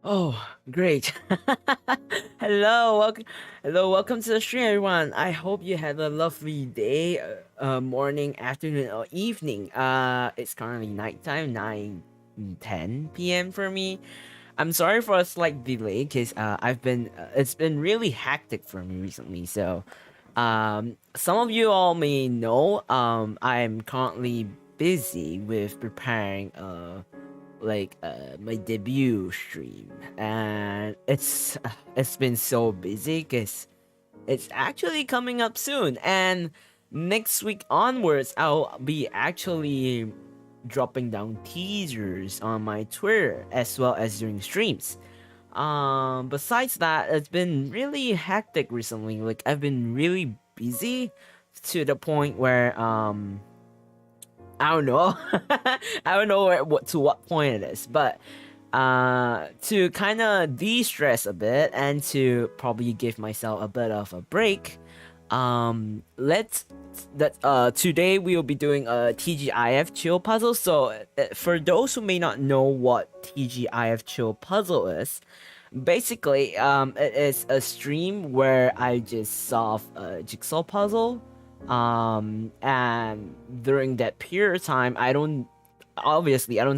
Oh, great. Welcome to the stream, everyone. I hope you had a lovely day, morning, afternoon, or evening. It's currently nighttime, 9:10 p.m. for me. I'm sorry for a slight delay, because it's been really hectic for me recently. So, some of you all may know, I'm currently busy with preparing my debut stream, and it's been so busy because it's actually coming up soon, and next week onwards I'll be actually dropping down teasers on my Twitter as well as during streams. Besides that, it's been really hectic recently. Like, I've been really busy to the point where I don't know. I don't know what point it is, but to kind of de-stress a bit and to probably give myself a bit of a break, let's that today we will be doing a TGIF Chill Puzzle. So for those who may not know what TGIF Chill Puzzle is, basically it is a stream where I just solve a jigsaw puzzle, and during that period of time I don't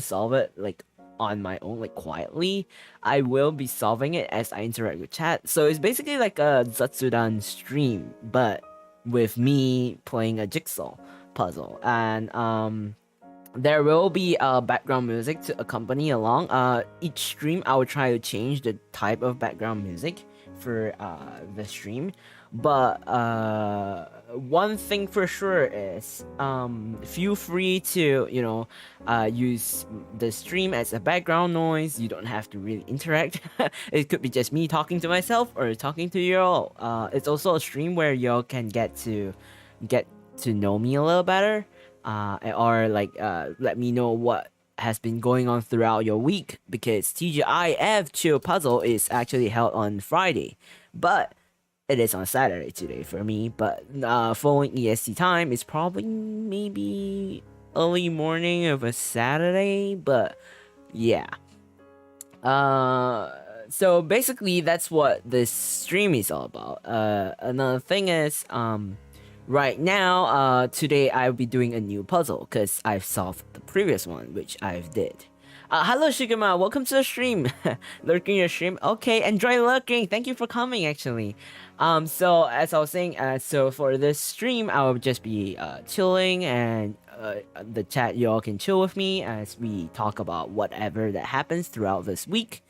solve it like on my own, like quietly. I will be solving it as I interact with chat. So it's basically like a Zatsudan stream, but with me playing a jigsaw puzzle. And there will be background music to accompany along. Each stream I will try to change the type of background music for the stream. But one thing for sure is, feel free to use the stream as a background noise. You don't have to really interact. It could be just me talking to myself or talking to you all. It's also a stream where y'all can get to know me a little better, or let me know what has been going on throughout your week, because TGIF Chill Puzzle is actually held on Friday, but it is on Saturday today for me. But following EST time, it's probably maybe early morning of a Saturday. But yeah. So basically, that's what this stream is all about. Another thing is, right now, today I'll be doing a new puzzle because I've solved the previous one, which I've did. Hello Shigama, welcome to the stream. Lurking your stream. Okay, enjoy lurking. Thank you for coming actually. So as I was saying, so for this stream, I'll just be chilling, and the chat, y'all can chill with me as we talk about whatever that happens throughout this week.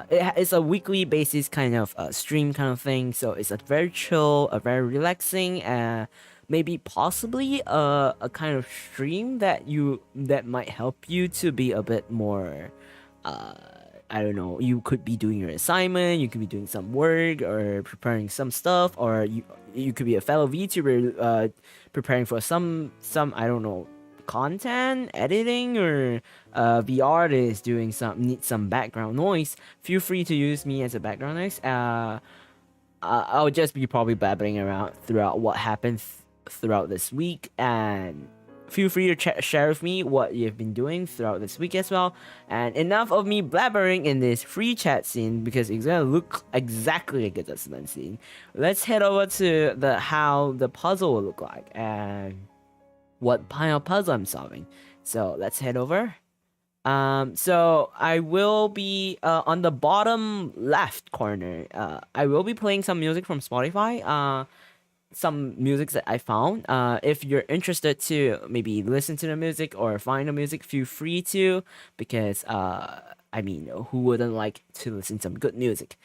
It's a weekly basis kind of stream kind of thing, so it's a very chill, a very relaxing, maybe possibly a kind of stream that might help you to be a bit more, I don't know, you could be doing your assignment, you could be doing some work or preparing some stuff, or you could be a fellow VTuber preparing for some I don't know, content editing, or the artist doing need some background noise. Feel free to use me as a background noise. I'll just be probably babbling around throughout what happened throughout this week, and feel free to share with me what you've been doing throughout this week as well. And enough of me blabbering in this free chat scene, because it's gonna look exactly like a Zatsudan scene. Let's head over to how the puzzle will look like and what kind of puzzle I'm solving. So let's head over. So I will be on the bottom left corner. I will be playing some music from Spotify. Some music that I found. If you're interested to maybe listen to the music or find the music, feel free to, because I mean, who wouldn't like to listen to some good music?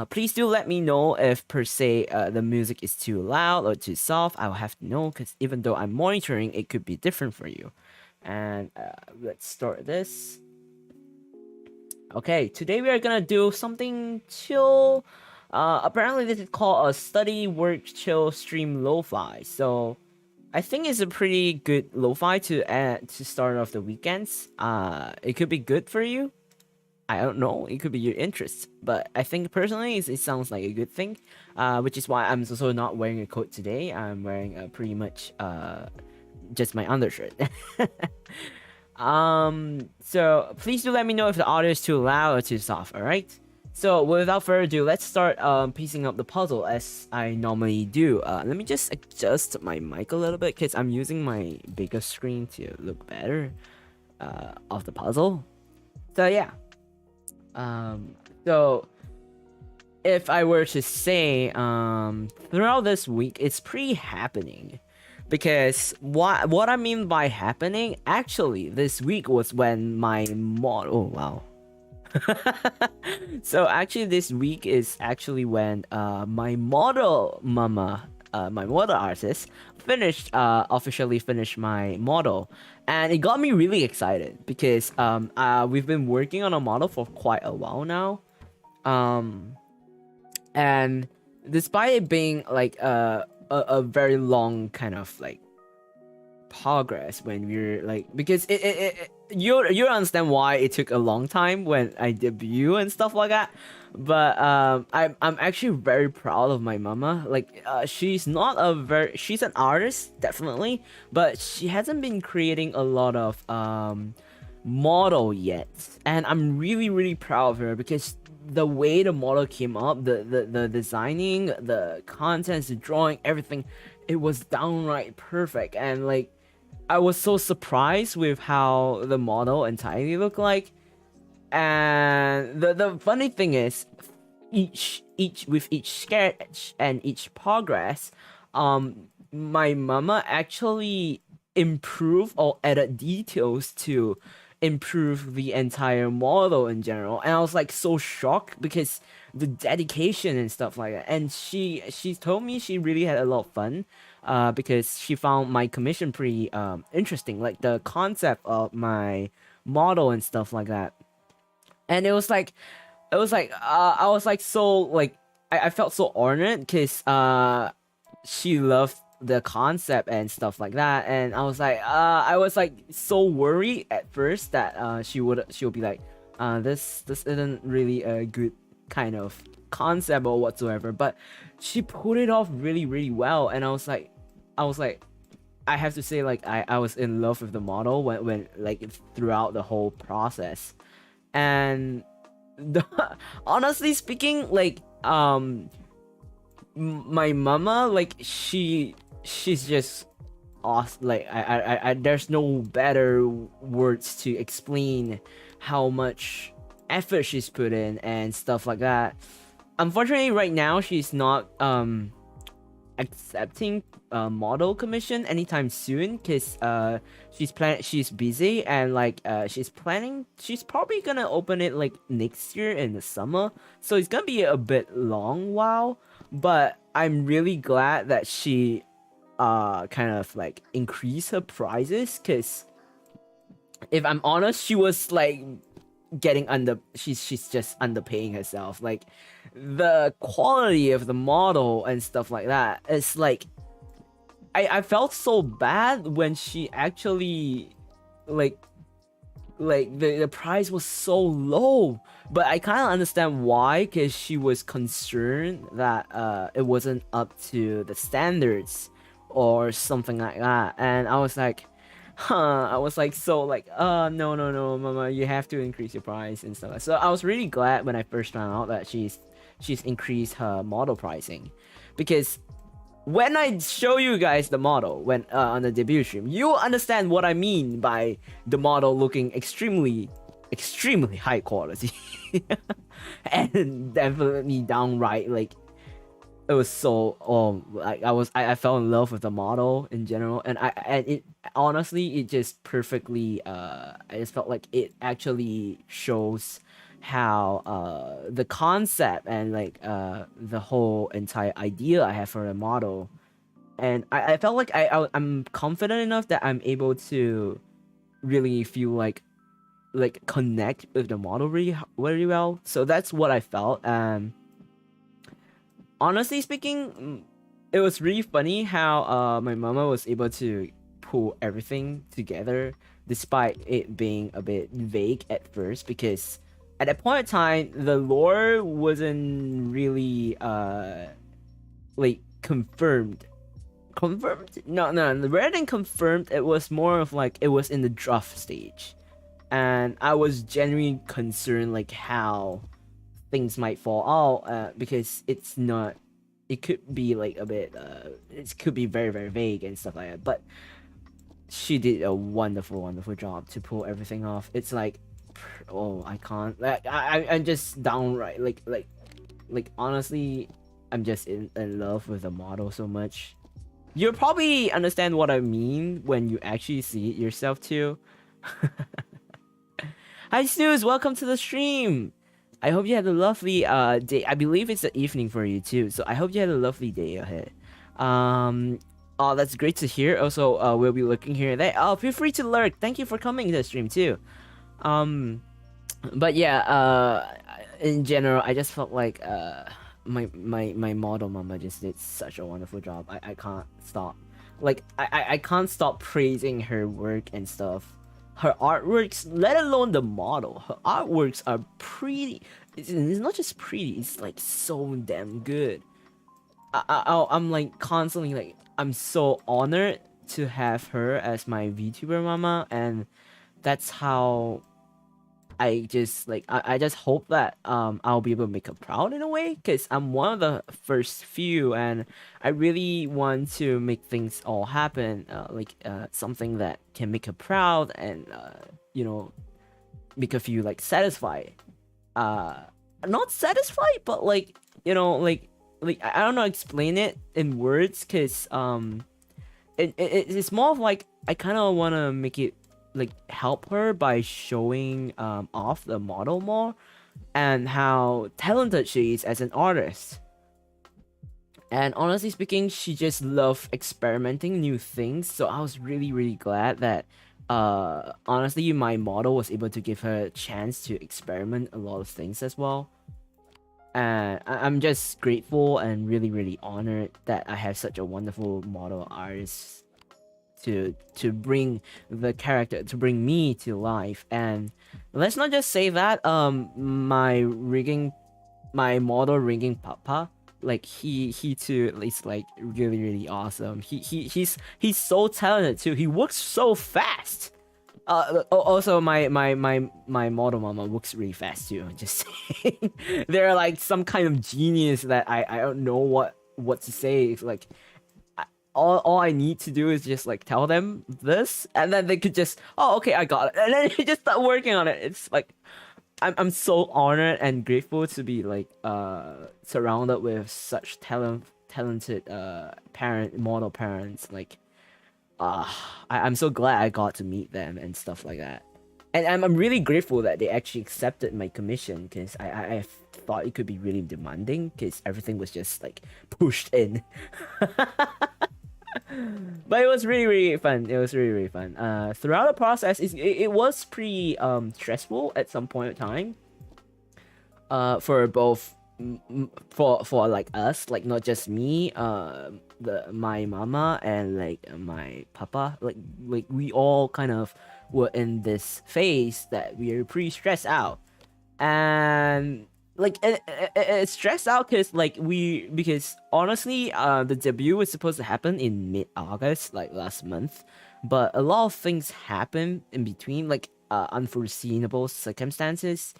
Please do let me know if per se the music is too loud or too soft. I'll have to know, because even though I'm monitoring, it could be different for you. And let's start this. Okay, today we are gonna do something chill. Apparently this is called a study work chill stream lo-fi. So I think it's a pretty good lo-fi to add to start off the weekends. It could be good for you. I don't know, it could be your interest, but I think personally it sounds like a good thing, which is why I'm also not wearing a coat today. I'm wearing pretty much just my undershirt. So please do let me know if the audio is too loud or too soft, alright? So without further ado, let's start piecing up the puzzle as I normally do. Let me just adjust my mic a little bit because I'm using my bigger screen to look better of the puzzle. So yeah. So if I were to say throughout this week, it's pretty happening. Because what I mean by happening, actually, this week was when my model. Oh wow. So actually, this week is actually when my model mama, my model artist, officially finished my model, and it got me really excited because we've been working on a model for quite a while now, and despite it being like a very long kind of like progress when we're like, because you understand why it took a long time when I debut and stuff like that. But I'm actually very proud of my mama. Like she's an artist definitely, but she hasn't been creating a lot of model yet, and I'm really proud of her because the way the model came up, the designing, the contents, the drawing, everything, it was downright perfect. And like I was so surprised with how the model entirely looked like. And the funny thing is, each sketch and each progress, my mama actually improved or added details to improve the entire model in general. And I was like so shocked because the dedication and stuff like that. And she told me she really had a lot of fun because she found my commission pretty interesting, like the concept of my model and stuff like that. And I was like I was like so like I felt so honored because she loved the concept and stuff like that. And I was like so worried at first that she'll be like this isn't really a good kind of concept or whatsoever, but she put it off really well. And I was like I have to say, like I was in love with the model when like throughout the whole process. And honestly speaking, like my mama, like she's just awesome. Like I there's no better words to explain how much effort she's put in and stuff like that. Unfortunately, right now she's not accepting model commission anytime soon because she's busy, and like she's probably gonna open it like next year in the summer, so it's gonna be a bit long while. But I'm really glad that she kind of like increased her prices, because if I'm honest, she was like she's just underpaying herself. Like the quality of the model and stuff like that, it's like I felt so bad when she actually like the price was so low. But I kind of understand why, because she was concerned that it wasn't up to the standards or something like that. And I was like, I was like so like no mama, you have to increase your price and stuff. So I was really glad when I first found out that she's increased her model pricing, because when I show you guys the model when on the debut stream, you understand what I mean by the model looking extremely high quality. And definitely downright like it was so like I fell in love with the model in general. And it honestly, it just perfectly I just felt like it actually shows how the concept and like the whole entire idea I have for a model. And I felt like I'm confident enough that I'm able to really feel like connect with the model really well. So that's what I felt. Honestly speaking, it was really funny how my mama was able to pull everything together despite it being a bit vague at first, because at that point in time the lore wasn't really like confirmed. No, rather than confirmed, it was more of like it was in the draft stage. And I was genuinely concerned like how things might fall out because it's not. It could be like a bit. It could be very very vague and stuff like that. But she did a wonderful job to pull everything off. It's like, oh, I can't. Like, I'm just downright like honestly, I'm just in love with the model so much. You'll probably understand what I mean when you actually see it yourself too. Hi Snooze, welcome to the stream. I hope you had a lovely day. I believe it's the evening for you too, so I hope you had a lovely day ahead. Oh, that's great to hear. Also, we'll be looking here and there. Oh, feel free to lurk. Thank you for coming to the stream too. But yeah, in general, I just felt like my model mama just did such a wonderful job. I can't stop. Like I can't stop praising her work and stuff. Her artworks, let alone the model, her artworks are pretty. It's not just pretty, it's like so damn good. I'm like constantly like, I'm so honored to have her as my VTuber mama, and that's how I just like I just hope that I'll be able to make her proud in a way, because I'm one of the first few, and I really want to make things all happen, something that can make her proud and you know, make her feel like satisfied. Not satisfied, but like, you know, like I don't know, explain it in words, because it's more of like I kind of want to make it like help her by showing off the model more and how talented she is as an artist. And honestly speaking, she just loved experimenting new things, so I was really glad that honestly my model was able to give her a chance to experiment a lot of things as well. And I'm just grateful and really honored that I have such a wonderful model artist to bring the character, to bring me to life. And let's not just say that my model rigging papa, like he too is like really awesome. He's so talented too. He works so fast. Also my model mama works really fast too. Just saying. They're like some kind of genius that I don't know what to say. It's like all I need to do is just like tell them this, and then they could just, oh okay, I got it, and then they just start working on it. It's like I'm so honored and grateful to be like surrounded with such talented model parents. Like I'm so glad I got to meet them and stuff like that. And I'm really grateful that they actually accepted my commission, because I thought it could be really demanding, because everything was just like pushed in. But it was really fun. It was really fun. Throughout the process, it was pretty stressful at some point in time. For both for like us, like not just me, my mama and like my papa, like we all kind of were in this phase that we were pretty stressed out, and like it's stressed out because honestly the debut was supposed to happen in mid-August, like last month, but a lot of things happened in between, like unforeseeable circumstances,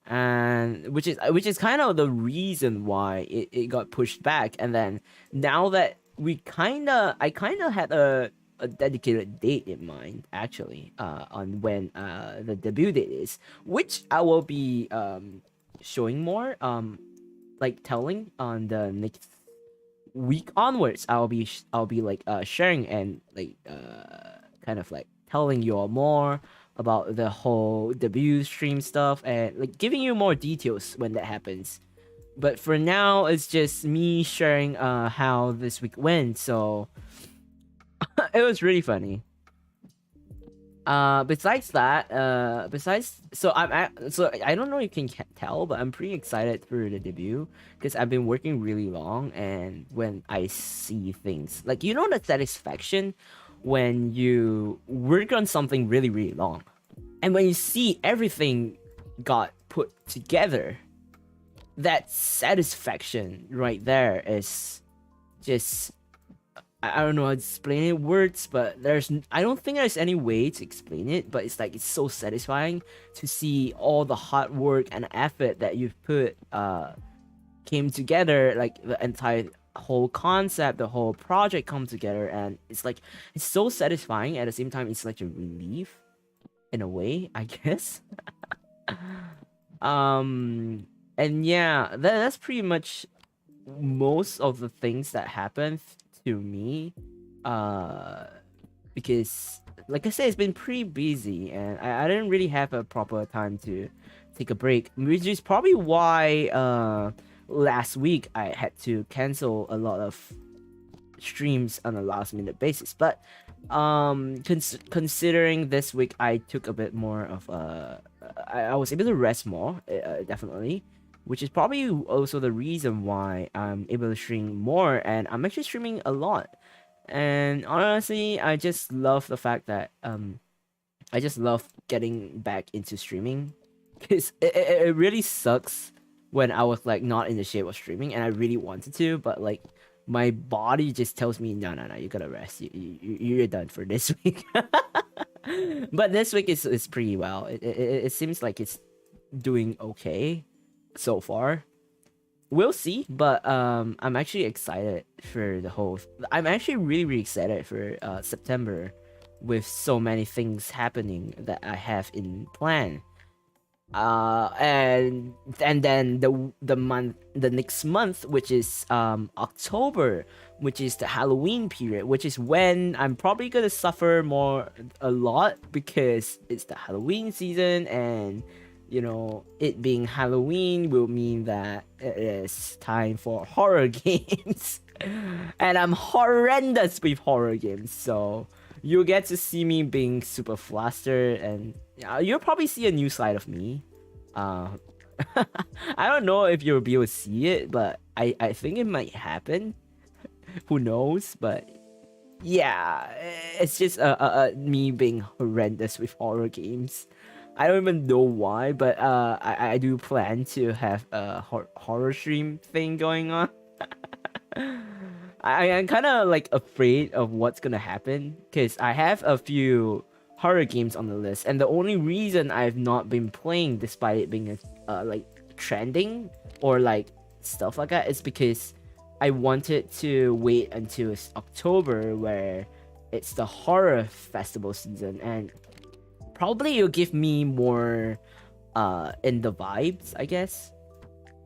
and which is kind of the reason why it got pushed back. And then now that I kind of had a dedicated date in mind, actually, on when the debut date is, which I will be showing more, like telling on the next week onwards. I'll be like sharing and like kind of like telling you all more about the whole debut stream stuff, and like giving you more details when that happens. But for now, it's just me sharing how this week went. So it was really funny. Besides that, so I don't know if you can tell, but I'm pretty excited for the debut, because I've been working really long, and when I see things like, you know, the satisfaction when you work on something really long, and when you see everything got put together, that satisfaction right there is just I don't know how to explain it words, but I don't think there's any way to explain it, but it's like it's so satisfying to see all the hard work and effort that you've put came together, like the entire whole concept, the whole project come together, and it's like it's so satisfying. At the same time, it's like a relief in a way, I guess. And yeah, that's pretty much most of the things that happened to me. Because like I said, it's been pretty busy, and I didn't really have a proper time to take a break, which is probably why last week I had to cancel a lot of streams on a last minute basis. But considering this week I took a bit more of I was able to rest more, definitely, which is probably also the reason why I'm able to stream more, and I'm actually streaming a lot. And honestly, I just love the fact that I just love getting back into streaming, because it really sucks when I was like not in the shape of streaming and I really wanted to, but like my body just tells me no, you gotta rest. You're done for this week. But this week is pretty well. It seems like it's doing okay so far. We'll see, but I'm actually excited for the whole. I'm actually really excited for September, with so many things happening that I have in plan. And then the next month, which is October, which is the Halloween period, which is when I'm probably gonna suffer a lot, because it's the Halloween season, and you know, it being Halloween will mean that it is time for horror games. And I'm horrendous with horror games, so you'll get to see me being super flustered, and you'll probably see a new side of me. I don't know if you'll be able to see it, but I think it might happen. Who knows? But yeah, it's just me being horrendous with horror games. I don't even know why, but I do plan to have a horror stream thing going on. I'm kind of like afraid of what's gonna happen, because I have a few horror games on the list, and the only reason I've not been playing, despite it being like trending or like stuff like that, is because I wanted to wait until it's October, where it's the horror festival season, and probably it'll give me more in the vibes, I guess.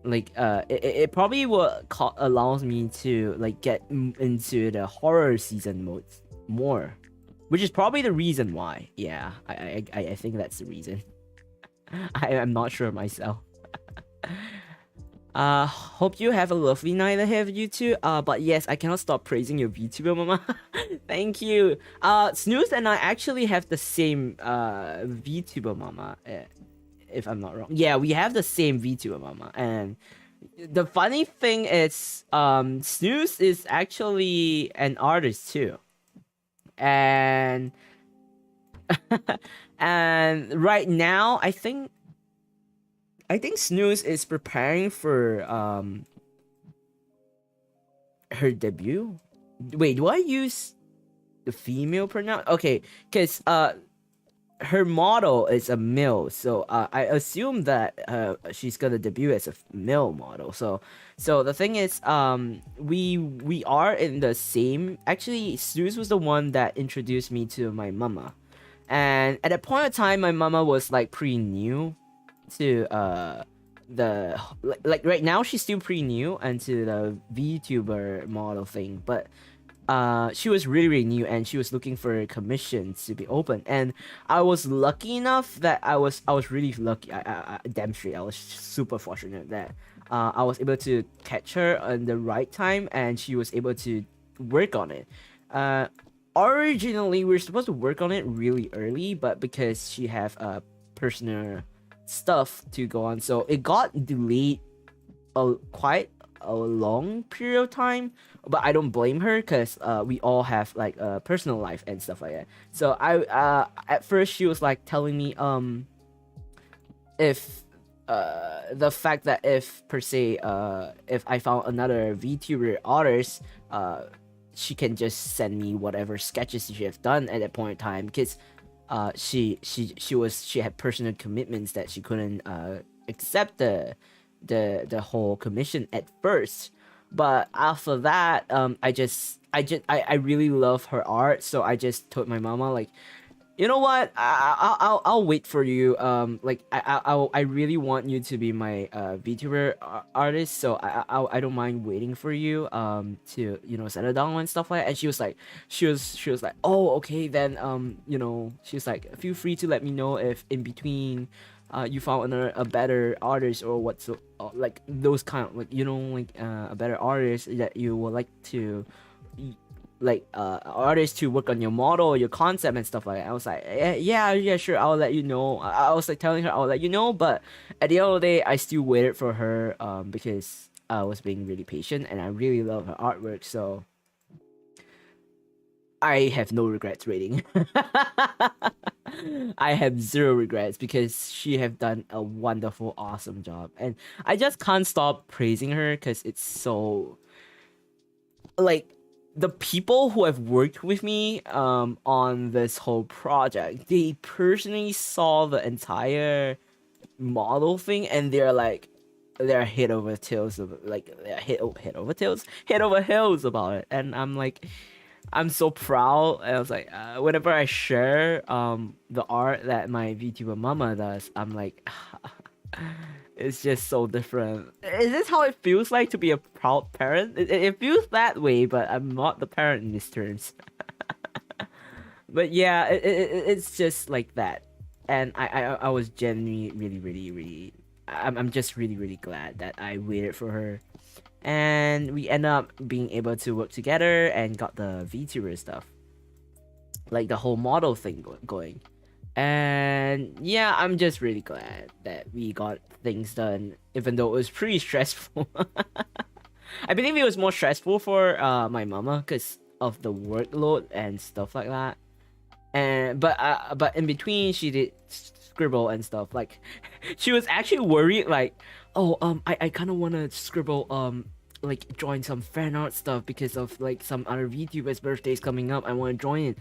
Like it probably will allows me to like get into the horror season mode more, which is probably the reason why. Yeah, I think that's the reason. I'm not sure myself. Hope you have a lovely night ahead of you too. But yes, I cannot stop praising your VTuber mama. Thank you. Snooze and I actually have the same VTuber mama, if I'm not wrong. Yeah, we have the same VTuber mama, and the funny thing is, Snooze is actually an artist too, and and right now I think Snooze is preparing for her debut. Wait, do I use the female pronoun? Okay, because her model is a male, so I assume that she's gonna debut as a male model. So the thing is, we are in the same. Actually, Snooze was the one that introduced me to my mama, and at that point of time, my mama was like pretty new to the like right now she's still pretty new into the VTuber model thing, but she was really new, and she was looking for commissions to be open, and I was lucky enough that I was really lucky. I damn straight, I was super fortunate that I was able to catch her on the right time, and she was able to work on it. Originally we were supposed to work on it really early, but because she have personal stuff to go on, so it got delayed quite a long period of time. But I don't blame her, because we all have like a personal life and stuff like that. So I at first she was like telling me if the fact that if per se if I found another VTuber artist, she can just send me whatever sketches she have done at that point in time, because she had personal commitments that she couldn't accept the whole commission at first. But after that, I really love her art, so I just told my mama, like, you know what? I'll wait for you. Like I really want you to be my VTuber artist. So I don't mind waiting for you. To settle down and stuff like that. And she was like, oh, okay then. She's like, feel free to let me know if in between, you found a better artist or what's like those kind of, like, a better artist that you would like to, like, artists to work on your model, your concept and stuff like that. I was like, yeah, sure, I'll let you know. I was like telling her I'll let you know, but at the end of the day, I still waited for her, because I was being really patient and I really love her artwork, so I have no regrets rating. I have zero regrets because she have done a wonderful, awesome job, and I just can't stop praising her because it's so, like, the people who have worked with me on this whole project, they personally saw the entire model thing and they're head over tails of, like, they're head over heels about it. And I'm so proud. And I was like, whenever I share the art that my VTuber mama does, I'm like, it's just so different. Is this how it feels like to be a proud parent? It feels that way, but I'm not the parent in these terms. But yeah, it's just like that. And I was genuinely really, I'm just really glad that I waited for her. And we end up being able to work together and got the VTuber stuff, like the whole model thing going. And yeah, I'm just really glad that we got things done, even though it was pretty stressful. I believe it was more stressful for my mama because of the workload and stuff like that. And but in between, she did scribble and stuff. Like, she was actually worried, like, oh, I kind of want to scribble like join some fan art stuff because of like some other VTubers' birthdays coming up. I want to join it.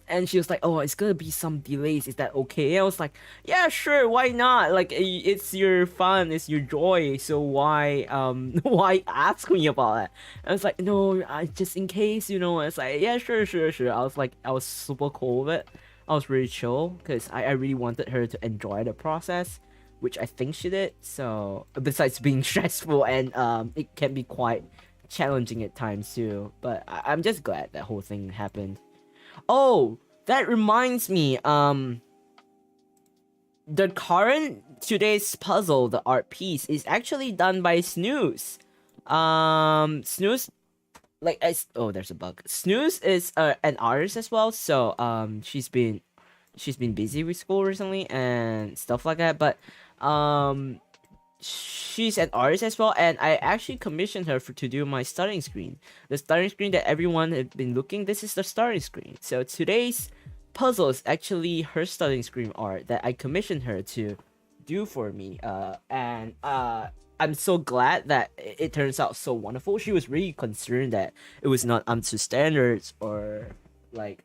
And she was like, oh, it's gonna be some delays. Is that okay? I was like, yeah, sure, why not? Like, it's your fun, it's your joy. So why why ask me about it? I was like, no, just in case, It's like, yeah, sure. I was super cool with it. I was really chill because I really wanted her to enjoy the process, which I think she did. So besides being stressful and it can be quite challenging at times too, but I'm just glad that whole thing happened. Oh, that reminds me, the current today's puzzle, the art piece, is actually done by Snooze. Snooze, like, there's a bug. Snooze is an artist as well, so she's been busy with school recently and stuff like that, but she's an artist as well, and I actually commissioned her to do my starting screen. The starting screen that everyone has been looking, this is the starting screen. So today's puzzle is actually her starting screen art that I commissioned her to do for me. And I'm so glad that it turns out so wonderful. She was really concerned that it was not up to standards, or like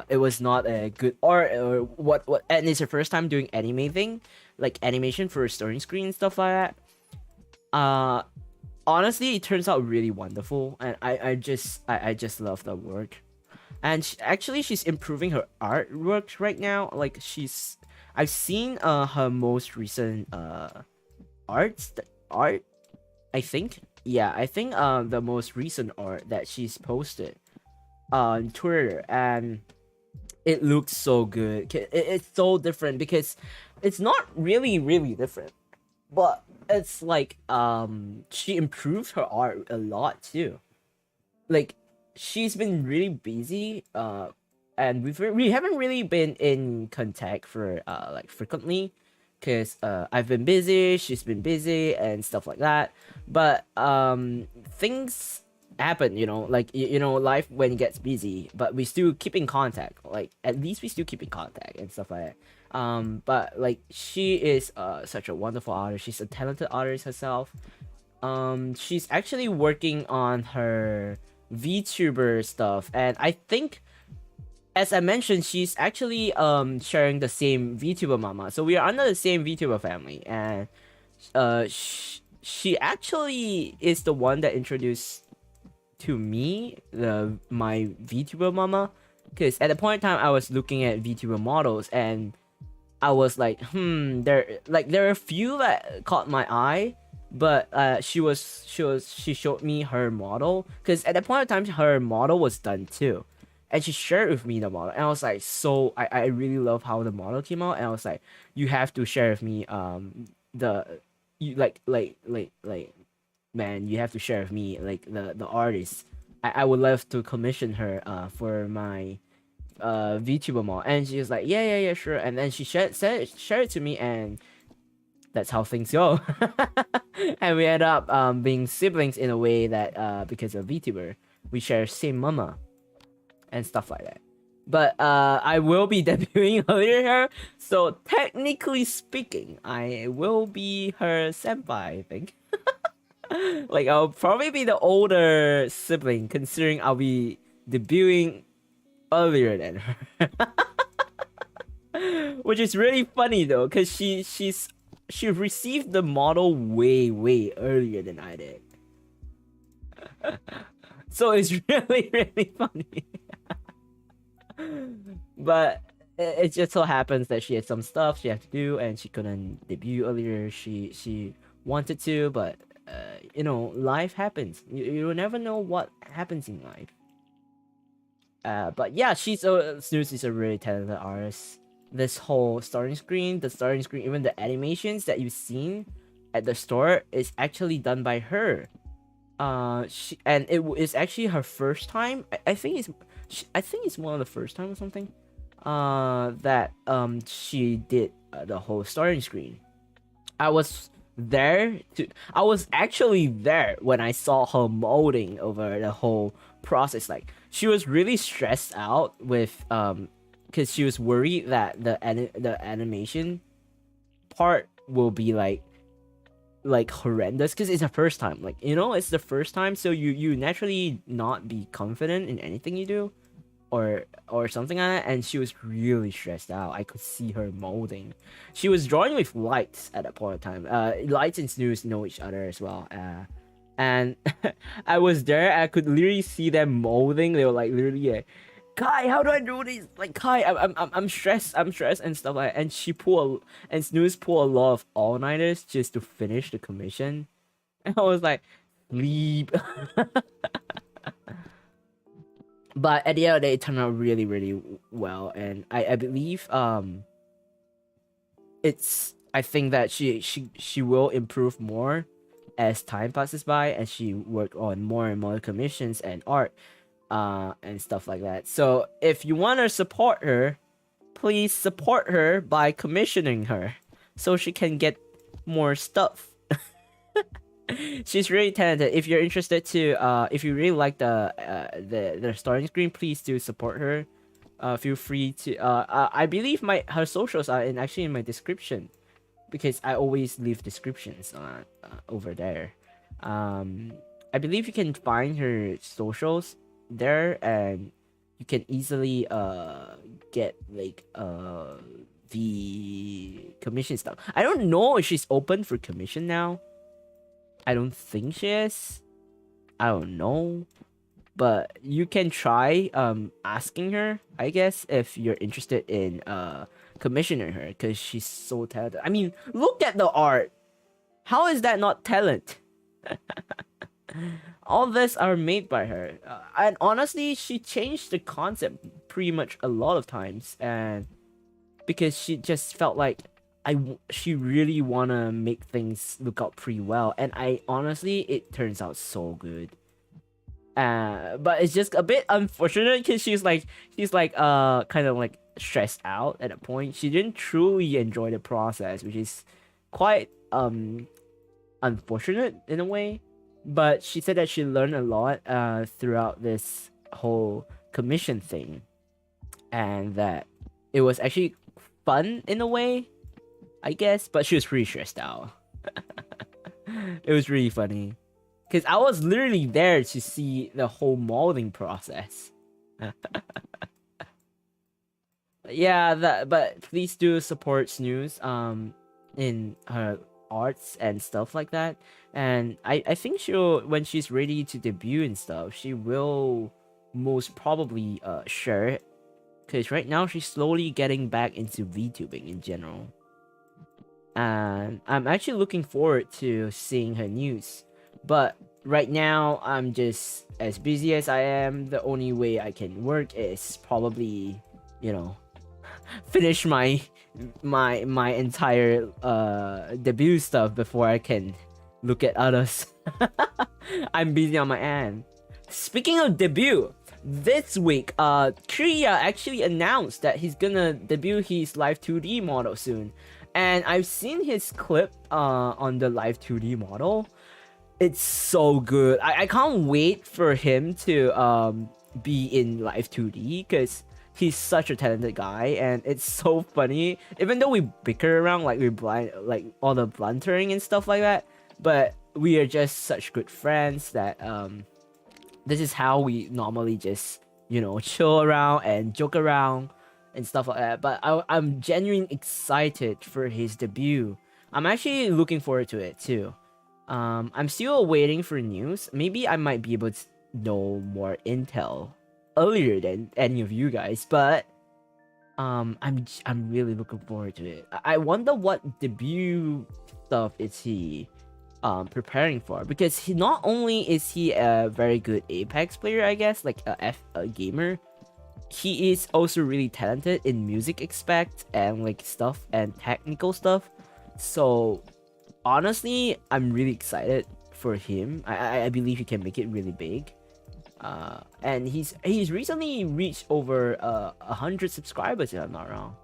it was not a good art or what, and it's her first time doing anything like animation for a starting screen and stuff like that. Honestly, it turns out really wonderful, and I just love the work. And she's improving her artwork right now. Like, I've seen her most recent art, I think. Yeah, I think the most recent art that she's posted on Twitter, and it looks so good. It's so different because it's not really different, but it's like she improved her art a lot too. Like, she's been really busy, and we haven't really been in contact for like frequently, because I've been busy, she's been busy and stuff like that. But things happen, like, life when it gets busy, but we still keep in contact. Like, at least we still keep in contact and stuff like that. But like, she is such a wonderful artist. She's a talented artist herself. She's actually working on her VTuber stuff, and I think, as I mentioned, she's actually sharing the same VTuber mama. So we are under the same VTuber family, and she actually is the one that introduced to me my VTuber mama, because at the point in time I was looking at VTuber models and I was like, there are a few that caught my eye, but she showed me her model, because at that point in time her model was done too, and she shared with me the model, and I was like, so I really love how the model came out, and I was like, you have to share with me the you like man, you have to share with me like the artist. I would love to commission her for my VTuber mall, and she was like, yeah, sure, and then she shared it to me, and that's how things go. And we end up being siblings in a way that because of VTuber we share same mama and stuff like that. But I will be debuting earlier here, so technically speaking I will be her senpai, I think. Like, I'll probably be the older sibling, considering I'll be debuting earlier than her. Which is really funny though, because she received the model way earlier than I did. So it's really funny. But it just so happens that she had some stuff she had to do and she couldn't debut earlier. She wanted to, but you know, life happens. You never know what happens in life. But yeah, Snooze is a really talented artist. This whole starting screen, even the animations that you've seen at the store is actually done by her. And it is actually her first time. I think it's one of the first time or something. That she did the whole starting screen. I was actually there when I saw her molding over the whole process. Like, she was really stressed out with because she was worried that the animation part will be like horrendous, because it's the first time, like, you know, it's the first time, so you naturally not be confident in anything you do or something like that, and she was really stressed out. I could see her molding. She was drawing with lights at that point in time. Lights and Snooze know each other as well. And I was there. I could literally see them molding. They were like literally, Kai, how do I do this? Like, Kai, I'm stressed. I'm stressed and stuff like that. And Snooze pulled a lot of all-nighters just to finish the commission. And I was like, sleep. But at the end of the day, it turned out really well, and I believe I think that she will improve more as time passes by, and she work on more and more commissions and art and stuff like that. So if you want to support her, please support her by commissioning her so she can get more stuff. She's really talented. If you're interested to, if you really like the starting screen, please do support her. Feel free to. I believe her socials are actually in my description, because I always leave descriptions over there. I believe you can find her socials there, and you can easily get like the commission stuff. I don't know if she's open for commission now. I don't think she is. I don't know. But you can try asking her, I guess, if you're interested in commissioning her, because she's so talented. I mean, look at the art. How is that not talent? All this are made by her. And honestly, she changed the concept pretty much a lot of times, and because she just felt like she really wanna make things look out pretty well, and it turns out so good. But it's just a bit unfortunate because she's kind of like stressed out at a point. She didn't truly enjoy the process, which is quite unfortunate in a way. But she said that she learned a lot throughout this whole commission thing, and that it was actually fun in a way, I guess, but she was pretty stressed out. It was really funny. because I was literally there to see the whole molding process. Yeah, but please do support Snooze in her arts and stuff like that. And I think she'll, when she's ready to debut and stuff, she will most probably share it. Because right now she's slowly getting back into VTubing in general. And I'm actually looking forward to seeing her news. But right now I'm just as busy as I am. The only way I can work is probably, you know, finish my entire debut stuff before I can look at others. I'm busy on my end. Speaking of debut, this week Kriya actually announced that he's gonna debut his live 2D model soon. And I've seen his clip on the live 2D model. It's so good. I can't wait for him to be in live 2D because he's such a talented guy, and it's so funny. Even though we bicker around, like we're blind, like all the blundering and stuff like that, but we are just such good friends that this is how we normally just, you know, chill around and joke around and stuff like that. But I'm genuinely excited for his debut. I'm actually looking forward to it too. I'm still waiting for news. Maybe I might be able to know more intel earlier than any of you guys, but I'm really looking forward to it. I wonder what debut stuff is he preparing for, because he not only is he a very good Apex player, I guess, like a gamer, he is also really talented in music aspect and like stuff and technical stuff. So honestly, I'm really excited for him. I believe he can make it really big. And he's recently reached over 100 subscribers, if I'm not wrong,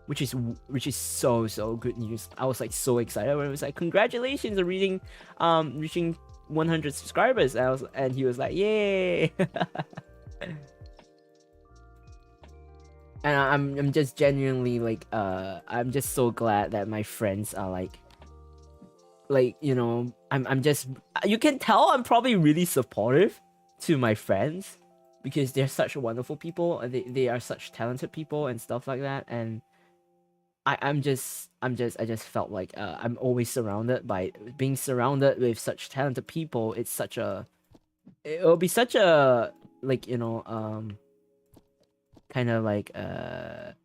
which is so good news. I was like so excited when it was like, congratulations on reaching 100 subscribers. And he was like, yay. And I'm just genuinely like I'm just so glad that my friends are like, you know, I'm just, you can tell I'm probably really supportive to my friends because they're such wonderful people, and they are such talented people and stuff like that. And I just felt like I'm always surrounded by being surrounded with such talented people. It'll be such a, like, you know, kind of like a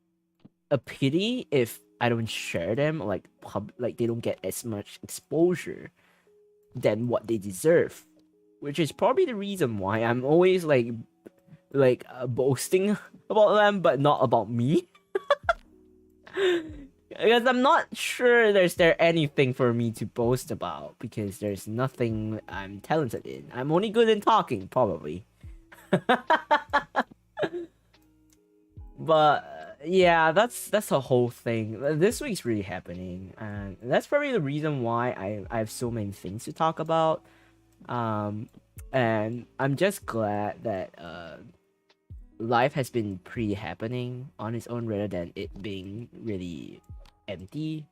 pity if I don't share them, like they don't get as much exposure than what they deserve, which is probably the reason why I'm always like boasting about them, but not about me. Because I'm not sure there's anything for me to boast about, because there's nothing I'm talented in. I'm only good in talking, probably. But yeah, that's the whole thing. This week's really happening, and that's probably the reason why I have so many things to talk about. And I'm just glad that life has been pretty happening on its own rather than it being really empty.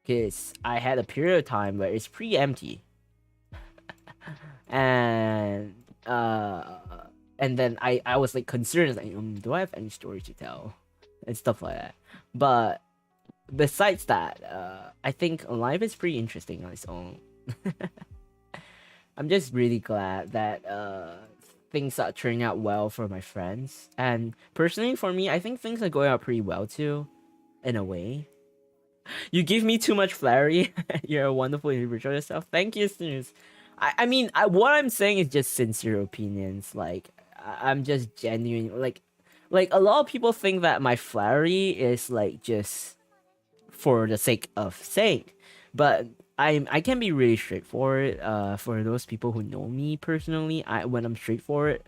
Because I had a period of time where it's pretty empty. And then I was like concerned, like, do I have any stories to tell and stuff like that. But besides that, I think life is pretty interesting on its own. I'm just really glad that things are turning out well for my friends, and personally for me, I think things are going out pretty well too, in a way. You give me too much flattery. You're a wonderful individual yourself. Thank you, Snooze. I mean, what I'm saying is just sincere opinions. Like, I'm just genuine. Like a lot of people think that my flattery is like just for the sake of saying, but I can be really straightforward. For those people who know me personally, when I'm straightforward,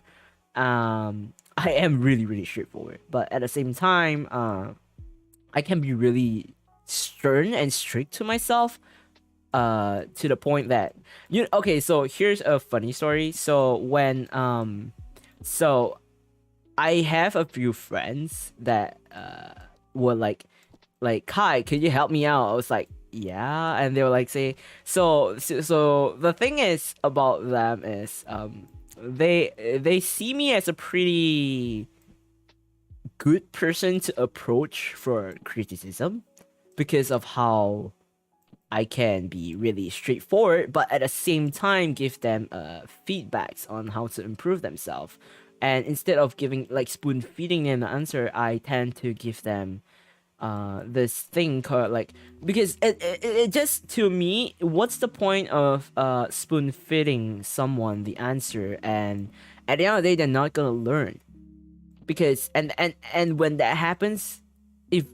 I am really straightforward. But at the same time, I can be really stern and strict to myself. To the point that okay, so here's a funny story. So when so I have a few friends that were like, Kai, could you help me out? I was like, yeah, and they were like say so the thing is about them is they see me as a pretty good person to approach for criticism because of how I can be really straightforward, but at the same time give them feedbacks on how to improve themselves. And instead of giving like spoon feeding them the answer, I tend to give them this thing called like, because it just, to me, what's the point of spoon feeding someone the answer, and at the end of the day they're not gonna learn, because and when that happens, if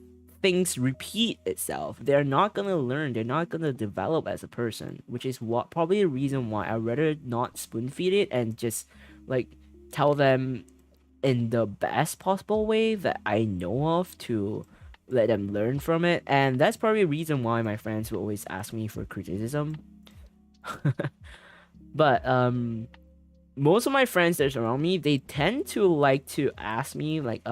things repeat itself, they're not gonna learn, they're not gonna develop as a person, which is what probably a reason why I rather not spoon feed it and just like tell them in the best possible way that I know of to let them learn from it. And that's probably a reason why my friends will always ask me for criticism. But most of my friends that's around me, they tend to like to ask me like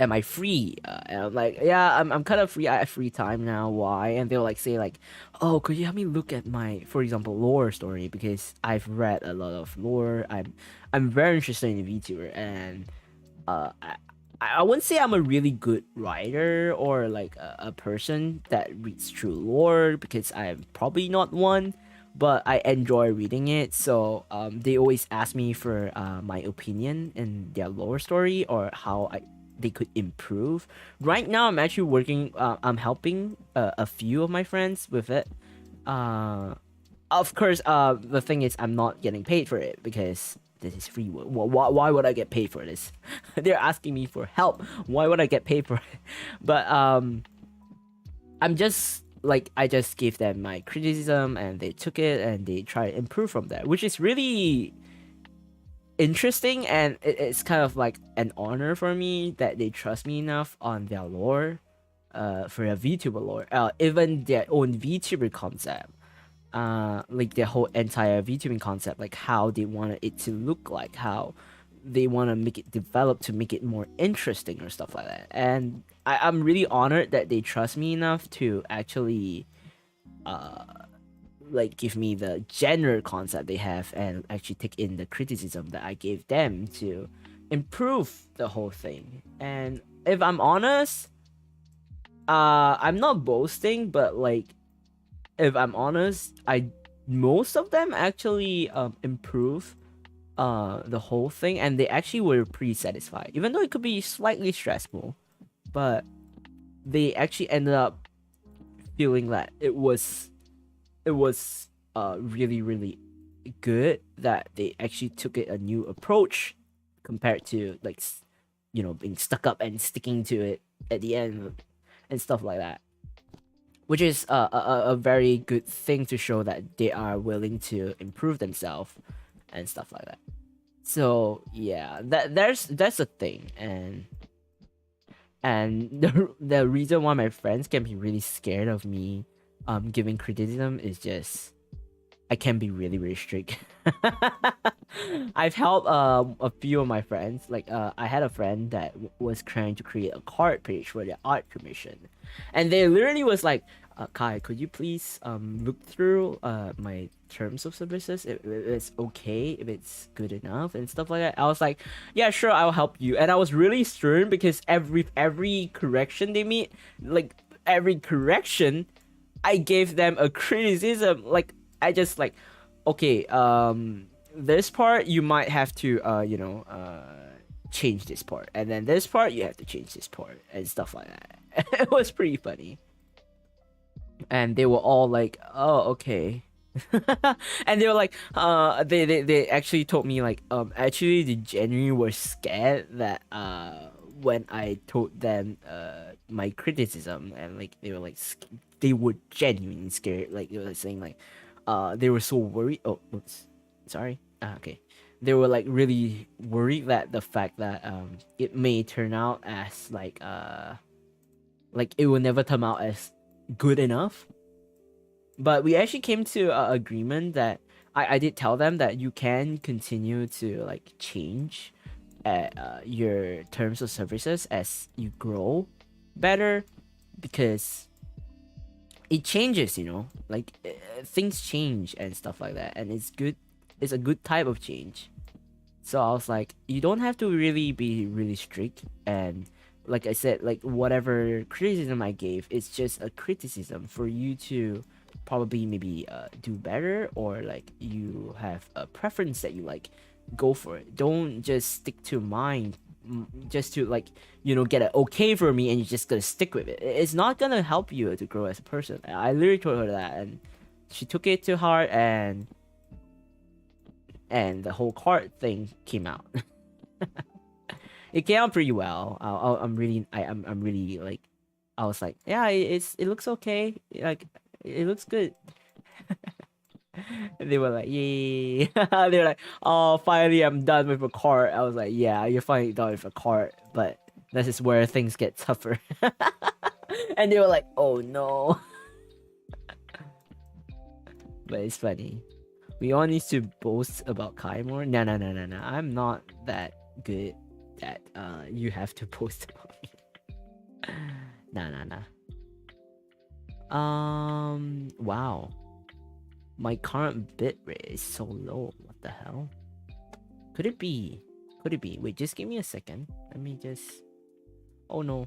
am I free? And I'm like, yeah, I'm kind of free. I have free time now. Why? And they'll like say like, oh, could you help me look at my, for example, lore story, because I've read a lot of lore. I'm very interested in VTuber, and I wouldn't say I'm a really good writer or like a person that reads through lore, because I'm probably not one, but I enjoy reading it. So they always ask me for my opinion in their lore story or how they could improve. Right now, I'm actually working. I'm helping a few of my friends with it. Of course, the thing is, I'm not getting paid for it because this is free. Why would I get paid for this? They're asking me for help. Why would I get paid for it? But I'm just like, I just gave them my criticism and they took it and they try to improve from there, which is really interesting, and it's kind of like an honor for me that they trust me enough on their lore, for a VTuber lore, even their own VTuber concept, like their whole entire VTubing concept, like how they wanted it to look like, how they want to make it develop to make it more interesting or stuff like that. And I'm really honored that they trust me enough to actually like give me the general concept they have and actually take in the criticism that I gave them to improve the whole thing. And if I'm honest, I'm not boasting, but like, if I'm honest, most of them actually improve the whole thing, and they actually were pretty satisfied, even though it could be slightly stressful, but they actually ended up feeling that it was really, really good, that they actually took it a new approach compared to like being stuck up and sticking to it at the end and stuff like that, which is a very good thing to show that they are willing to improve themselves and stuff like that. So yeah, that's a thing. And the reason why my friends can be really scared of me giving criticism is just I can be really, really strict. I've helped a few of my friends. Like I had a friend that was trying to create a card page for their art commission, and they literally was like, Kai, could you please look through my terms of services if it's okay, if it's good enough and stuff like that. I was like, yeah, sure, I'll help you. And I was really stern because every correction they made, like every correction, I gave them a criticism. Like I just like, okay, this part you might have to change this part, and then this part you have to change this part and stuff like that. It was pretty funny. And they were all like, oh, okay. And they were like, they actually told me like, actually they genuinely were scared that when I told them my criticism, and like they were like they were genuinely scared, like they were saying like they were so worried. Oh, oops, sorry. Okay, they were like really worried that the fact that it may turn out as like it will never turn out as good enough. But we actually came to an agreement that I did tell them that you can continue to like change your terms of services as you grow better, because it changes, you know, like things change and stuff like that, and it's good. It's a good type of change. So I was like, you don't have to really be really strict, and like I said, like whatever criticism I gave, it's just a criticism for you to probably maybe do better, or like you have a preference that you like, go for it. Don't just stick to mine just to like, you know, get it okay for me and you're just gonna stick with it. It's not gonna help you to grow as a person. I literally told her that, and she took it to heart, and the whole card thing came out. It came out pretty well. I'm really like, I was like, yeah, it looks okay. Like, it looks good. And they were like, yay. They were like, oh, finally I'm done with a card. I was like, yeah, you're finally done with a card, but this is where things get tougher. And they were like, oh no. But it's funny. We all need to boast about Kai more. No. I'm not that good that you have to boast about me. Nah. Wow. My current bit rate is so low. What the hell? Could it be? Wait, just give me a second. Let me just... Oh no.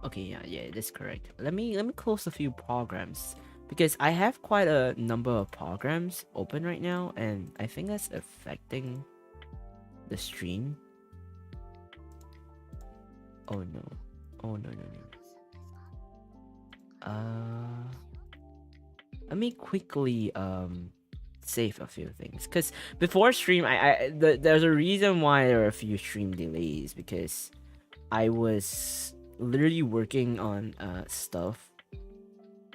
Okay, yeah, that's correct. Let me close a few programs, because I have quite a number of programs open right now, and I think that's affecting the stream. Oh no. Let me quickly save a few things, because before stream there's a reason why there are a few stream delays, because I was literally working on stuff,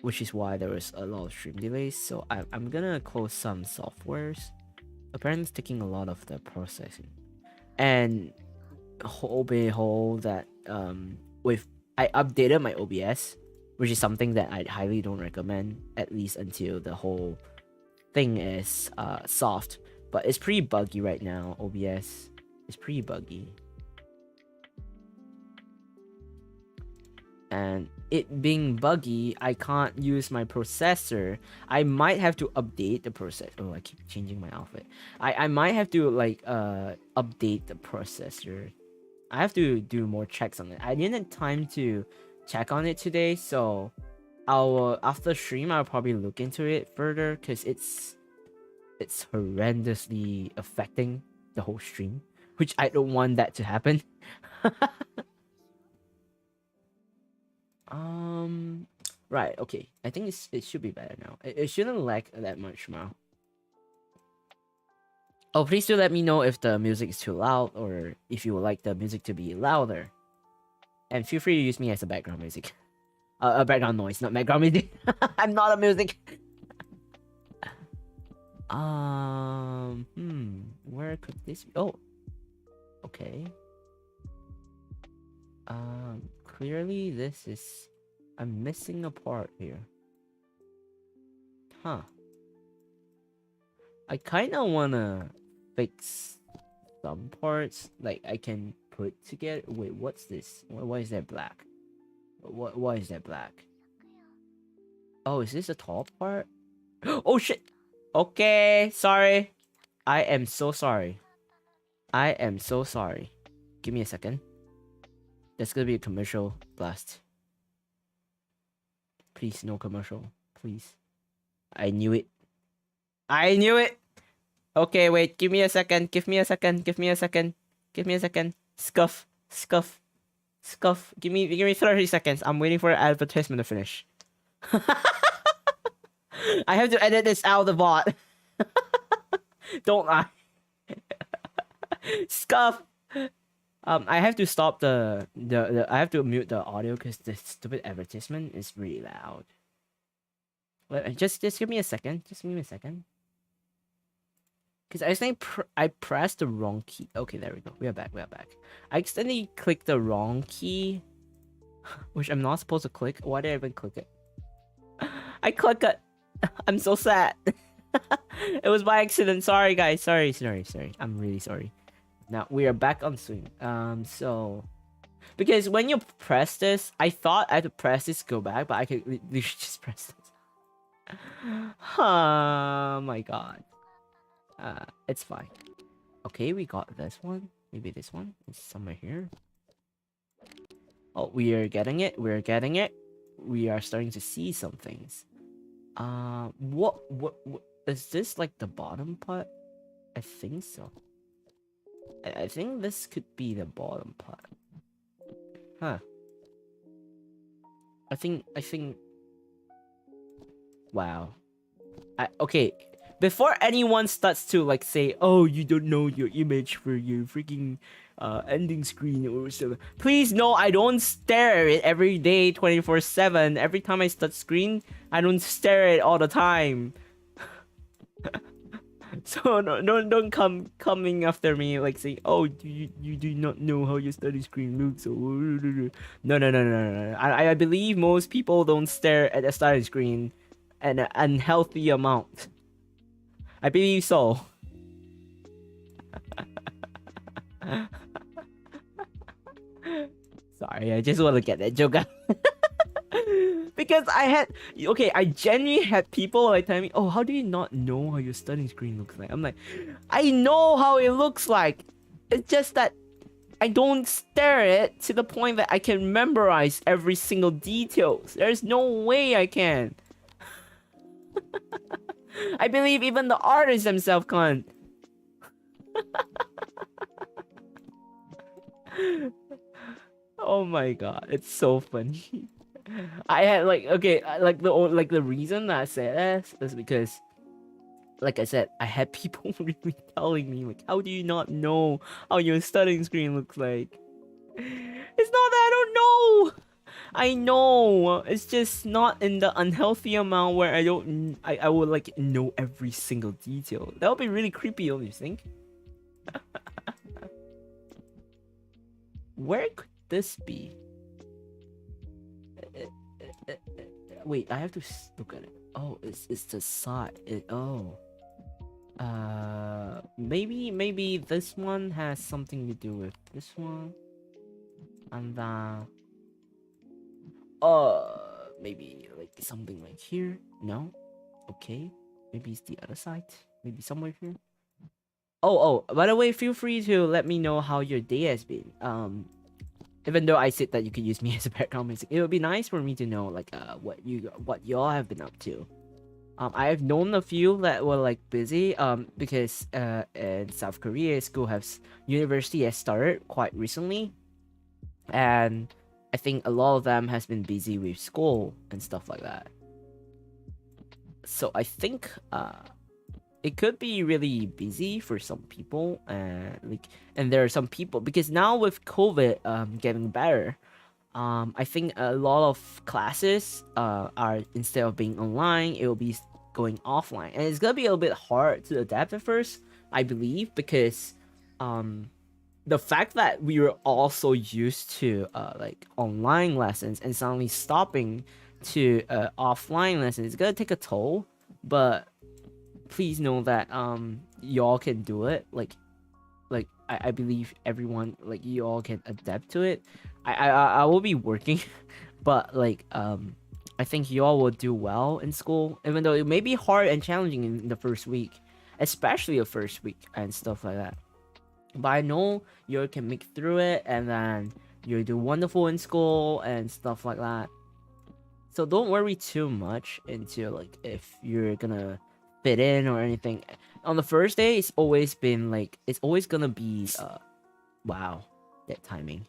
which is why there was a lot of stream delays. So I'm gonna close some softwares. Apparently it's taking a lot of the processing, and behold that with I updated my OBS, which is something that I highly don't recommend, at least until the whole thing is soft. But it's pretty buggy right now. OBS is pretty buggy, and it being buggy, I can't use my processor. I might have to update the processor. Oh, I keep changing my outfit. I might have to like update the processor. I have to do more checks on it. I didn't have time to check on it today, so I'll after stream I'll probably look into it further, because it's horrendously affecting the whole stream, which I don't want that to happen. Right, okay. I think it should be better now. It shouldn't lag that much now. Oh, please do let me know if the music is too loud, or if you would like the music to be louder. And feel free to use me as a background music. A background noise, not background music. I'm not a music. Where could this be? Oh, okay. Clearly this is... I'm missing a part here. Huh. I kinda wanna fix some parts, like I can put together. Wait, what's this? Why is that black? Why is that black? Oh, is this a top part? Oh shit! Okay, sorry. I am so sorry. Give me a second. There's gonna be a commercial blast. Please, no commercial. Please. I knew it. Okay, wait. Give me a second. Scuff. Give me 30 seconds. I'm waiting for an advertisement to finish. I have to edit this out of the bot. Don't I? Scuff. I have to stop the I have to mute the audio, because the stupid advertisement is really loud. Just give me a second. Because I think I pressed the wrong key. Okay, there we go. We are back. I accidentally clicked the wrong key, which I'm not supposed to click. Why did I even click it? I clicked it. I'm so sad. It was by accident. Sorry, guys. Sorry. I'm really sorry. Now we are back on swing. So Because when you press this, I thought I had to press this to go back, but I could literally just press this. Oh my god. It's fine. Okay, we got this one. Maybe this one is somewhere here. Oh, we are getting it. We're getting it. We are starting to see some things. What is this, like the bottom part? I think so. I think this could be the bottom part. Huh. I think. Wow. Okay. Before anyone starts to like say, "Oh, you don't know your image for your freaking ending screen or so," please know I don't stare at it every day, 24/7. Every time I start screen, I don't stare at it all the time. So don't coming after me like saying, "Oh, you do not know how your study screen looks." So no. I believe most people don't stare at a study screen an unhealthy amount. I believe so. Sorry, I just want to get that joke out. Because I genuinely had people like telling me, "Oh, how do you not know how your studying screen looks like?" I'm like, I know how it looks like. It's just that I don't stare at it to the point that I can memorize every single detail. There's no way I can. I believe even the artists themselves can't. Oh my god, it's so funny. I had like the reason that I said this is because, like I said, I had people really telling me like, "How do you not know how your studying screen looks like?" It's not that I don't know. I know. It's just not in the unhealthy amount where I would like know every single detail. That would be really creepy, don't you think? Where could this be? Wait, I have to look at it. Oh, it's the side. Maybe this one has something to do with this one, and maybe like something like here. No, okay. Maybe it's the other side. Maybe somewhere here. Oh. By the way, feel free to let me know how your day has been. Even though I said that you could use me as a background music, it would be nice for me to know like what y'all have been up to. I have known a few that were like busy because in South Korea university has started quite recently, and I think a lot of them has been busy with school and stuff like that. So I think it could be really busy for some people, and there are some people because now with COVID getting better, I think a lot of classes are, instead of being online, it will be going offline, and it's gonna be a little bit hard to adapt at first, I believe, because the fact that we were all so used to like online lessons and suddenly stopping to offline lessons is gonna take a toll. But please know that y'all can do it. Like I believe everyone, like, you all can adapt to it. I will be working, but like I think you all will do well in school, even though it may be hard and challenging in the first week, especially the first week and stuff like that. But I know you can make through it, and then you do wonderful in school and stuff like that. So don't worry too much into like if you're gonna fit in or anything. On the first day, it's always gonna be wow, that timing.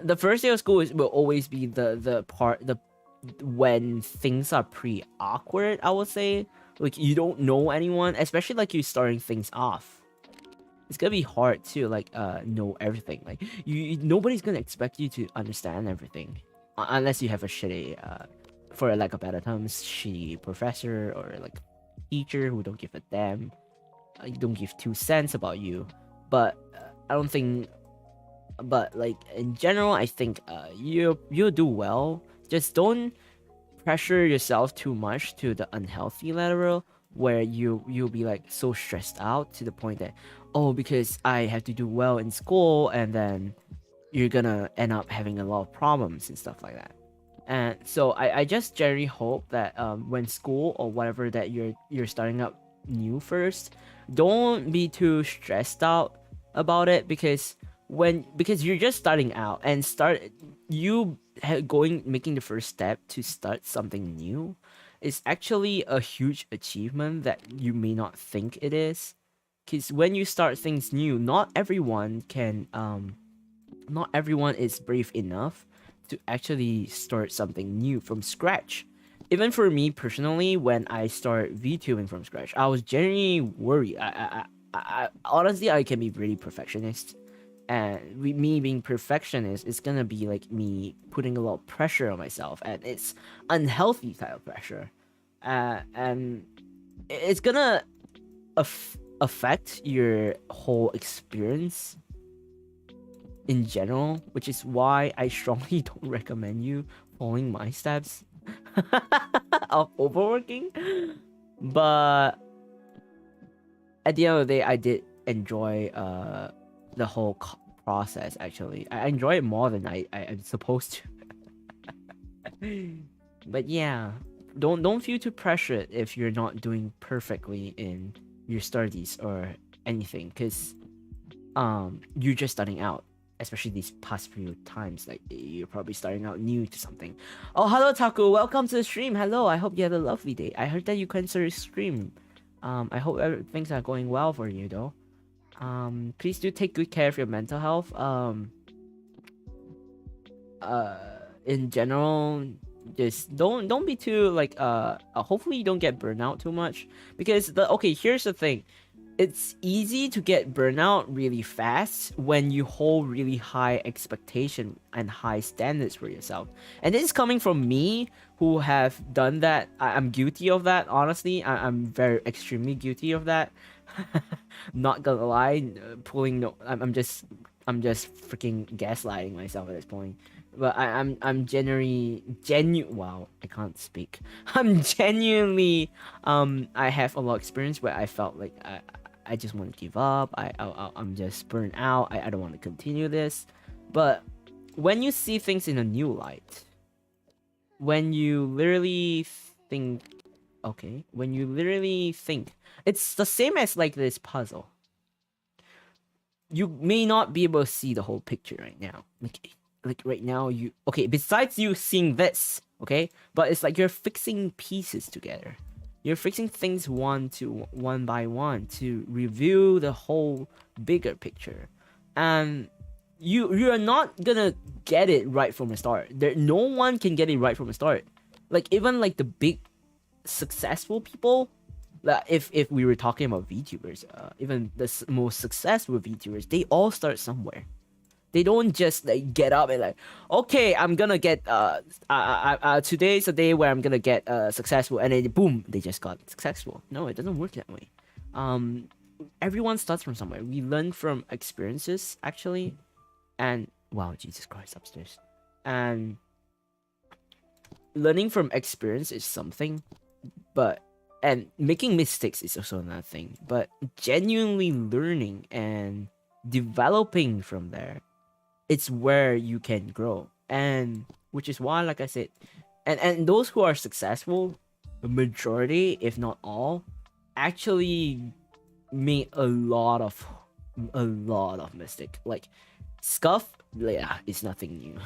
The first day of school will always be the part when things are pretty awkward, I would say. Like, you don't know anyone, especially like you starting things off. It's gonna be hard to like know everything. Like, nobody's gonna expect you to understand everything, unless you have a shitty for lack of better terms, shitty professor or like teacher who don't give a damn, don't give 2 cents about you. But I don't think. But like in general, I think you'll do well. Just don't pressure yourself too much to the unhealthy level where you'll be like so stressed out to the point that, oh, because I have to do well in school, and then you're gonna end up having a lot of problems and stuff like that. And so I just generally hope that when school or whatever that you're starting up new first, don't be too stressed out about it, because you're just starting out, and making the first step to start something new is actually a huge achievement that you may not think it is. Because when you start things new, not everyone is brave enough to actually start something new from scratch. Even for me personally, when I start VTubing from scratch, I was genuinely worried. Honestly, I can be really perfectionist, and me being perfectionist is gonna be like me putting a lot of pressure on myself, and it's unhealthy type of pressure, and it's gonna affect your whole experience in general, which is why I strongly don't recommend you following my steps of overworking. But at the end of the day, I did enjoy the whole process. Actually, I enjoy it more than I'm supposed to. But yeah, don't feel too pressured if you're not doing perfectly in your studies or anything, because you're just starting out, especially these past few times. Like, you're probably starting out new to something. Oh, hello Taku, welcome to the stream. Hello, I hope you had a lovely day. I heard that you canceled stream. I hope things are going well for you though. Please do take good care of your mental health. In general, just don't be too like hopefully you don't get burned out too much, because here's the thing. It's easy to get burnout really fast when you hold really high expectation and high standards for yourself. And this is coming from me, who have done that. I'm guilty of that, honestly. I'm very extremely guilty of that. Not gonna lie, I'm just freaking gaslighting myself at this point. But I'm wow, I can't speak. I'm genuinely I have a lot of experience where I felt like I just want to give up. I'm just burnt out. I don't want to continue this. But when you see things in a new light, when you literally think, it's the same as like this puzzle. You may not be able to see the whole picture right now. Like right now, besides you seeing this, okay? But it's like you're fixing pieces together. You're fixing things one by one to review the whole bigger picture. And you're not gonna get it right from the start. No one can get it right from the start. Like, even like the big successful people, if we were talking about VTubers, even the most successful VTubers, they all start somewhere. They don't just like get up and like, okay, I'm gonna get today's a day where I'm gonna get successful, and then boom, they just got successful. No, it doesn't work that way. Everyone starts from somewhere. We learn from experiences, actually, and wow, Jesus Christ, upstairs. And learning from experience is something, and making mistakes is also another thing. But genuinely learning and developing from there, it's where you can grow. And which is why, like I said, and those who are successful, the majority, if not all, actually made a lot of mistake. Like, scuff, yeah, is nothing new.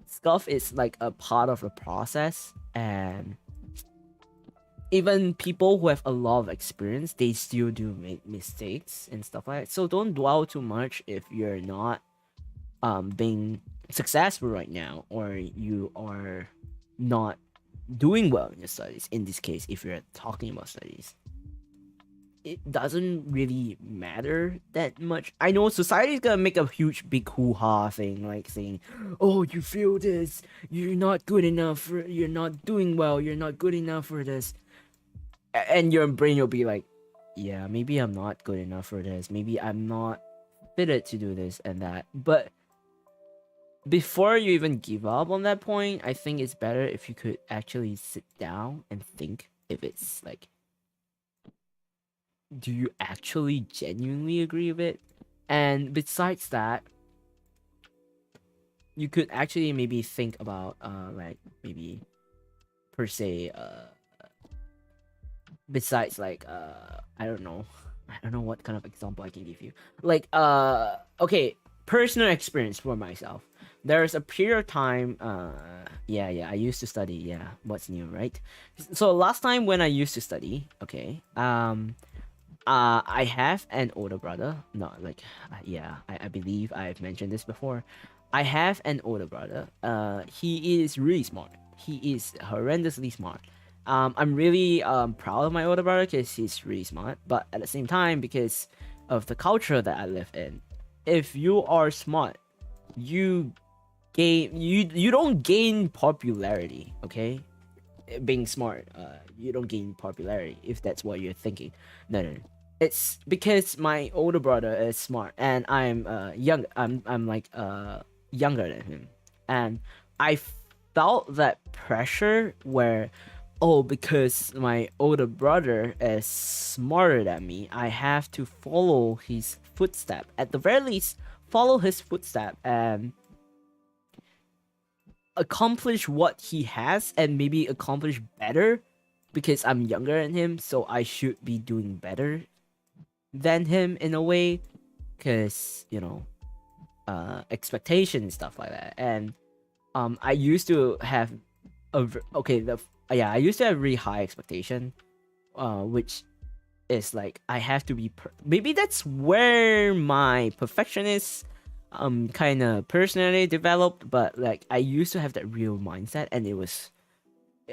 Scuff is like a part of the process, and even people who have a lot of experience, they still do make mistakes and stuff like that. So don't dwell too much if you're not being successful right now, or you are not doing well in your studies. In this case, if you're talking about studies, it doesn't really matter that much. I know society is gonna make a huge big hoo-ha thing, like saying, oh, you feel this, you're not good enough, you're not doing well, you're not good enough for this. And your brain will be like, yeah, maybe I'm not good enough for this, maybe I'm not fitted to do this and that. But before you even give up on that point, I think it's better if you could actually sit down and think if it's like, do you actually genuinely agree with it? And besides that, you could actually maybe think about like maybe per se besides like I don't know what kind of example I can give you. Like okay, personal experience for myself. There's a period of time I used to study. Yeah, what's new, right? So last time when I used to study, okay, I have an older brother. No, like, I believe I've mentioned this before. I have an older brother. He is really smart. He is horrendously smart. I'm really proud of my older brother because he's really smart. But at the same time, because of the culture that I live in, if you are smart, you you don't gain popularity. Okay, being smart, you don't gain popularity if that's what you're thinking. No, no, no. It's because my older brother is smart and I'm young. I'm like younger than him, and I felt that pressure where, oh, because my older brother is smarter than me, I have to follow his footstep. At the very least, follow his footstep and accomplish what he has and maybe accomplish better because I'm younger than him, so I should be doing better than him in a way because, expectation and stuff like that. And I used to have I used to have really high expectation, which is like I have to be maybe that's where my perfectionist kind of personally developed. But like I used to have that real mindset, and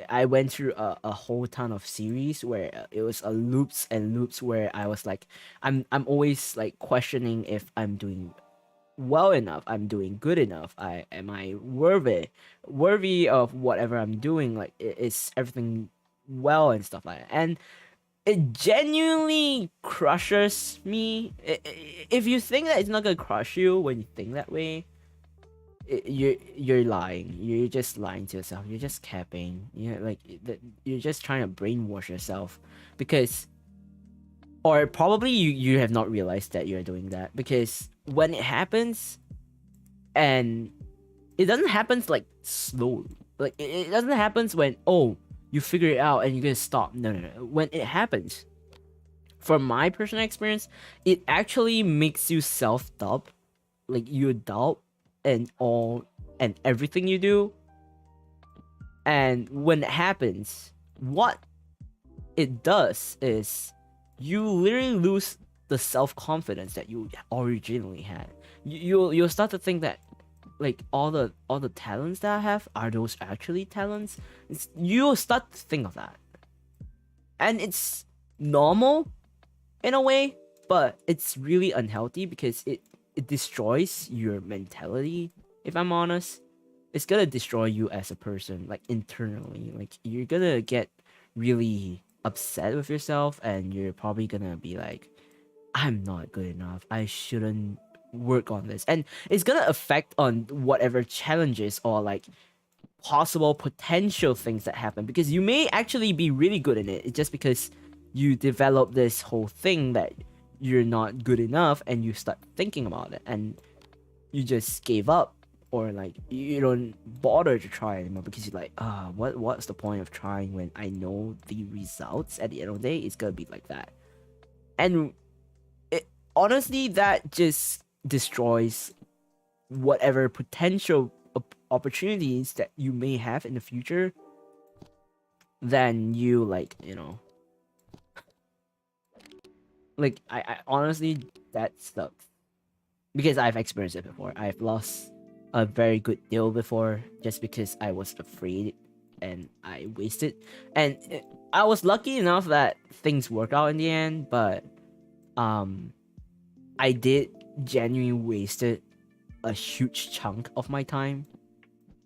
I went through a whole ton of series where it was a loops and loops where I was like I'm always like questioning if I'm doing well enough, I'm doing good enough, I worthy of whatever I'm doing, like is everything well and stuff like that. And it genuinely crushes me. If you think that it's not gonna crush you when you think that way, you're lying. You're just lying to yourself. You're just capping. You're just trying to brainwash yourself because, or probably you have not realized that you're doing that because when it happens, and it doesn't happen like slowly. Like it doesn't happen when, oh, you figure it out and you're gonna stop. No, no, no. When it happens, from my personal experience, it actually makes you self-doubt. Like you doubt and all and everything you do. And when it happens, what it does is you literally lose the self-confidence that you originally had. You'll start to think that like all the talents that I have, are those actually talents? You'll start to think of that. And it's normal in a way, but it's really unhealthy because it destroys your mentality, if I'm honest. It's gonna destroy you as a person, like internally. Like you're gonna get really upset with yourself and you're probably gonna be like, I'm not good enough. I shouldn't work on this. And it's gonna affect on whatever challenges or like possible potential things that happen because you may actually be really good in it. It's just because you develop this whole thing that you're not good enough and you start thinking about it and you just gave up or like you don't bother to try anymore because you're like, what's the point of trying when I know the results at the end of the day it's gonna be like that. And honestly, that just destroys whatever potential opportunities that you may have in the future. Then you like, like I honestly, that sucks because I've experienced it before. I've lost a very good deal before just because I was afraid and I wasted. And I was lucky enough that things worked out in the end, but I did genuinely wasted a huge chunk of my time.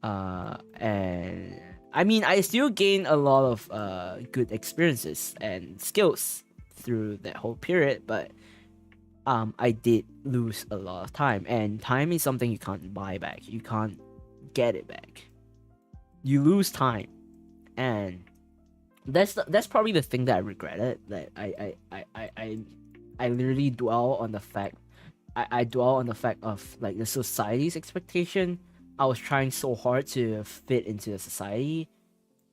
And I mean, I still gained a lot of good experiences and skills through that whole period, but I did lose a lot of time, and time is something you can't buy back. You can't get it back. You lose time, and that's probably the thing that I regretted. That I literally dwell on the fact. I dwell on the fact of like the society's expectation I was trying so hard to fit into the society.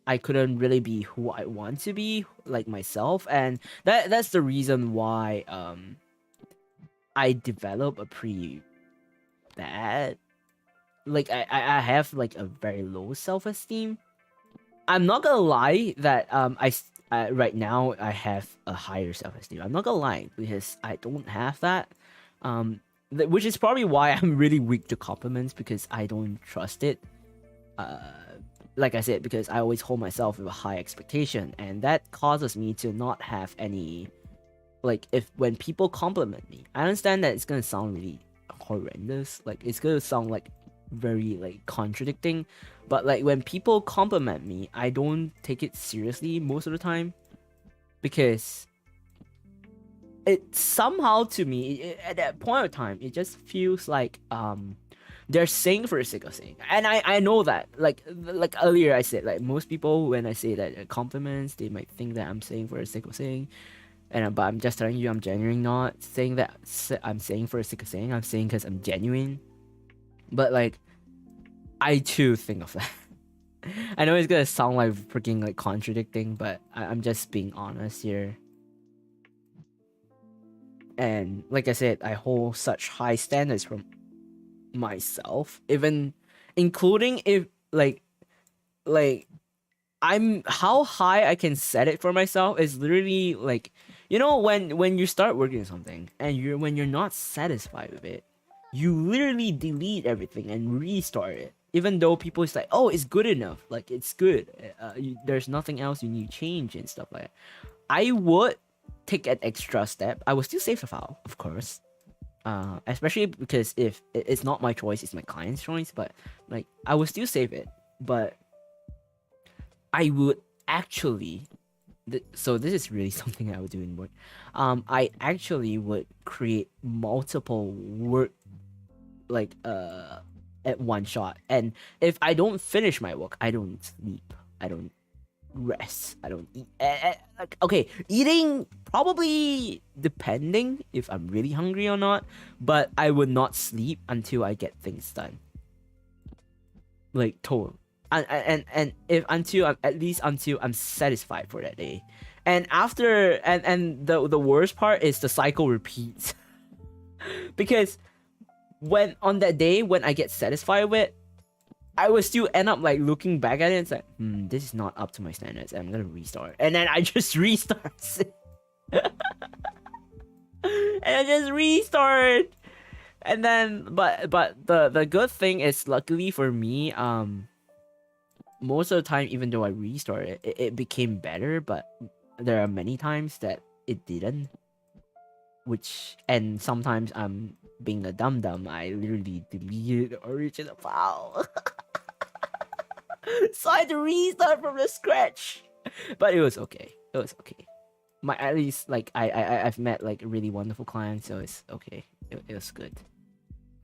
I couldn't really be who I want to be, like myself, and that's the reason why I develop a pretty bad, like I have like a very low self-esteem. I'm not gonna lie that right now I have a higher self-esteem. I'm not gonna lie because I don't have that, which is probably why I'm really weak to compliments because I don't trust it. Like I said, because I always hold myself with a high expectation, and that causes me to not have any, like, if when people compliment me, I understand that it's gonna sound really horrendous, like it's gonna sound like very like contradicting, but like when people compliment me, I don't take it seriously most of the time because it somehow to me at that point of time it just feels like they're saying for the sake of saying, and I know that like earlier I said, like most people when I say that compliments, they might think that I'm saying for the sake of saying, and but I'm just telling you I'm genuine, not saying that I'm saying for the sake of saying, I'm saying because I'm genuine. But like I too think of that. I know it's gonna sound like freaking like contradicting, but I'm just being honest here. And like I said, I hold such high standards from myself, even including if like I'm how high I can set it for myself is literally like, you know, when you start working on something and when you're not satisfied with it, you literally delete everything and restart it. Even though people is like, oh, it's good enough, like it's good. There's nothing else you need to change and stuff like that. I would take an extra step. I would still save the file, of course. Especially because if it's not my choice, it's my client's choice. But like, I would still save it. But I would actually. So this is really something I would do in work. I actually would create multiple work, like at one shot. And if I don't finish my work, I don't sleep. I don't rest. I don't eat. Like, okay, eating probably depending if I'm really hungry or not, but I would not sleep until I get things done. Like total. And if until I'm at least until I'm satisfied for that day. And after and the worst part is the cycle repeats. Because when on that day when I get satisfied with, I will still end up like looking back at it and it's like, this is not up to my standards. I'm gonna restart, and then I just restart, and I just restart, and then but the good thing is, luckily for me, most of the time, even though I restarted, it became better. But there are many times that it didn't, and sometimes I'm being a dum-dum, I literally deleted the original file. So I had to restart from the scratch. But it was okay. It was okay. At least like I've met like really wonderful clients, so it's okay. It was good.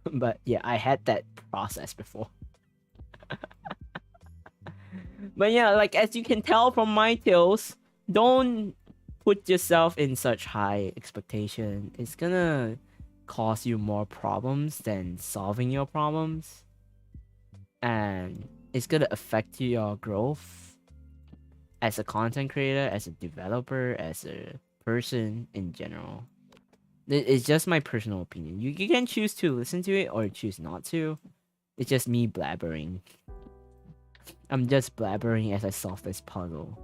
But yeah, I had that process before. But yeah, like as you can tell from my tales, don't put yourself in such high expectation. It's gonna cause you more problems than solving your problems, and it's gonna affect your growth as a content creator, as a developer, as a person in general. It's just my personal opinion. You can choose to listen to it or choose not to. It's just me blabbering. I'm just blabbering as I solve this puzzle.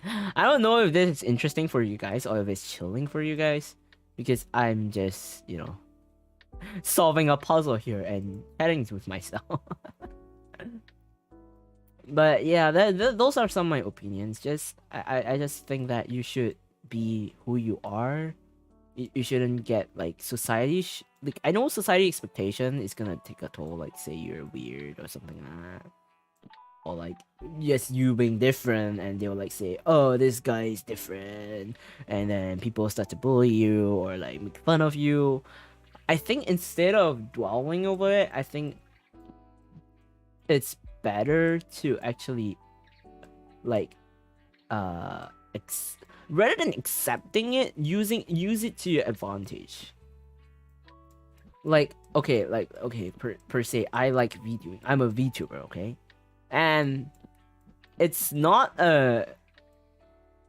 I don't know if this is interesting for you guys or if it's chilling for you guys, because I'm just, you know, solving a puzzle here and chatting with myself. But yeah, those are some of my opinions. I just think that you should be who you are. You shouldn't get like society. Like, I know society expectation is gonna take a toll. Like, say you're weird or something like that, or like yes, you being different, and they'll like say, oh, this guy is different, and then people start to bully you or like make fun of you. I think instead of dwelling over it, I think it's better to actually like rather than accepting it, use it to your advantage. per se, I like VTubing. I'm a VTuber, okay? And it's not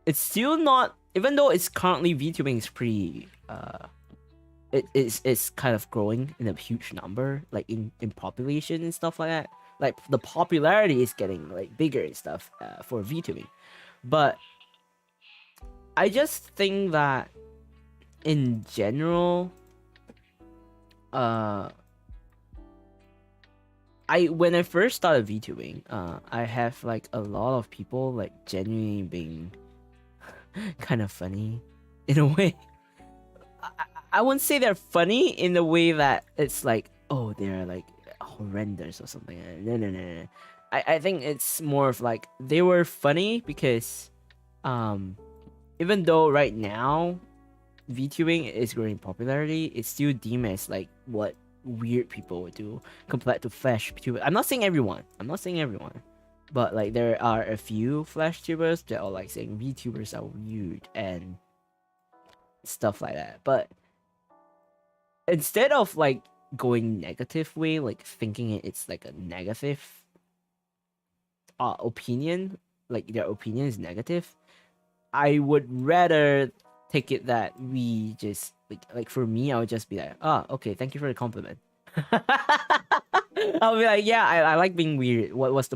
it's still not, even though it's currently VTubing is pretty it's kind of growing in a huge number, like in population and stuff like that. Like the popularity is getting like bigger and stuff for VTubing. But I just think that in general, when I first started VTubing, I have like a lot of people like genuinely being kind of funny in a way. I wouldn't say they're funny in the way that it's like, oh, they're like horrendous or something. No. I think it's more of like they were funny because even though right now VTubing is growing popularity, it's still deemed as like what weird people would do compared to Flash tubers. I'm not saying everyone. But like there are a few Flash tubers that are like saying VTubers are weird and stuff like that. But instead of like going negative way, like thinking it's like a negative opinion, like their opinion is negative, I would rather take it that we just like for me, I would just be like, okay, thank you for the compliment. I'll be like, yeah, I like being weird. What's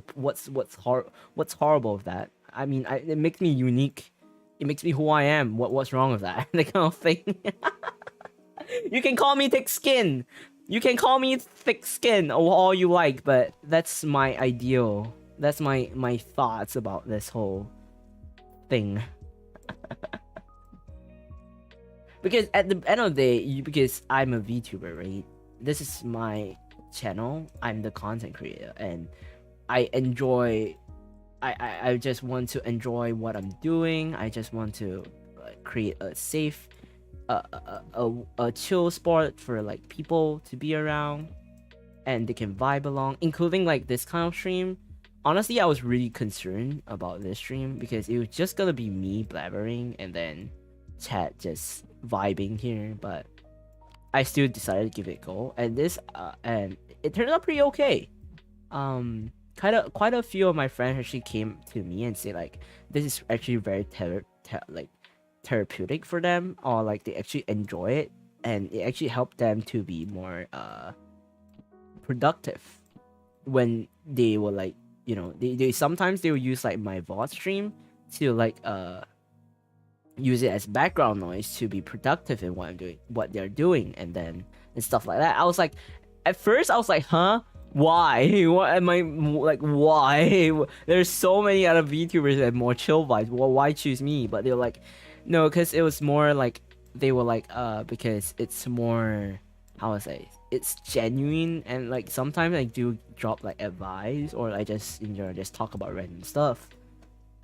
horrible with that? I mean, it makes me unique. It makes me who I am. What's wrong with that? That kind of thing. You can call me thick skin. You can call me thick skin or all you like, but that's my ideal. That's my thoughts about this whole thing. Because at the end of the day, because I'm a VTuber, right? This is my channel. I'm the content creator, and I enjoy. I just want to enjoy what I'm doing. I just want to create a safe, a chill spot for like people to be around, and they can vibe along, including like this kind of stream. Honestly, I was really concerned about this stream because it was just gonna be me blabbering and then chat just vibing here, but I still decided to give it a go, and and it turned out pretty okay. Quite a few of my friends actually came to me and say like this is actually very therapeutic for them, or like they actually enjoy it, and it actually helped them to be more productive when they were like, you know, they sometimes they will use like my VOD stream to like use it as background noise to be productive in what they're doing, and stuff like that. I was like, at first I was like, huh? Why? What am I like? Why? There's so many other VTubers that have more chill vibes. Well, why choose me? But they're like, no, because it was more like they were like, because it's more, how to say, it's genuine, and like sometimes I do drop like advice or I just just talk about random stuff,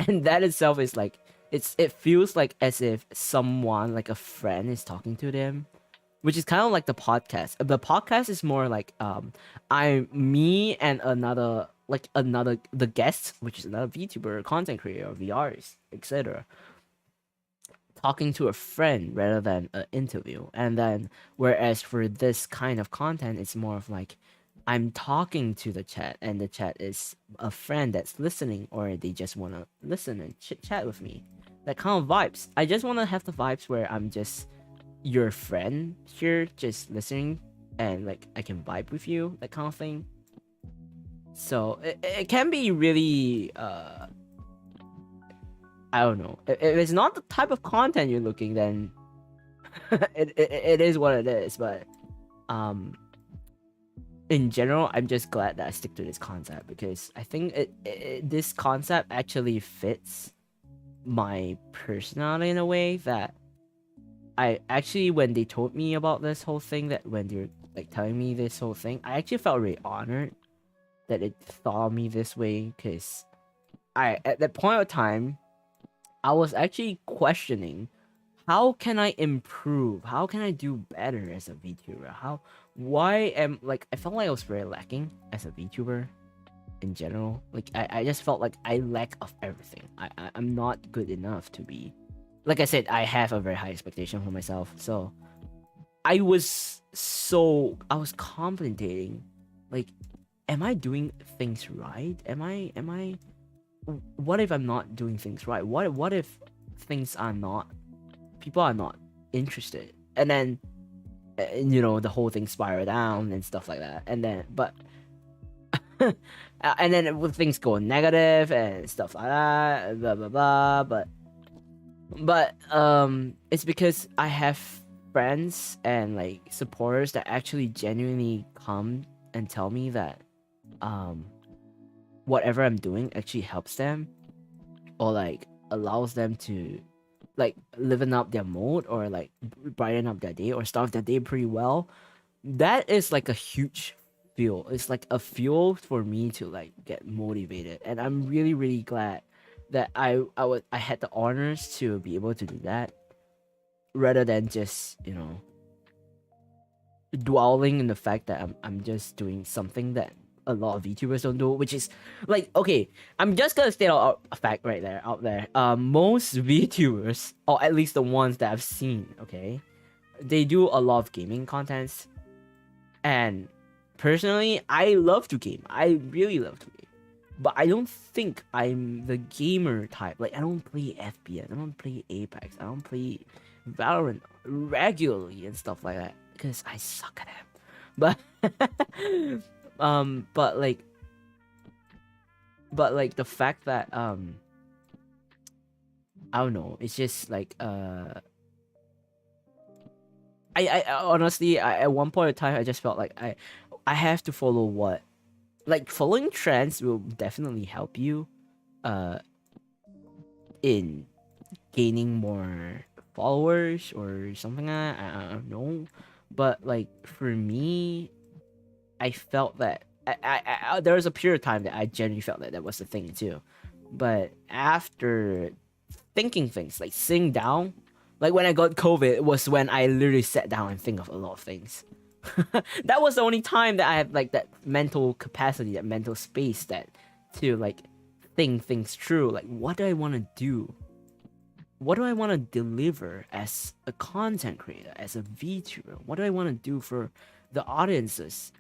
and that itself is like, it feels like as if someone like a friend is talking to them, which is kind of like the podcast. The podcast is more like I'm me and another the guest, which is another VTuber, content creator, VRs, etc., talking to a friend rather than an interview. And then whereas for this kind of content, it's more of like I'm talking to the chat, and the chat is a friend that's listening, or they just want to listen and chit chat with me. That kind of vibes. I just want to have the vibes where I'm just your friend here, just listening, and like I can vibe with you, that kind of thing. So it can be really I don't know. If it's not the type of content you're looking, then it is what it is. But in general, I'm just glad that I stick to this concept, because I think this concept actually fits my personality in a way that I actually, when they told me about this whole thing, that when they're like telling me this whole thing, I actually felt really honored that it thought of me this way, because at that point of time, I was actually questioning, how can I improve? How can I do better as a VTuber? I felt like I was very lacking as a VTuber in general. Like I just felt like I lack of everything. I'm not good enough to be, like I said, I have a very high expectation for myself. So I was contemplating, like, am I doing things right? Am I what if I'm not doing things right? What if things are not, people are not interested? And then you know, the whole thing spiral down and stuff like that. And then and then when things go negative and stuff like that, blah blah blah. But it's because I have friends and like supporters that actually genuinely come and tell me that whatever I'm doing actually helps them, or like allows them to like liven up their mood, or like brighten up their day, or start their day pretty well. That is like a huge fuel. It's like a fuel for me to like get motivated, and I'm really really glad that I had the honors to be able to do that, rather than just, you know, dwelling in the fact that I'm just doing something that a lot of VTubers don't do, which is like, okay, I'm just gonna state out a fact right there, out there. Most VTubers, or at least the ones that I've seen, okay, they do a lot of gaming contents, and personally, I love to game. I really love to game, but I don't think I'm the gamer type. Like, I don't play FPS, I don't play Apex, I don't play Valorant regularly and stuff like that, because I suck at it. But but like the fact that I don't know, it's just like I honestly, at one point in time I just felt like I have to follow what, like, following trends will definitely help you in gaining more followers or something like that. I don't know, but like for me, I felt that there was a period of time that I genuinely felt that was the thing too. But after thinking things, like sitting down, like when I got COVID, it was when I literally sat down and think of a lot of things. That was the only time that I had like that mental capacity, that mental space, that to like think things through. Like, what do I want to do? What do I want to deliver as a content creator, as a VTuber? What do I want to do for the audiences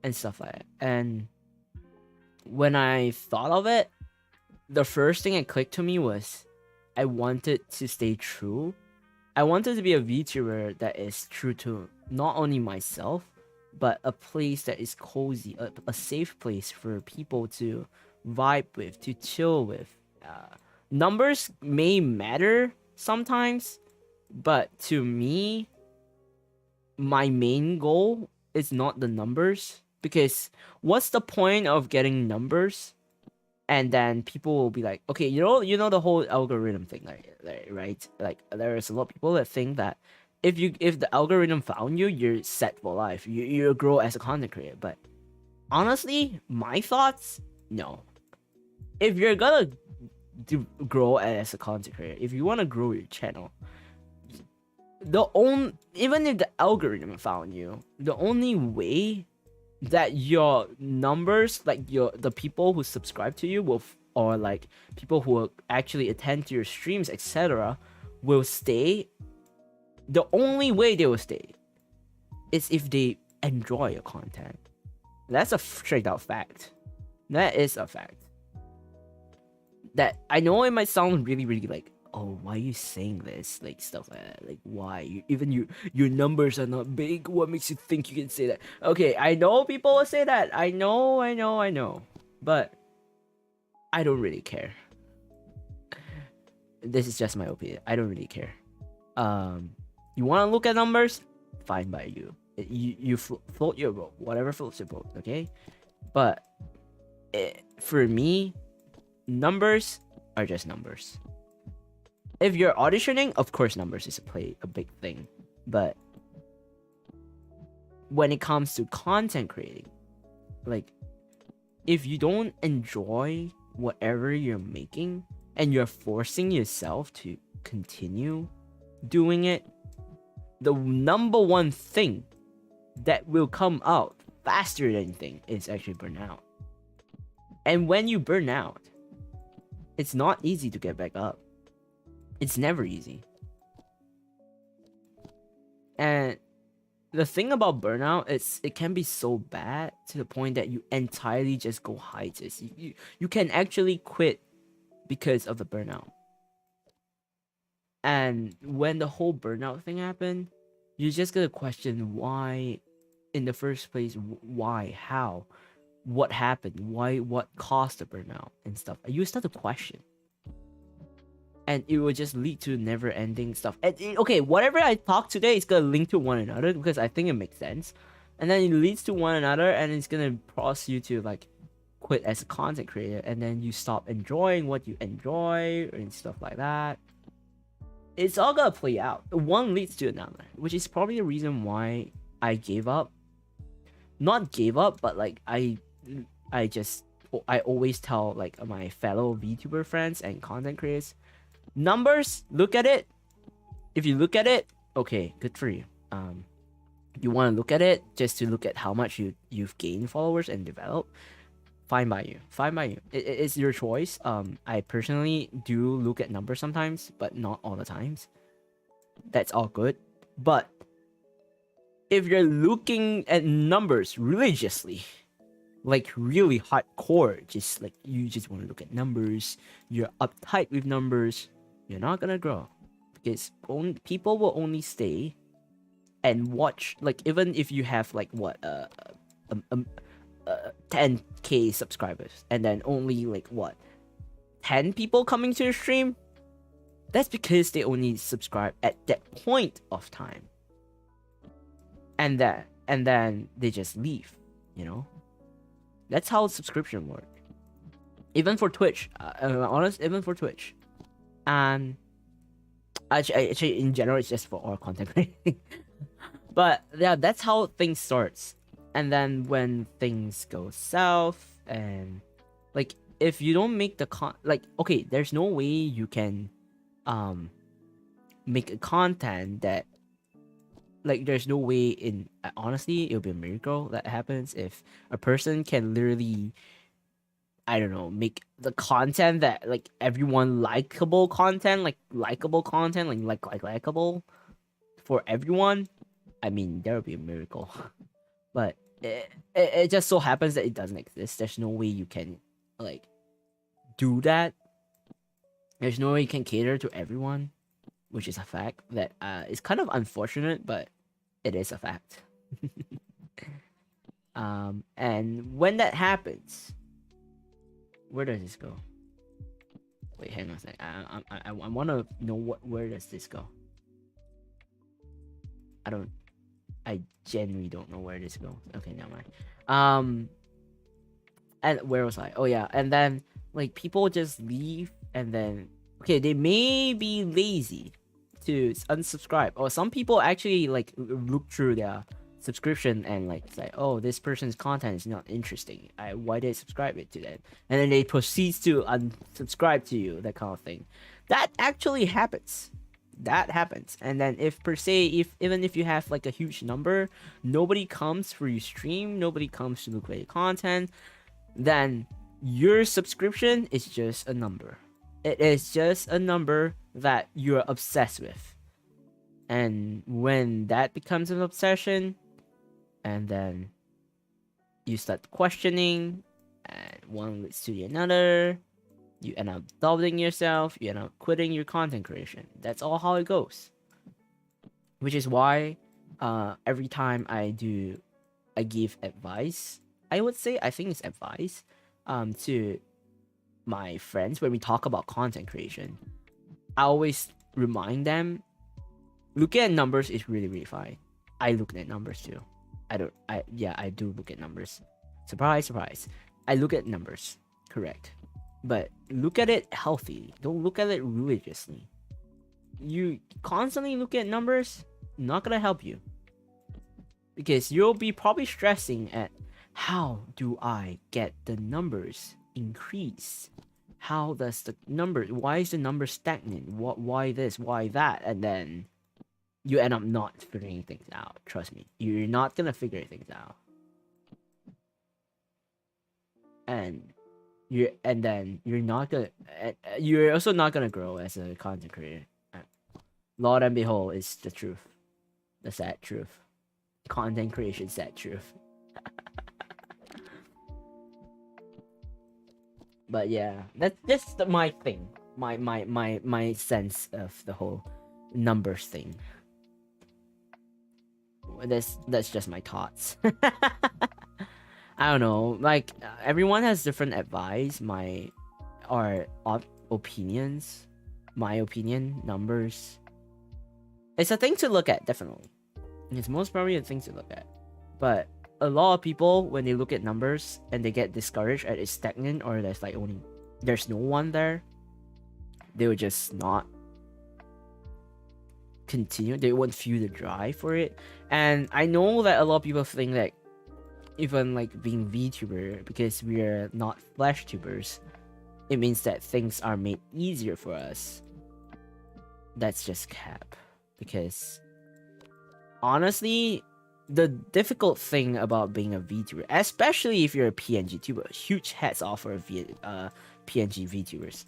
and stuff like that? And when I thought of it, the first thing that clicked to me was I wanted to stay true. I wanted to be a VTuber that is true to not only myself, but a place that is cozy, a safe place for people to vibe with, to chill with. Numbers may matter sometimes, but to me, my main goal is not the numbers, because what's the point of getting numbers and then people will be like, okay, you know the whole algorithm thing, right? Like, there's a lot of people that think that if the algorithm found you, you're set for life. You grow as a content creator. But honestly, my thoughts, no. If you're gonna grow as a content creator, if you want to grow your channel, even if the algorithm found you, the only way that your numbers, like the people who subscribe to you will or like people who will actually attend to your streams, etc., will stay, the only way they will stay is if they enjoy your content. That's a straight out fact. That is a fact. That I know it might sound really really like, oh, why are you saying this? Like, stuff like that. Like, why? Your numbers are not big. What makes you think you can say that? Okay, I know people will say that. I know. But I don't really care. This is just my opinion. I don't really care. You want to look at numbers? Fine by you. You float your boat. Whatever floats your boat, okay? But for me, numbers are just numbers. If you're auditioning, of course numbers is a big thing. But when it comes to content creating, like, if you don't enjoy whatever you're making and you're forcing yourself to continue doing it, the number one thing that will come out faster than anything is actually burnout. And when you burn out, it's not easy to get back up. It's never easy. And the thing about burnout is it can be so bad to the point that you entirely just go hiatus. You can actually quit because of the burnout. And when the whole burnout thing happened, you're just gonna question why, in the first place, why, how, what happened, why, what caused the burnout and stuff. You start to question, and it will just lead to never-ending stuff. And okay, whatever I talk today is gonna link to one another because I think it makes sense, and then it leads to one another, and it's gonna force you to like quit as a content creator, and then you stop enjoying what you enjoy and stuff like that. It's all gonna play out. One leads to another, which is probably the reason why I gave up. Not gave up, but like I always tell like my fellow VTuber friends and content creators, numbers, look at it. If you look at it, okay, good for you. You want to look at it just to look at how much you've gained followers and developed. Fine by you. It's your choice. I personally do look at numbers sometimes, but not all the times. That's all good. But if you're looking at numbers religiously, like really hardcore, just like you just want to look at numbers, you're uptight with numbers, you're not gonna grow. Because people will only stay and watch, like even if you have like what 10k subscribers and then only like what 10 people coming to your stream, that's because they only subscribe at that point of time, and then they just leave, you know. That's how subscription work. Even for Twitch, even for Twitch, and actually in general it's just for our content creating. But yeah, that's how things starts. And then when things go south, and like if you don't make the okay, there's no way you can make a content that, like, there's no way in honestly it'll be a miracle that happens if a person can literally, I don't know, make the content that like everyone likable content for everyone. I mean, there will be a miracle. But it just so happens that it doesn't exist. There's no way you can like do that. There's no way you can cater to everyone, which is a fact that is kind of unfortunate, but it is a fact. And when that happens, where does this go? Wait, hang on a sec. I want to know where does this go? I genuinely don't know where this goes. Okay, never mind. And where was I? Oh yeah, and then like people just leave, and then okay, they may be lazy to unsubscribe, or some people actually like look through their subscription and like say, oh, this person's content is not interesting. Why did I subscribe it to them? And then they proceed to unsubscribe to you, that kind of thing. That actually happens. And then if even if you have like a huge number, nobody comes for your stream, nobody comes to look at your content, then your subscription is just a number. It is just a number that you're obsessed with. And when that becomes an obsession, and then you start questioning, and one leads to another, you end up doubting yourself, you end up quitting your content creation. That's all how it goes. Which is why every time I give advice, I think it's advice to my friends when we talk about content creation, I always remind them, looking at numbers is really, really fine. I look at numbers too. I do look at numbers. Surprise, surprise. I look at numbers, correct. But look at it healthy. Don't look at it religiously. You constantly look at numbers, not gonna help you. Because you'll be probably stressing at, how do I get the numbers increase? How does the number, why is the number stagnant? Why this, why that? And then you end up not figuring things out. Trust me, you're not gonna figure things out. And you're also not gonna grow as a content creator. Lord and behold, is the truth, the sad truth. content creation sad truth. But yeah, that's just my thing. My sense of the whole numbers thing. That's just my thoughts. I don't know. Like everyone has different advice. Opinions. My opinion, numbers. It's a thing to look at, definitely. It's most probably a thing to look at. But a lot of people, when they look at numbers and they get discouraged at it's stagnant or there's no one there, they would just not continue. They won't feel the drive for it. And I know that a lot of people think that even like being VTuber, because we're not flesh tubers, it means that things are made easier for us. That's just cap. Because honestly, the difficult thing about being a VTuber, especially if you're a PNG tuber, huge hats off for PNG VTubers.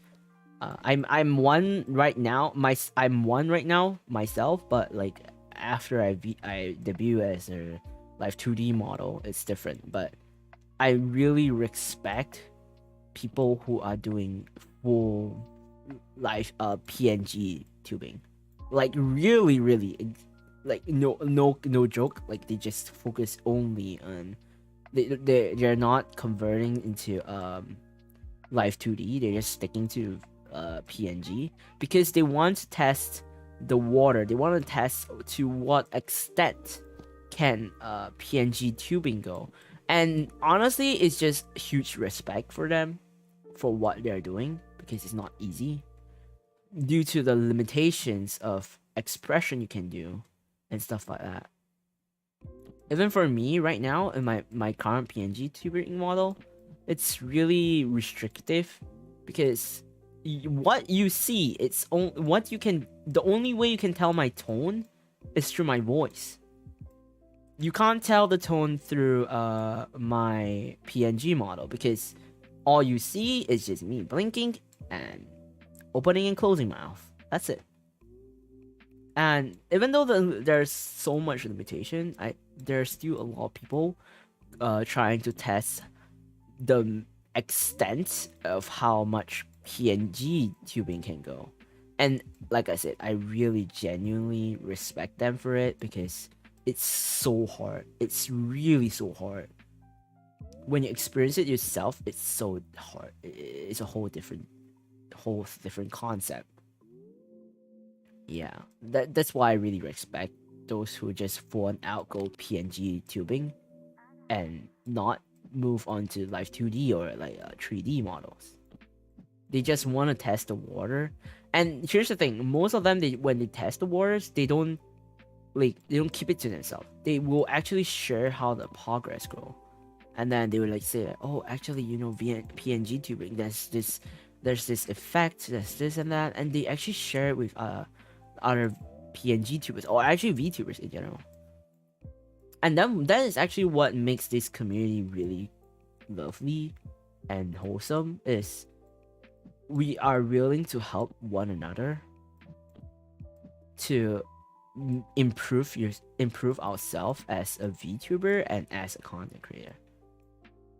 I'm one right now. I'm one right now myself, but like after I debut as a live 2D model, it's different. But I really respect people who are doing full live PNG tubing, like really like no joke. Like they just focus only on they're not converting into live 2D. They're just sticking to PNG because they want to test the water. They want to test to what extent can PNG tubing go. And honestly, it's just huge respect for them for what they're doing because it's not easy due to the limitations of expression you can do and stuff like that. Even for me right now in my current PNG tubing model, it's really restrictive because what you see, the only way you can tell my tone is through my voice. You can't tell the tone through my PNG model because all you see is just me blinking and opening and closing my mouth. That's it. And even though there's so much limitation, there's still a lot of people trying to test the extent of how much PNG tubing can go. And like I said, I really genuinely respect them for it because it's so hard. It's really so hard. When you experience it yourself, it's so hard. It's a whole different concept. Yeah, that's why I really respect those who just for an out go PNG tubing and not move on to live 2D or like 3D models. They just want to test the water. And here's the thing, most of them, when they test the waters, they don't keep it to themselves. They will actually share how the progress go. And then they will like say, oh, actually, PNG tubing, there's this effect, there's this and that, and they actually share it with other PNG tubers or actually VTubers in general. And that is actually what makes this community really lovely and wholesome, is we are willing to help one another to improve ourselves as a VTuber and as a content creator.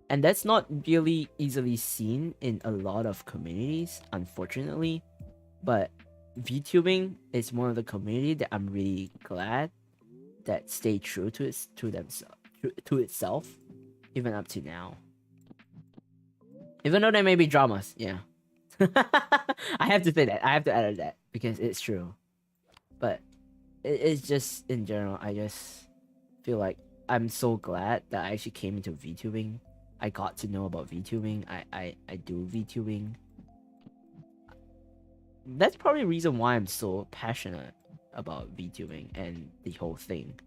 And that's not really easily seen in a lot of communities, unfortunately. But VTubing is one of the community that I'm really glad that stay true to itself, even up to now. Even though there may be dramas, yeah. I have to say that. I have to add that because it's true. But it's just in general, I just feel like I'm so glad that I actually came into VTubing. I got to know about VTubing. I do VTubing. That's probably the reason why I'm so passionate about VTubing and the whole thing.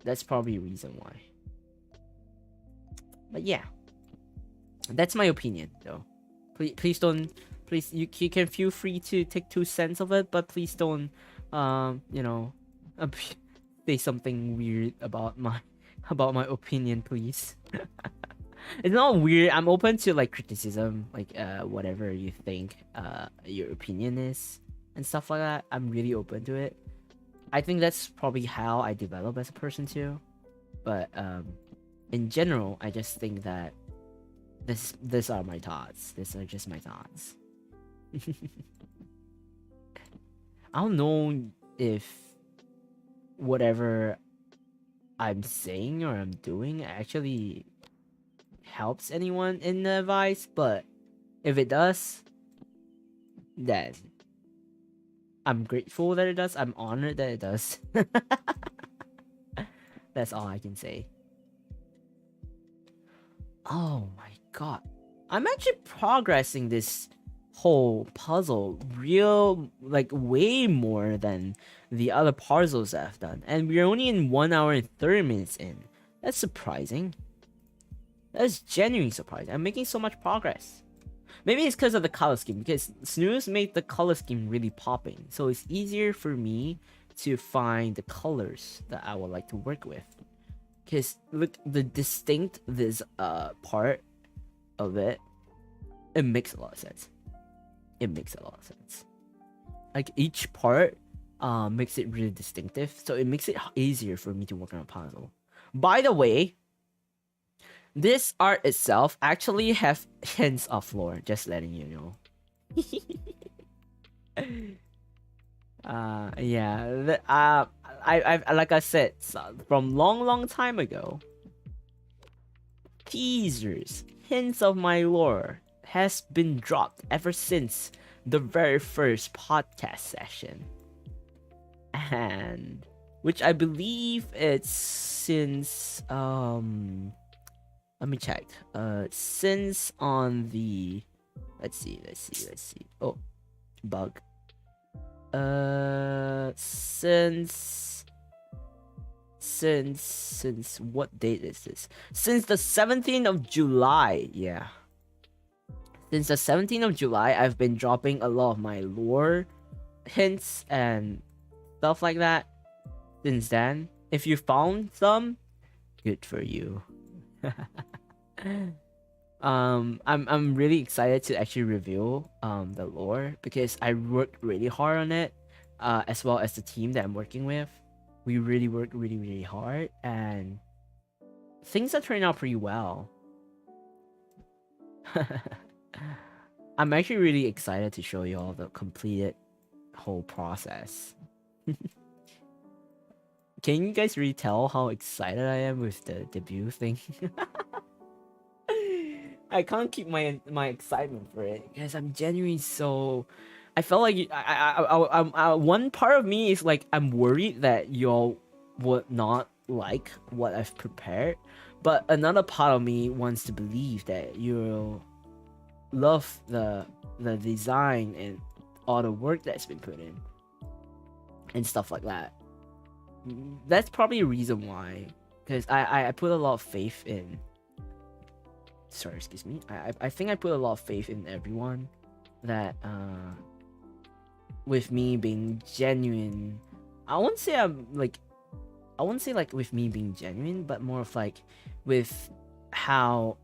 That's probably a reason why. But yeah, that's my opinion, though. Please don't. Please, you can feel free to take 2 cents of it, but please don't, say something weird about my opinion, please. It's not weird. I'm open to like criticism, like whatever you think your opinion is and stuff like that. I'm really open to it. I think that's probably how I develop as a person too. But in general, I just think that these are my thoughts. These are just my thoughts. I don't know if whatever I'm saying or I'm doing actually helps anyone in the advice, but if it does, then I'm grateful that it does. I'm honored that it does. That's all I can say. Oh my god. I'm actually progressing this whole puzzle like way more than the other puzzles I've done. And we're only in 1 hour and 30 minutes in. That's surprising. That's genuinely surprising. I'm making so much progress. Maybe it's because of the color scheme, because Snooze made the color scheme really popping. So it's easier for me to find the colors that I would like to work with. Because look, the distinct this part of it, it makes a lot of sense. It makes a lot of sense. Like each part makes it really distinctive, so it makes it easier for me to work on a puzzle. By the way, this art itself actually have hints of lore, just letting you know. Yeah, I like I said, from long time ago, teasers, hints of my lore has been dropped ever since the very first podcast session, and which I believe it's since let me check. Since on the let's see. Oh, bug. Since what date is this? Since the 17th of July, yeah. Since the 17th of July, I've been dropping a lot of my lore hints and stuff like that. Since then, if you found some, good for you. I'm really excited to actually reveal the lore because I worked really hard on it, as well as the team that I'm working with. We really worked really hard, and things are turning out pretty well. I'm actually really excited to show you all the completed whole process. Can you guys really tell how excited I am with the debut thing? I can't keep my excitement for it because I'm genuinely so. I felt like one part of me is like I'm worried that y'all would not like what I've prepared, but another part of me wants to believe that you'll love the design and all the work that's been put in and stuff like that. That's probably a reason why, because I put a lot of faith in. Sorry, excuse me. I think I put a lot of faith in everyone that with me being genuine. I wouldn't say like with me being genuine, but more of like with how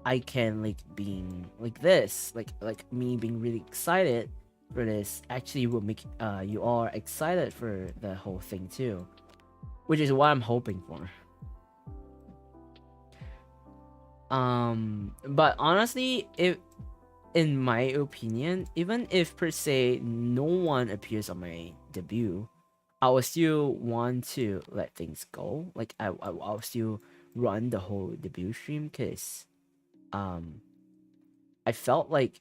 I can like being like this, like me being really excited for this actually will make you all excited for the whole thing too, which is what I'm hoping for. But honestly, if in my opinion, even if per se no one appears on my debut, I will still want to let things go. Like I'll still run the whole debut stream because I felt like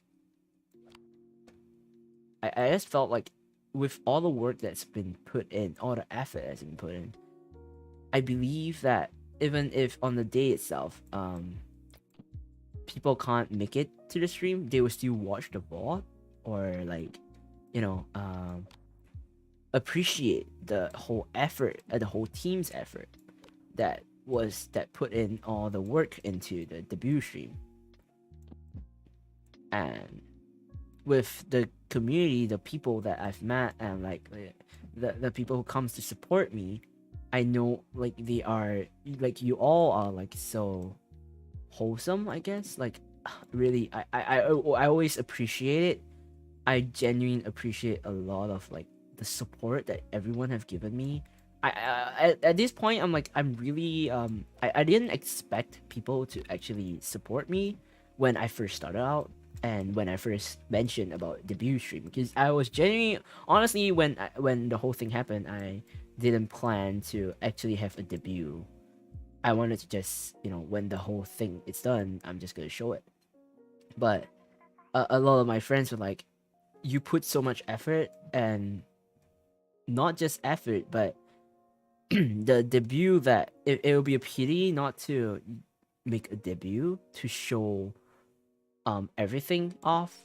I just felt like with all the work that's been put in, all the effort that's been put in, I believe that even if on the day itself, people can't make it to the stream, they will still watch the VOD or like, you know, appreciate the whole effort, the whole team's effort that put in all the work into the debut stream. And with the community, the people that I've met, and like the people who comes to support me, I know like they are like you all are like so wholesome, I guess. Like really, I always appreciate it. I genuinely appreciate a lot of like the support that everyone have given me. At this point, I'm really I didn't expect people to actually support me when I first started out and when I first mentioned about debut stream, because I was genuinely honestly when the whole thing happened, I didn't plan to actually have a debut. I wanted to just, when the whole thing is done, I'm just gonna show it. But a lot of my friends were like, you put so much effort, and not just effort, but the debut, that it will be a pity not to make a debut to show everything off,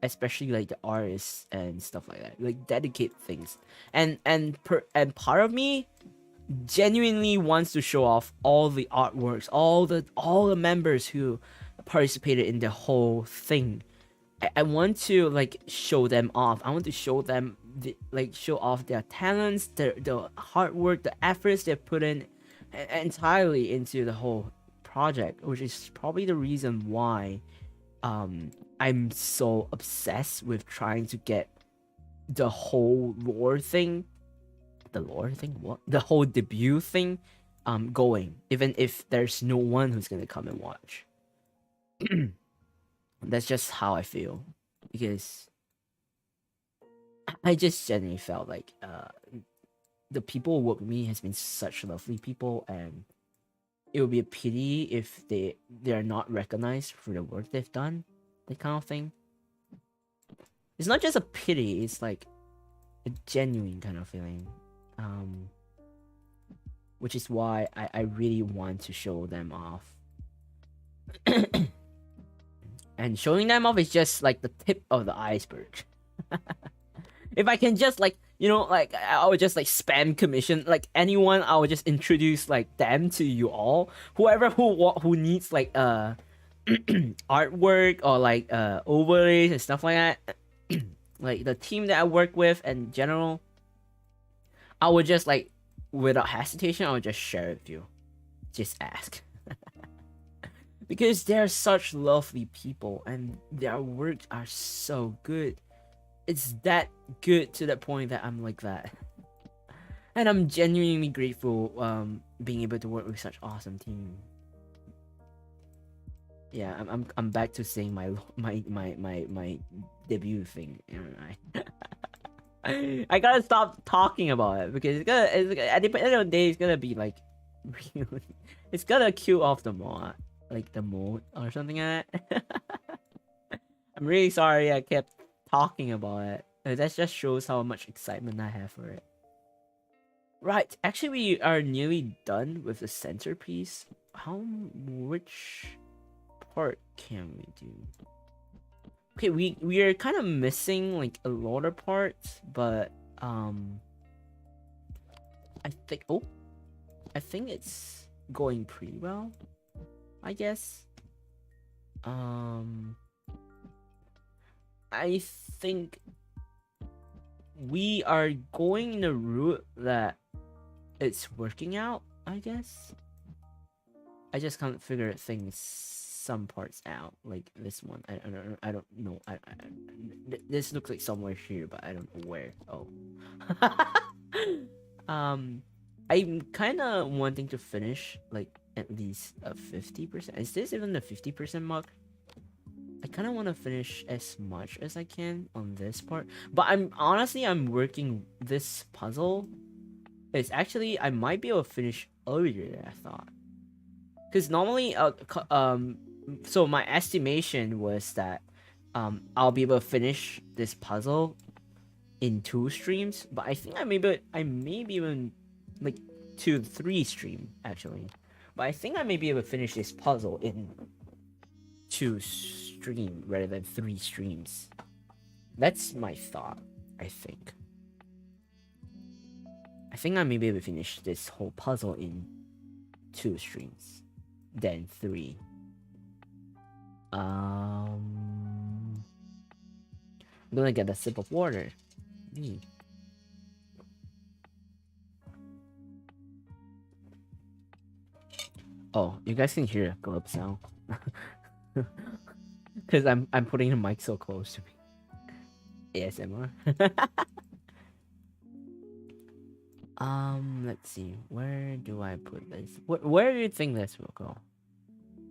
especially like the artists and stuff like that, like dedicate things. And part of me genuinely wants to show off all the artworks, all the members who participated in the whole thing. I want to like show them off. I want to show them show off their talents, the hard work, the efforts they put in entirely into the whole project, which is probably the reason why I'm so obsessed with trying to get the whole lore thing. The lore thing? What? The whole debut thing going, even if there's no one who's gonna come and watch. That's just how I feel, because I just genuinely felt like the people who work with me has been such lovely people, and it would be a pity if they're not recognized for the work they've done, that kind of thing. It's not just a pity, it's like a genuine kind of feeling, which is why I really want to show them off. And showing them off is just like the tip of the iceberg. If I can just I would just like spam commission like anyone, I would just introduce like them to you all. Whoever who needs like artwork or like overlays and stuff like that. Like the team that I work with in general, I would just like, without hesitation, I would just share it with you. Just ask. Because they're such lovely people and their works are so good. It's that good to the point that I'm like that. And I'm genuinely grateful being able to work with such awesome team. Yeah, I'm back to saying my debut thing. I gotta stop talking about it because at the end of the day it's gonna be like really, it's gonna kill off the mod. Like the mode or something like that. I'm really sorry I kept talking about it. That just shows how much excitement I have for it. Right, actually we are nearly done with the centerpiece. Which part can we do? Okay, we are kind of missing like a lot of parts, but I think it's going pretty well, I guess. I think we are going in a route that it's working out, I guess. I just can't figure some parts out, like this one. I don't know. This looks like somewhere here, but I don't know where. Oh. I'm kind of wanting to finish like at least a 50%. Is this even the 50% mark? I kind of want to finish as much as I can on this part, but I'm working this puzzle. It's actually, I might be able to finish earlier than I thought, because normally so my estimation was that I'll be able to finish this puzzle in 2 streams, but I think I may be even like 2 to 3 stream actually, but I think I may be able to finish this puzzle in 2 stream rather than 3 streams. That's my thought. I think I may be able to finish this whole puzzle in 2 streams than 3. I'm gonna get a sip of water. Oh, you guys can hear a glove sound. Because I'm putting the mic so close to me. ASMR. Let's see. Where do I put this? Where do you think this will go?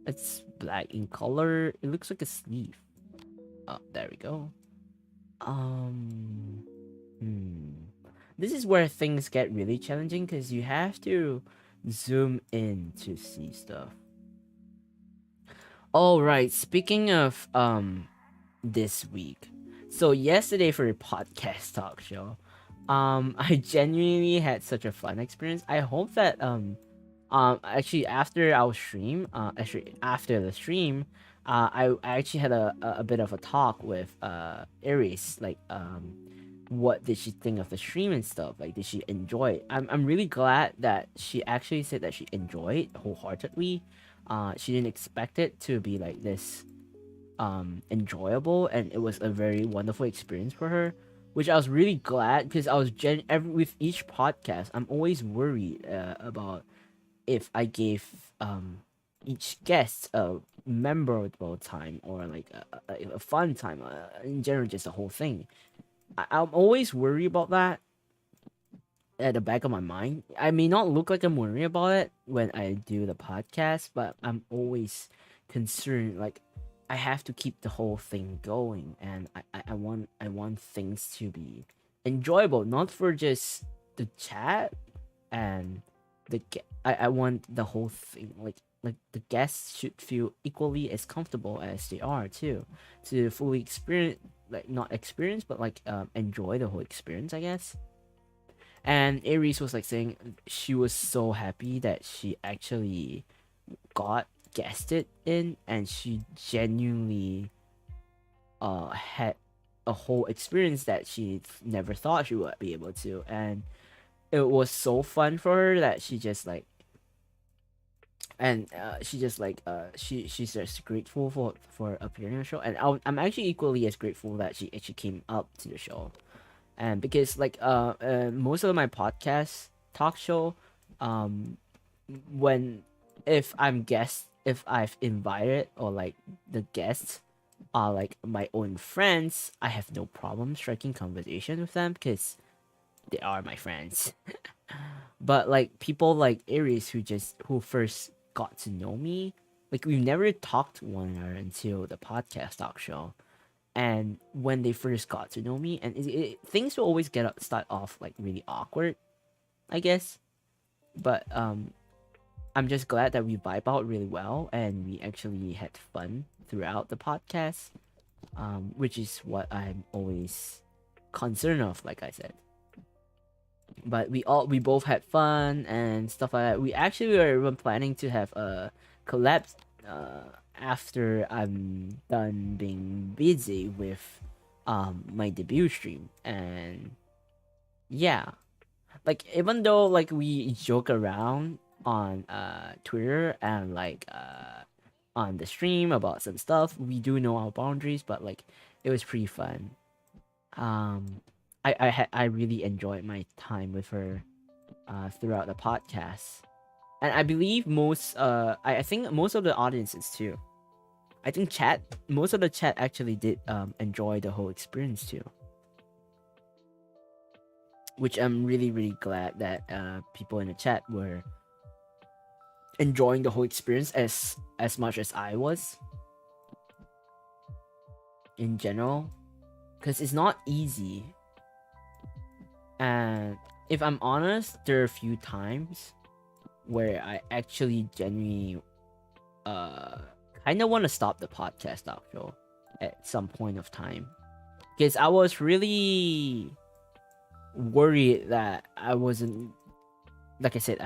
It's black in color. It looks like a sleeve. Oh, there we go. Um, hmm. This is where things get really challenging because you have to zoom in to see stuff. All right. Speaking of this week, so yesterday for a podcast talk show, I genuinely had such a fun experience. I hope that actually after our stream, actually after the stream, I actually had a bit of a talk with Aries, like what did she think of the stream and stuff? Like, did she enjoy it? I'm really glad that she actually said that she enjoyed it wholeheartedly. She didn't expect it to be like this enjoyable, and it was a very wonderful experience for her, which I was really glad because I was with each podcast I'm always worried about if I gave each guest a memorable time or like a fun time, in general just the whole thing. I'm always worried about that at the back of my mind. I may not look like I'm worried about it when I do the podcast, but I'm always concerned. Like, I have to keep the whole thing going, and I want things to be enjoyable, not for just the chat and I want the whole thing, like the guests should feel equally as comfortable as they are too, to fully experience, like not experience but like enjoy the whole experience, I guess. And Aries was like saying she was so happy that she actually got guested in, and she genuinely had a whole experience that she never thought she would be able to. And it was so fun for her that she just like, and she just like she's just grateful for appearing on the show. And I'm actually equally as grateful that she actually came up to the show. And because like most of my podcast talk show, um when if I've invited, or like the guests are like my own friends, I have no problem striking conversation with them because they are my friends. But like people like Aries who first got to know me, like we've never talked to one another until the podcast talk show. And when they first got to know me, and things will always start off like really awkward, I guess. But I'm just glad that we vibe out really well, and we actually had fun throughout the podcast, which is what I'm always concerned of, like I said. But we both had fun and stuff like that. We actually were even planning to have a collab after I'm done being busy with my debut stream. And yeah, like even though like we joke around on Twitter and like on the stream about some stuff, we do know our boundaries, but like it was pretty fun. um I really enjoyed my time with her throughout the podcast. And I believe I think most of the audiences too. I think most of the chat actually did enjoy the whole experience too. Which I'm really, really glad that people in the chat were enjoying the whole experience as much as I was in general. Because it's not easy. And if I'm honest, there are a few times where I actually genuinely kind of want to stop the podcast talk show at some point of time, because I was really worried that I wasn't, like I said,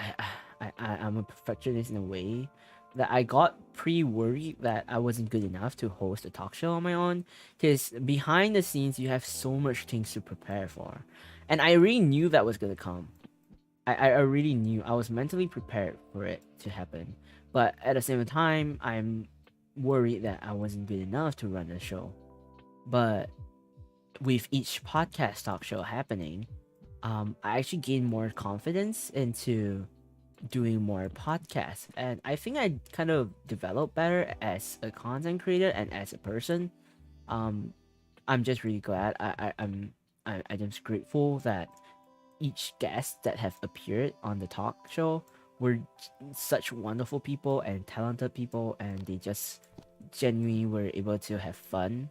I'm a perfectionist in a way, that I got pretty worried that I wasn't good enough to host a talk show on my own, because behind the scenes you have so much things to prepare for, and I really knew that was gonna come. I really knew, I was mentally prepared for it to happen, but at the same time I'm worried that I wasn't good enough to run the show. But with each podcast talk show happening, I actually gained more confidence into doing more podcasts, and I think I kind of developed better as a content creator and as a person. I'm just really glad. I'm just grateful that each guest that have appeared on the talk show were such wonderful people and talented people, and they just genuinely were able to have fun.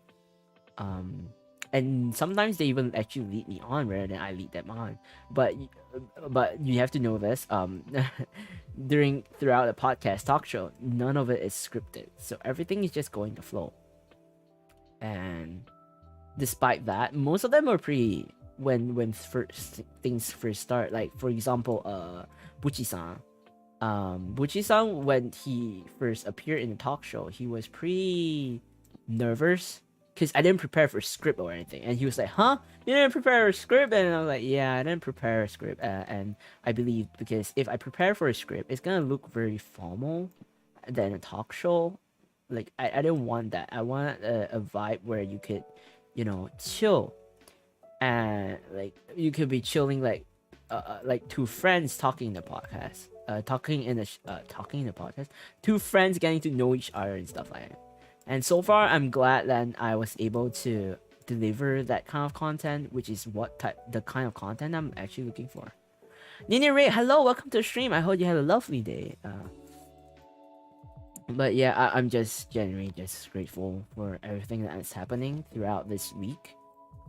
And sometimes they even actually lead me on rather than I lead them on. But you have to know this. Throughout the podcast talk show, none of it is scripted, so everything is just going to flow. And despite that, most of them are pretty when first things first start. Like for example, Buchi-san. Buchi-san, when he first appeared in the talk show, he was pretty nervous because I didn't prepare for script or anything, and he was like, "Huh? You didn't prepare a script?" And I was like, "Yeah, I didn't prepare a script." And I believe because if I prepare for a script, it's gonna look very formal than a talk show. Like I didn't want that. I want a vibe where you could, chill, and like you could be chilling like two friends talking in the podcast, talking in the podcast, two friends getting to know each other and stuff like that. And so far, I'm glad that I was able to deliver that kind of content, which is the kind of content I'm actually looking for. Nini Ray, hello, welcome to the stream. I hope you had a lovely day. But yeah, I'm just genuinely just grateful for everything that is happening throughout this week.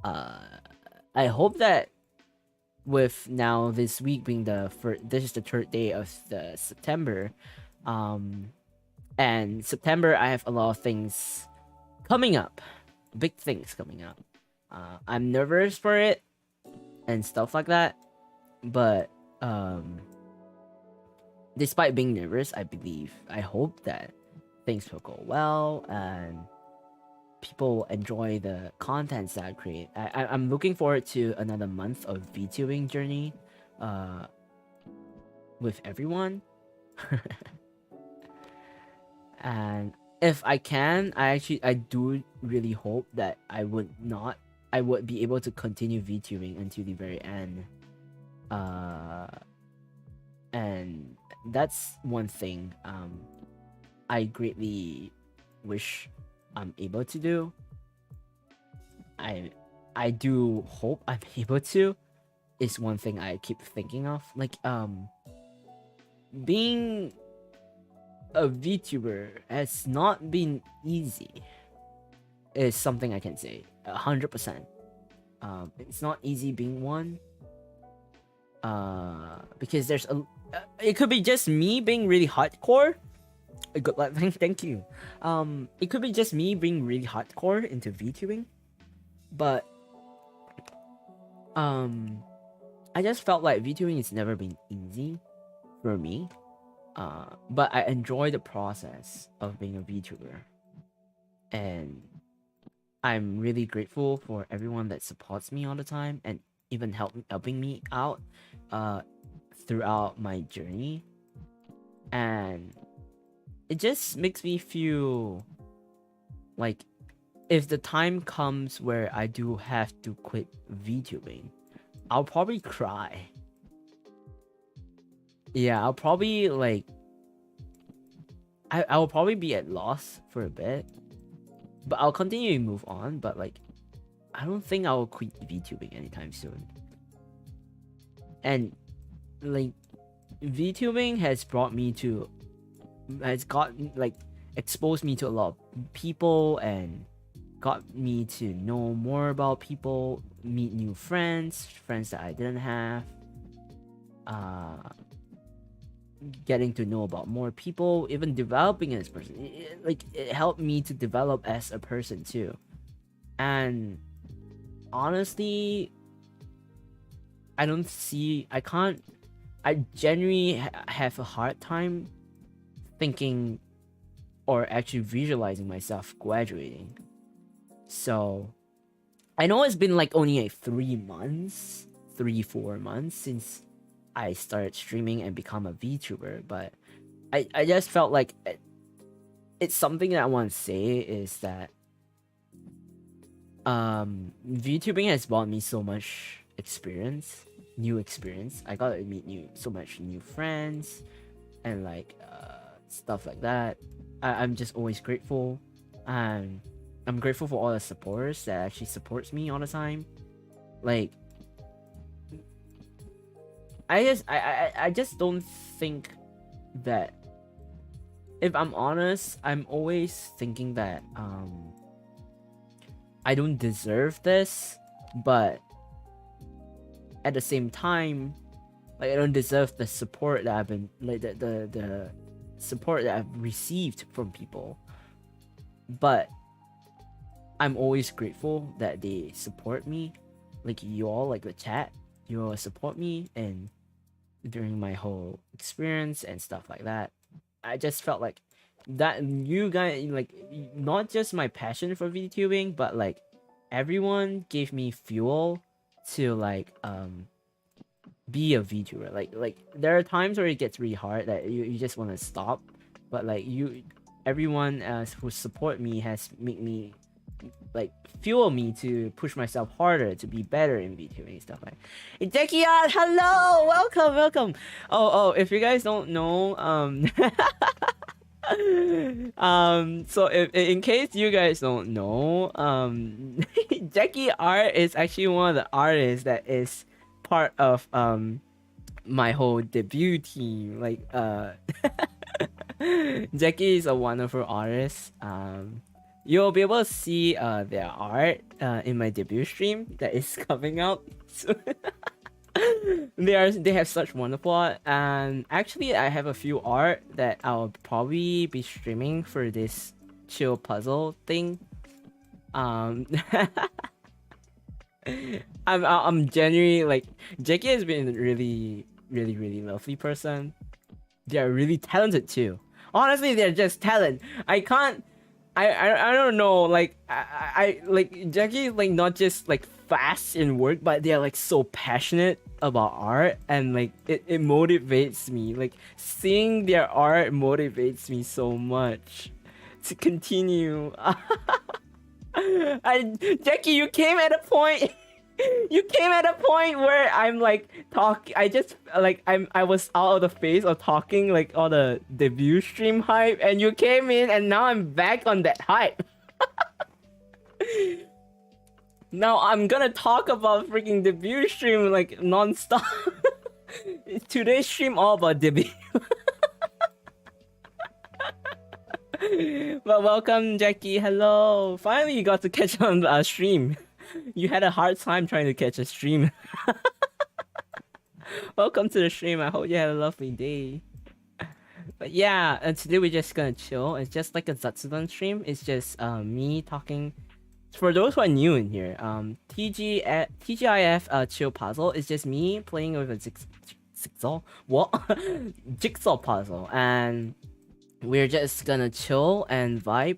I hope that with now this week being this is the third day of the September, and September I have a lot of things coming up, big things coming up. I'm nervous for it and stuff like that, but despite being nervous, I hope that things will go well and people enjoy the contents that I create. I'm looking forward to another month of VTubing journey with everyone. And if I can, I do really hope that I would be able to continue VTubing until the very end. And that's one thing I greatly wish I'm able to do. I do hope I'm able to. Is one thing I keep thinking of. Like being a VTuber has not been easy. Is something I can say 100%. It's not easy being one. Because it could be just me being really hardcore. Good luck, thank you. It could be just me being really hardcore into VTubing, but I just felt like VTubing has never been easy for me. But I enjoy the process of being a VTuber, and I'm really grateful for everyone that supports me all the time and even helping me out throughout my journey. And it just makes me feel like if the time comes where I do have to quit VTubing, I'll probably cry. Yeah, I'll probably like I will probably be at loss for a bit, but I'll continue to move on. But like, I don't think I will quit VTubing anytime soon. And like, VTubing has exposed me to a lot of people and got me to know more about people, meet new friends that I didn't have, getting to know about more people, even developing as a person. It helped me to develop as a person too. And honestly, I genuinely have a hard time thinking or actually visualizing myself graduating. So I know it's been like only like 4 months since I started streaming and become a VTuber, but I just felt like it's something that I want to say is that VTubing has brought me so much new experience. I got to meet so much new friends and like stuff like that. I'm just always grateful, and I'm grateful for all the supporters that actually supports me all the time. Like I just don't think that, if I'm honest, I'm always thinking that I don't deserve this, but at the same time, like, I don't deserve the support that I've been, like, the support that I've received from people. But I'm always grateful that they support me, like you all, like the chat, you all support me, and during my whole experience and stuff like that. I just felt like that you guys, like, not just my passion for VTubing, but like everyone gave me fuel to like be a VTuber. Like there are times where it gets really hard that you just want to stop, but like everyone who support me has made me, like, fuel me to push myself harder to be better in VTubing and stuff like. Jackie, hello, welcome. Oh, if you guys don't know, so if in case you guys don't know, Jackie Art is actually one of the artists that is part of my whole debut team. Like Jackie is a wonderful artist. You'll be able to see their art in my debut stream that is coming out soon. They have such wonderful art, and actually I have a few art that I'll probably be streaming for this chill puzzle thing. I'm genuinely, like, Jackie has been a really lovely person. They're really talented too. Honestly, they're just talent. I don't know, like I like Jackie, like, not just like fast in work, but they're like so passionate about art, and like it motivates me. Like, seeing their art motivates me so much to continue. Jackie, you came at a point. You came at a point where I'm like I was out of the phase of talking like all the debut stream hype, and you came in, and now I'm back on that hype. Now I'm gonna talk about freaking debut stream like non-stop. Today's stream all about debut. But welcome, Jackie. Hello. Finally, you got to catch on the stream. You had a hard time trying to catch a stream. Welcome to the stream. I hope you had a lovely day. But yeah, and today we're just gonna chill. It's just like a Zatsudan stream. It's just me talking. For those who are new in here, TGIF Chill Puzzle is just me playing with a Jigsaw. What? Jigsaw puzzle, and we're just gonna chill and vibe.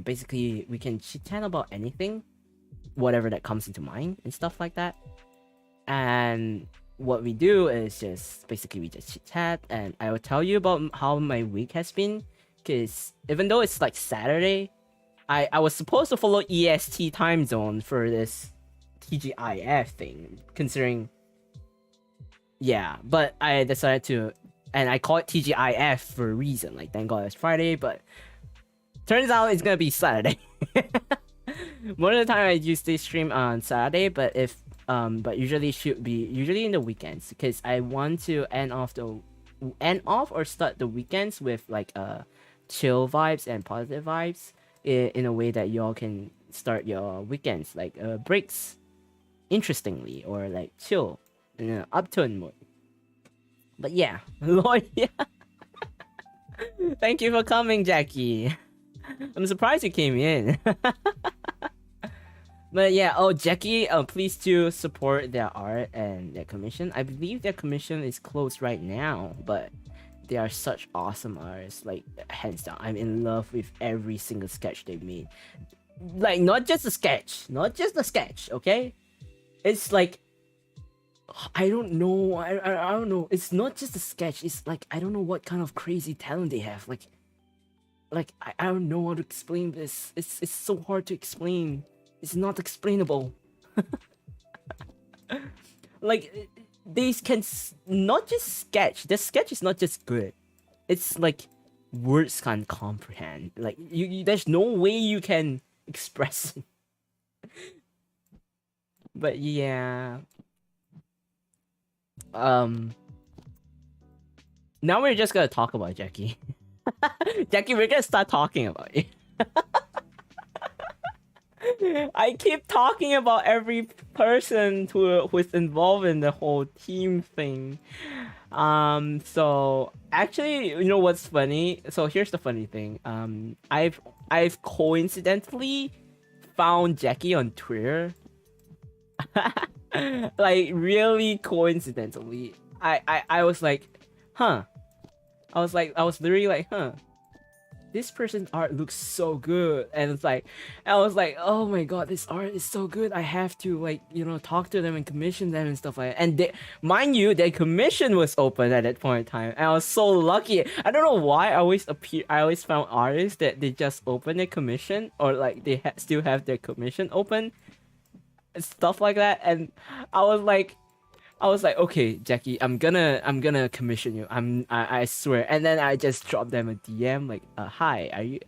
Basically, we can chit chat about anything, whatever that comes into mind and stuff like that. And what we do is just basically we just chit chat, and I will tell you about how my week has been. Because even though it's like Saturday, I was supposed to follow EST time zone for this TGIF thing, considering, yeah, but I decided to, and I call it TGIF for a reason. Like, thank God it's Friday, but turns out it's gonna be Saturday. Most of the time I usually stream on Saturday, but usually should be in the weekends, because I want to end off or start the weekends with like chill vibes and positive vibes in a way that y'all can start your weekends like breaks interestingly, or like chill in an upturn mode. But yeah, Lloyd, yeah. Thank you for coming, Jackie. I'm surprised you came in. But yeah, Jackie, please do support their art and their commission. I believe their commission is closed right now, but they are such awesome artists. Like, hands down, I'm in love with every single sketch they've made. Like, not just the sketch, okay? It's like, I don't know, I don't know. It's not just a sketch. It's like, I don't know what kind of crazy talent they have. Like I don't know how to explain this. It's so hard to explain. It's not explainable. Like, they can not just sketch. The sketch is not just good. It's like words can't comprehend. Like, you there's no way you can express it. But yeah. now we're just gonna talk about Jackie. Jackie, we're gonna start talking about you. I keep talking about every person who's involved in the whole team thing. So actually, you know what's funny? So here's the funny thing. I've coincidentally found Jackie on Twitter. Like really coincidentally. I was like, huh. I was literally like, huh. This person's art looks so good, and it's like, I was like, oh my god, this art is so good. I have to like, you know, talk to them and commission them and stuff like that. And they, mind you, their commission was open at that point in time. And I was so lucky. I don't know why I always found artists that they just open their commission, or like they still have their commission open, and stuff like that. And I was like, okay, Jackie, I'm gonna commission you. I swear. And then I just dropped them a DM like, hi,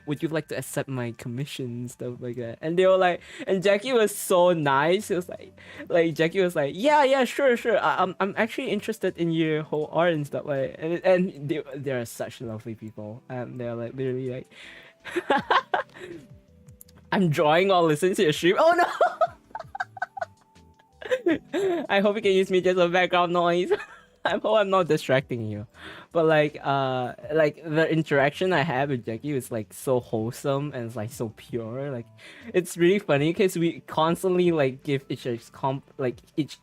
would you like to accept my commission, stuff like that. And they were like, and Jackie was so nice. It was like Jackie was like, yeah, sure. I'm actually interested in your whole art and stuff like. And they are such lovely people. And they're like literally like, I'm drawing while listening to your stream. Oh no. I hope you can use me just as background noise. I hope I'm not distracting you. But like the interaction I have with Jackie is like so wholesome and it's like so pure. Like it's really funny because we constantly like give each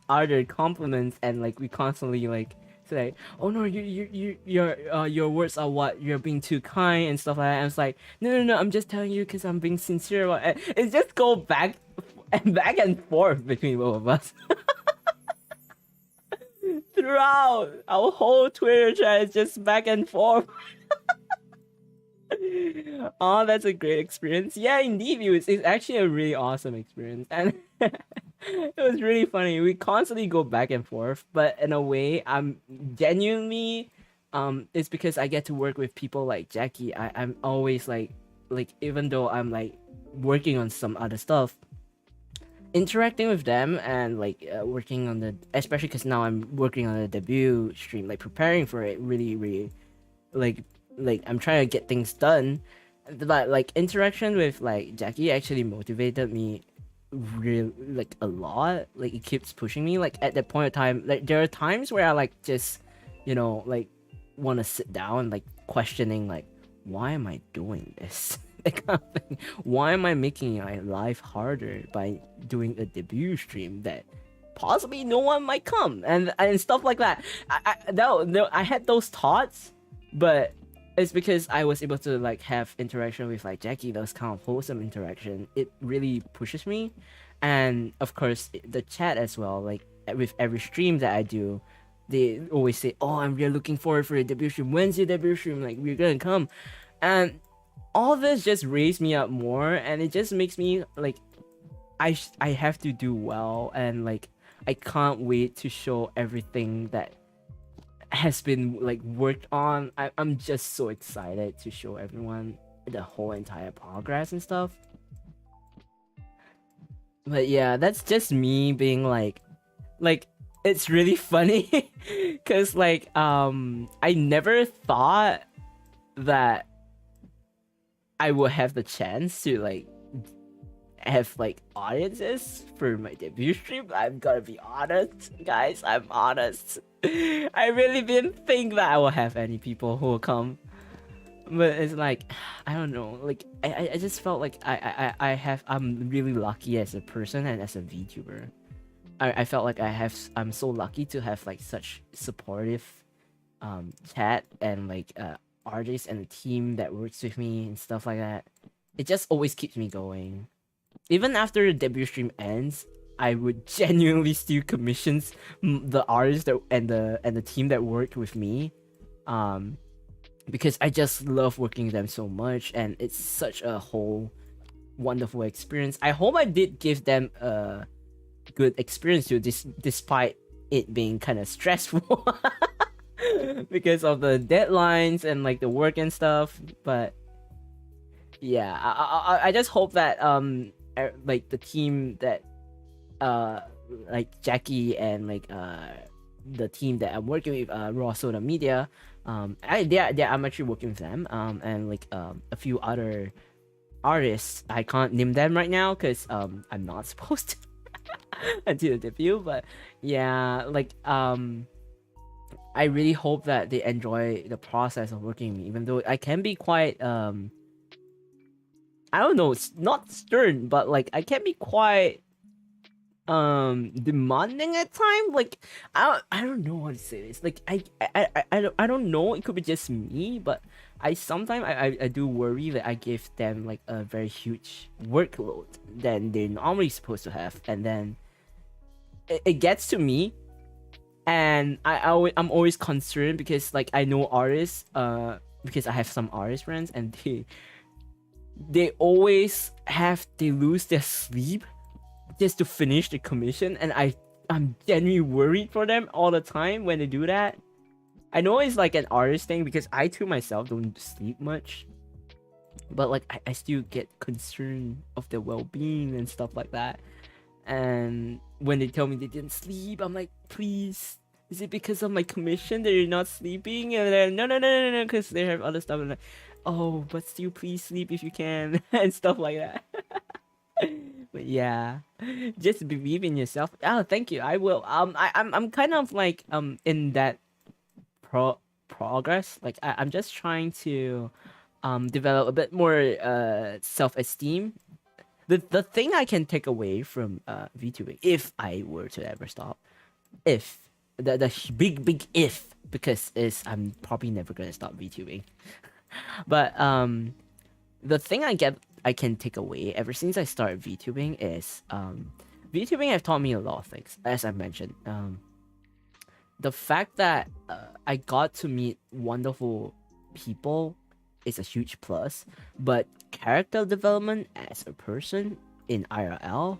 other compliments, and like we constantly like say, oh no, your words are what, you're being too kind and stuff like that. And it's like, no, I'm just telling you because I'm being sincere. It just go back and forth between both of us. Throughout our whole Twitter chat is just back and forth. Oh, that's a great experience. Yeah, indeed, it's actually a really awesome experience, and it was really funny. We constantly go back and forth, but in a way, I'm genuinely, it's because I get to work with people like Jackie. I'm always like even though I'm like working on some other stuff, interacting with them and like working on the, especially because now I'm working on the debut stream, like preparing for it, really like I'm trying to get things done. But like interaction with like Jackie actually motivated me real like a lot. Like it keeps pushing me. Like at that point of time, like there are times where I like just, you know, like want to sit down like questioning like, why am I doing this? That kind of thing. Why am I making my life harder by doing a debut stream that possibly no one might come, and stuff like that. I had those thoughts, but it's because I was able to like have interaction with like Jackie, those kind of wholesome interaction. It really pushes me, and of course the chat as well. Like with every stream that I do, they always say, "Oh, I'm really looking forward for your debut stream. When's your debut stream? Like we're gonna come," and all this just raised me up more, and it just makes me like I have to do well, and like I can't wait to show everything that has been like worked on. I'm just so excited to show everyone the whole entire progress and stuff. But yeah, that's just me being like it's really funny because like I never thought that I will have the chance to like have like audiences for my debut stream. I'm gonna be honest, guys. I'm honest. I really didn't think that I will have any people who will come, but it's like I don't know. Like I just felt like I'm really lucky as a person and as a VTuber. I felt like I'm so lucky to have like such supportive chat and like artists and a team that works with me and stuff like that. It just always keeps me going. Even after the debut stream ends, I would genuinely still commission the artists and the team that worked with me, because I just love working with them so much, and it's such a whole wonderful experience. I hope I did give them a good experience too, despite it being kind of stressful because of the deadlines and like the work and stuff. But yeah, I just hope that like the team that like Jackie and like the team that I'm working with, Raw Soda Media. I'm actually working with them. And like a few other artists. I can't name them right now because I'm not supposed to until the debut. But yeah, like I really hope that they enjoy the process of working with me, even though I can be quite I don't know, it's not stern, but like I can be quite demanding at time. Like I don't know how to say this. Like I don't know, it could be just me, but I sometimes I do worry that I give them like a very huge workload than they're normally supposed to have, and then it gets to me, and I'm always concerned because like I know artists, because I have some artist friends, and they always they lose their sleep just to finish the commission, and I'm genuinely worried for them all the time when they do that. I know it's like an artist thing because I too myself don't sleep much, but like I still get concerned of their well-being and stuff like that. And when they tell me they didn't sleep, I'm like, please, is it because of my commission that you're not sleeping? And then no, because they have other stuff. And like, oh, but still, please sleep if you can, and stuff like that. But yeah, just believe in yourself. Oh, thank you. I will. I'm kind of like in that progress. Like I'm just trying to develop a bit more self-esteem. The thing I can take away from VTubing, if I were to ever stop, if the big if, because is I'm probably never gonna stop VTubing. But the thing I can take away ever since I started VTubing is VTubing have taught me a lot of things, as I mentioned. The fact that I got to meet wonderful people is a huge plus, but character development as a person in IRL,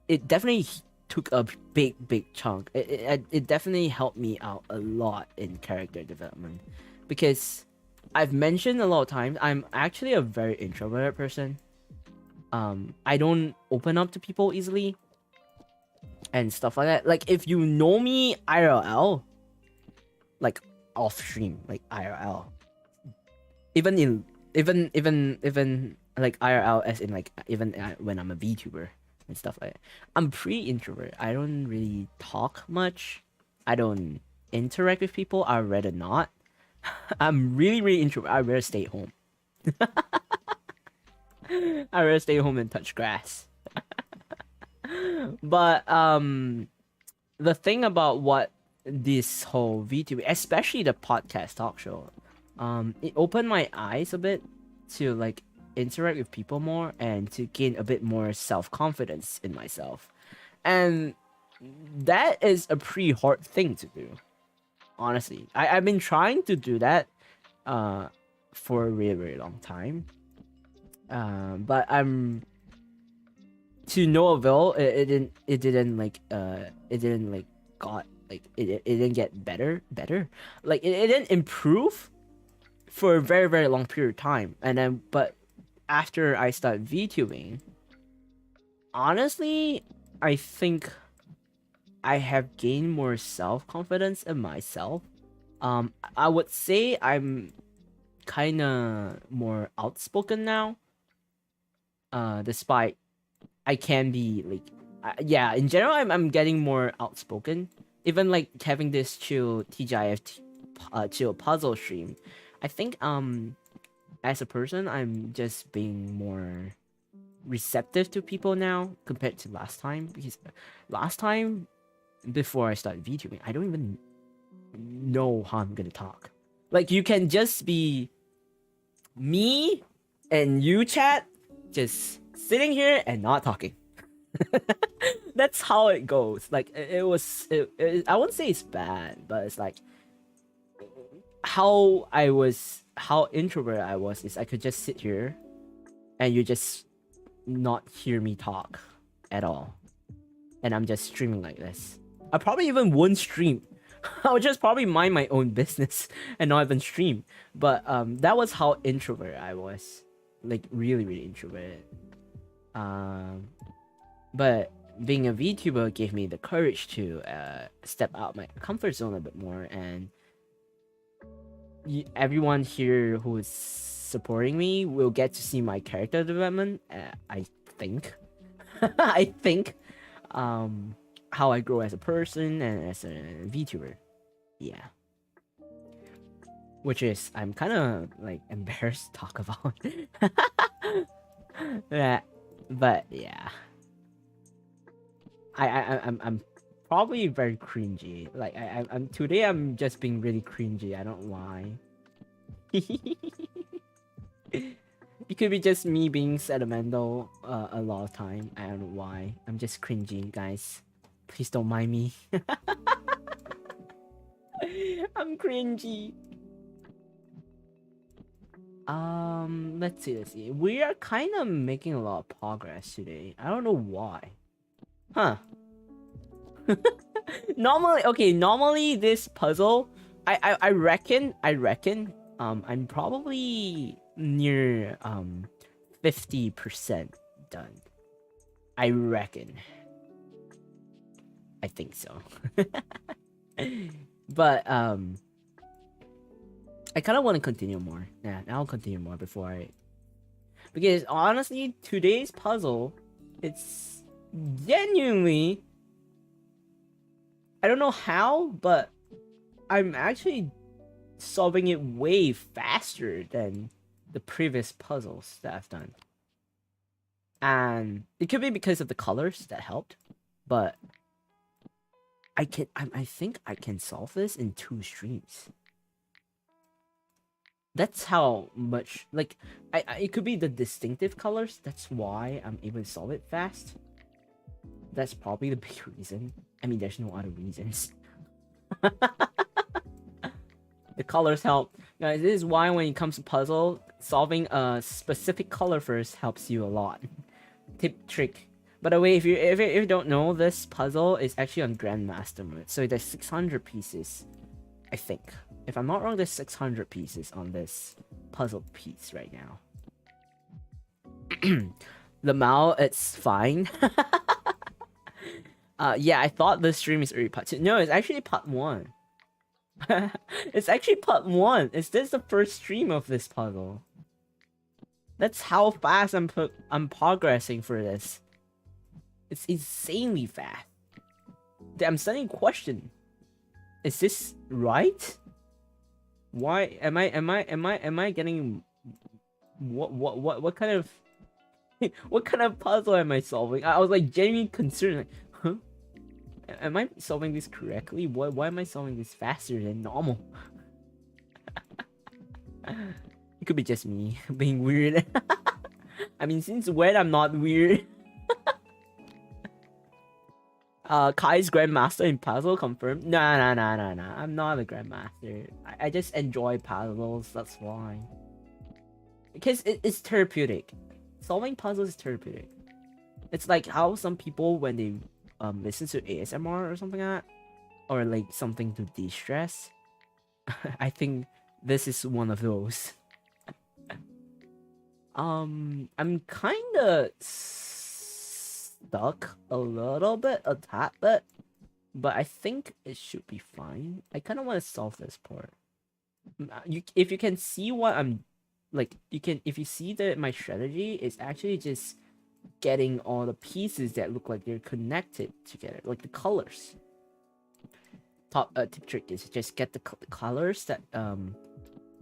it definitely took a big chunk. It definitely helped me out a lot in character development, because I've mentioned a lot of times I'm actually a very introverted person. I don't open up to people easily and stuff like that. Like if you know me IRL, like off stream, like IRL, even like IRL as in like even when I'm a VTuber and stuff like that, I'm pretty introvert. I don't really talk much. I don't interact with people. I'd rather not. I'm really introvert. I'd rather stay home. I'd rather stay home and touch grass. But the thing about what this whole VTuber, especially the podcast talk show, it opened my eyes a bit to like interact with people more and to gain a bit more self-confidence in myself. And that is a pretty hard thing to do. Honestly, I've been trying to do that for a very long time. But I'm to no avail. It didn't get better. Like it didn't improve for a very long period of time. And then but after I started VTubing, honestly, I think I have gained more self-confidence in myself. I would say I'm kind of more outspoken now. Despite I can be like, yeah, in general, I'm getting more outspoken. Even like having this TGIF Chill Puzzle stream, I think as a person, I'm just being more receptive to people now compared to last time. Because last time, before I started VTubing, I don't even know how I'm gonna talk. Like you can just be me and you chat, just sitting here and not talking. That's how it goes. Like it was. I wouldn't say it's bad, but it's like how introvert I was is I could just sit here and you just not hear me talk at all, and I'm just streaming like this. I probably even won't stream. I would just probably mind my own business and not even stream. But that was how introvert I was, like really introverted. But being a VTuber gave me the courage to step out my comfort zone a bit more, and everyone here who is supporting me will get to see my character development. I think, I think, how I grow as a person and as a VTuber. Yeah. Which is, I'm kind of like embarrassed to talk about. Yeah, but yeah, I'm probably very cringy. Like I'm today. I'm just being really cringy. I don't know why. It could be just me being sentimental a lot of time. I don't know why. I'm just cringy, guys. Please don't mind me. I'm cringy. Let's see. We are kind of making a lot of progress today. I don't know why. Huh. Normally this puzzle, I reckon, I'm probably near 50% done. I reckon. I think so. But I kind of want to continue more. Yeah, I'll continue more before because honestly, today's puzzle, it's genuinely, I don't know how, but I'm actually solving it way faster than the previous puzzles that I've done. And it could be because of the colors that helped, but I think I can solve this in 2 streams. That's how much, like, it could be the distinctive colors. That's why I'm able to solve it fast. That's probably the big reason. I mean, there's no other reasons. The colors help. Guys, this is why when it comes to puzzle, solving a specific color first helps you a lot. Tip trick. By the way, if you don't know, this puzzle is actually on Grandmaster mode. So there's 600 pieces, I think. If I'm not wrong, there's 600 pieces on this puzzle piece right now. The Mao, it's fine. Yeah, I thought this stream is already part 2. No, it's actually part 1. It's actually part 1. Is this the first stream of this puzzle? That's how fast I'm progressing for this. It's insanely fast. I'm starting to question. Is this right? Why am I getting what kind of what kind of puzzle am I solving? I was like genuinely concerned, like, huh? Am I solving this correctly? Why am I solving this faster than normal? It could be just me being weird. I mean, since when I'm not weird? Kai's Grandmaster in puzzle confirmed. Nah. I'm not a Grandmaster. I just enjoy puzzles, that's why. Because it's therapeutic. Solving puzzles is therapeutic. It's like how some people, when they listen to ASMR or something like that, or like something to de-stress. I think this is one of those. I'm kinda stuck a little bit, a tad bit, but I think it should be fine. I kind of want to solve this part. If you can see what I'm like, if you see that my strategy is actually just getting all the pieces that look like they're connected together, like the colors. Tip trick is just get the colors that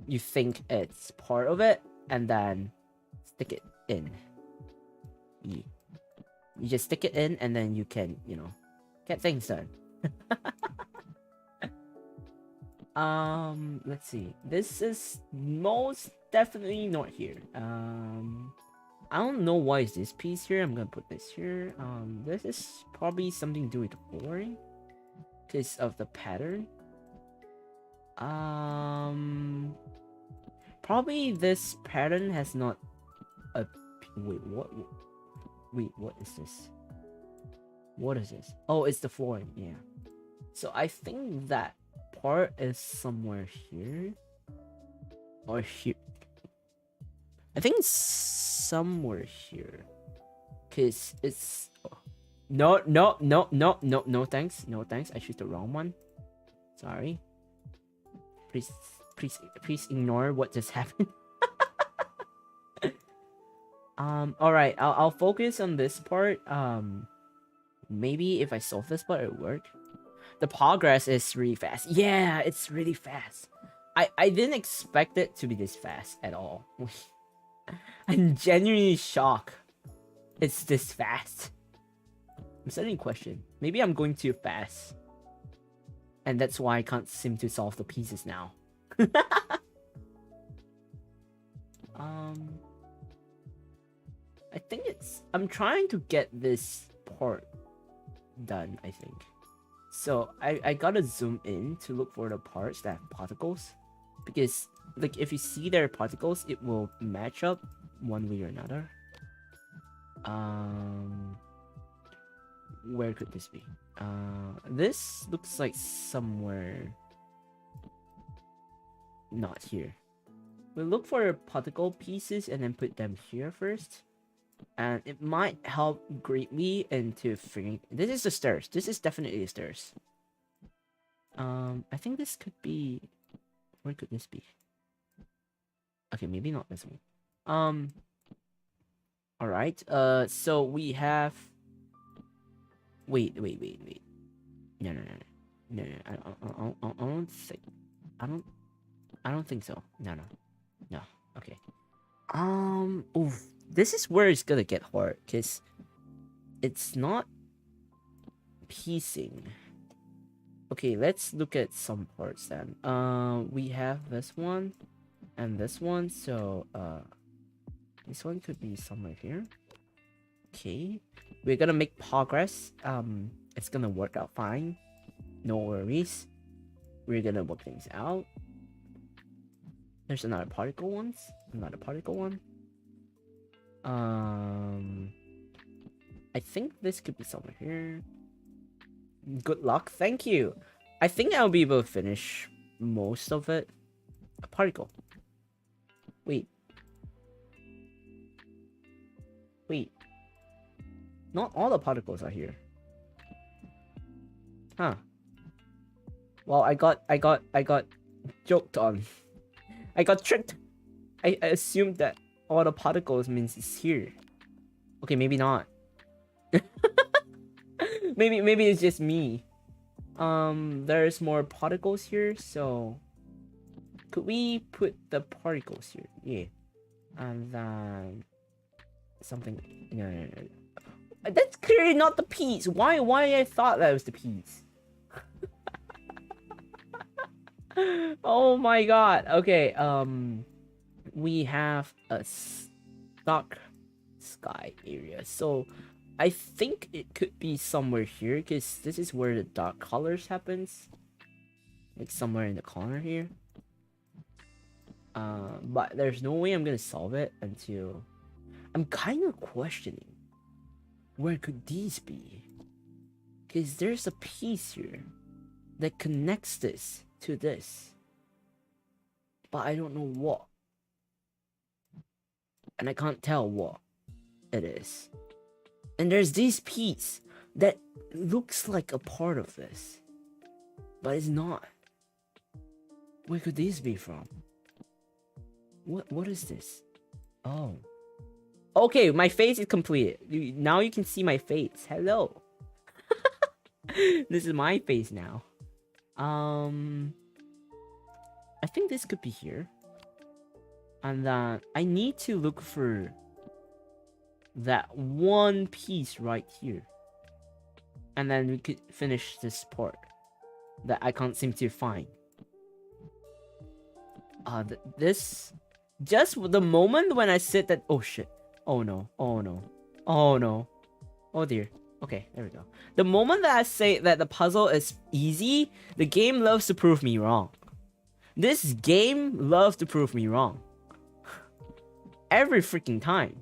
you think it's part of it, and then stick it in. Yeah. You just stick it in, and then you can, get things done. Let's see. This is most definitely not here. I don't know why is this piece here. I'm gonna put this here. This is probably something to do with the flooring, because of the pattern. Probably this pattern has not a. Wait, what? Wait, what is this? What is this? Oh, it's the flooring, yeah. So I think that part is somewhere here. Or here. I think it's somewhere here. Because it's... No, no, no, no, no, no thanks. No thanks. I choose the wrong one. Sorry. Please, please ignore what just happened. Alright, I'll focus on this part. Maybe if I solve this part, it'll work. The progress is really fast. Yeah, it's really fast. I didn't expect it to be this fast at all. I'm genuinely shocked. It's this fast. I'm starting to question. Maybe I'm going too fast. And that's why I can't seem to solve the pieces now. I think I'm trying to get this part done, I think. So I gotta zoom in to look for the parts that have particles. Because like if you see their particles, it will match up one way or another. Where could this be? This looks like somewhere not here. We'll look for particle pieces and then put them here first. And it might help greatly into figuring... This is the stairs. This is definitely the stairs. I think this could be... Where could this be? Okay, maybe not this one. Alright, so we have... Wait. No. I don't think so. No. Okay. Oof. This is where it's gonna get hard, because it's not piecing. Okay, let's look at some parts then. We have this one and this one, so this one could be somewhere here. Okay, we're gonna make progress. It's gonna work out fine. No worries. We're gonna work things out. There's another particle one. I think this could be somewhere here. Good luck. Thank you. I think I'll be able to finish most of it. A particle. Wait. Not all the particles are here. Huh. Well, I got joked on. I got tricked. I assumed that all the particles means it's here. Okay, maybe not. maybe it's just me. There's more particles here, so could we put the particles here? Yeah. And then something. No. That's clearly not the piece. Why I thought that was the piece? Oh my god. Okay, we have a dark sky area, so I think it could be somewhere here, because this is where the dark colors happens, like somewhere in the corner here. But there's no way I'm gonna solve it until... I'm kind of questioning where could these be, because there's a piece here that connects this to this, but I don't know what, and I can't tell what it is. And there's this piece that looks like a part of this, but it's not. Where could these be from? What is this? Oh. Okay, my face is completed. Now you can see my face. Hello. This is my face now. I think this could be here. And I need to look for that one piece right here. And then we could finish this part that I can't seem to find. This... Just the moment when I said that... Oh shit. Oh no. Oh dear. Okay, there we go. The moment that I say that the puzzle is easy, the game loves to prove me wrong. This game loves to prove me wrong. Every freaking time.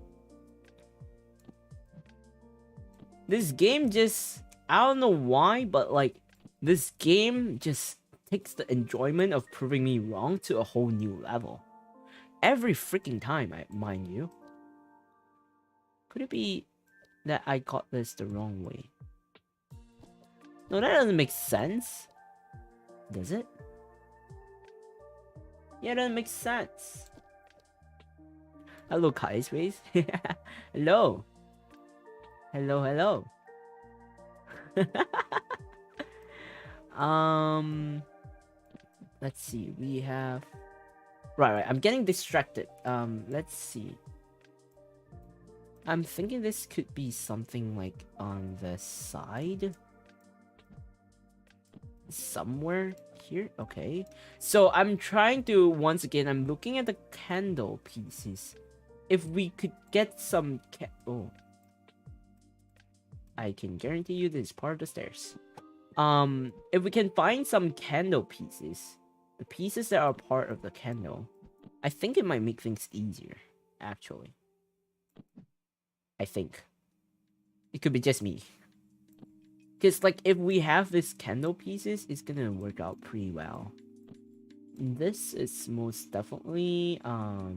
This game just... I don't know why, but like... This game just takes the enjoyment of proving me wrong to a whole new level. Every freaking time, mind you. Could it be that I got this the wrong way? No, that doesn't make sense. Does it? Yeah, it doesn't make sense. Hello, Kaissics. Hello. Hello, hello. Let's see. We have... Right. I'm getting distracted. Let's see. I'm thinking this could be something like on the side. Somewhere here. Okay. So I'm trying to, once again, I'm looking at the candle pieces. If we could get some oh. I can guarantee you this is part of the stairs. If we can find some candle pieces, the pieces that are part of the candle, I think it might make things easier, actually. I think. It could be just me. Because, like, if we have this candle pieces, it's gonna work out pretty well. This is most definitely, I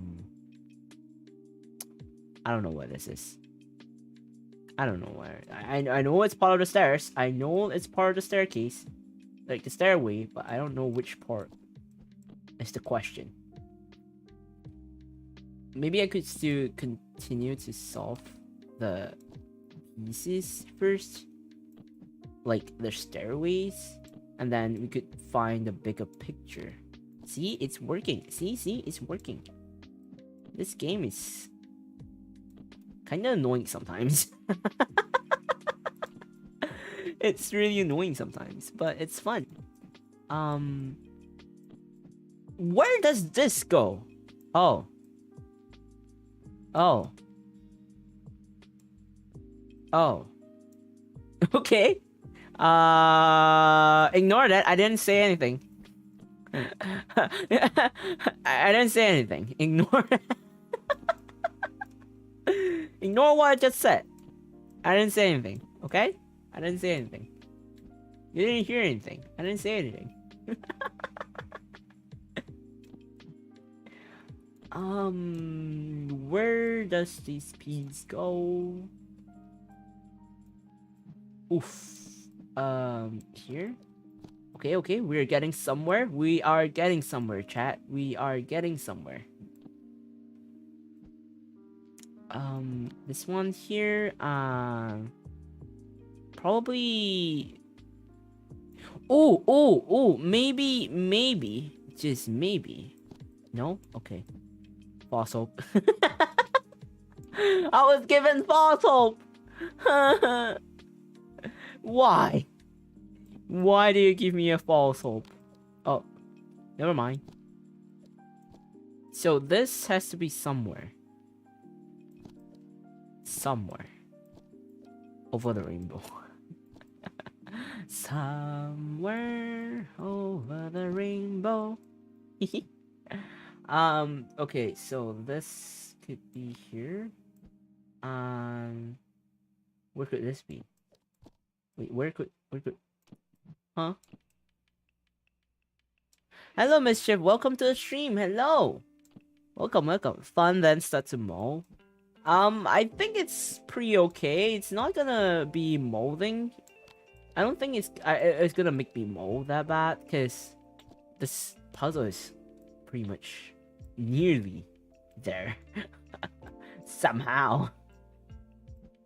don't know what this is. I don't know where. I know it's part of the stairs. I know it's part of the staircase. Like, the stairway, but I don't know which part is the question. Maybe I could still continue to solve the pieces first. Like, the stairways. And then we could find a bigger picture. See? It's working. See? It's working. This game is kind of annoying sometimes. It's really annoying sometimes, but it's fun. Where does this go? Oh. Okay. Ignore that. I didn't say anything. I didn't say anything. Ignore it. Ignore what I just said. I didn't say anything, okay? I didn't say anything. You didn't hear anything. I didn't say anything. Where does this piece go? Oof. Here? Okay, we're getting somewhere. We are getting somewhere, chat. We are getting somewhere. This one here, probably... Oh, maybe, just maybe. No? Okay. False hope. I was given false hope! Why? Why do you give me a false hope? Oh, never mind. So this has to be somewhere. Somewhere. Over the rainbow. Somewhere over the rainbow. Okay, so this could be here. Where could this be? Wait, where could... Huh? Hello, Mischief. Welcome to the stream. Hello. Welcome. Fun then start to mold. I think it's pretty okay. It's not gonna be molding. I don't think it's gonna make me mold that bad, because this puzzle is pretty much nearly there. Somehow.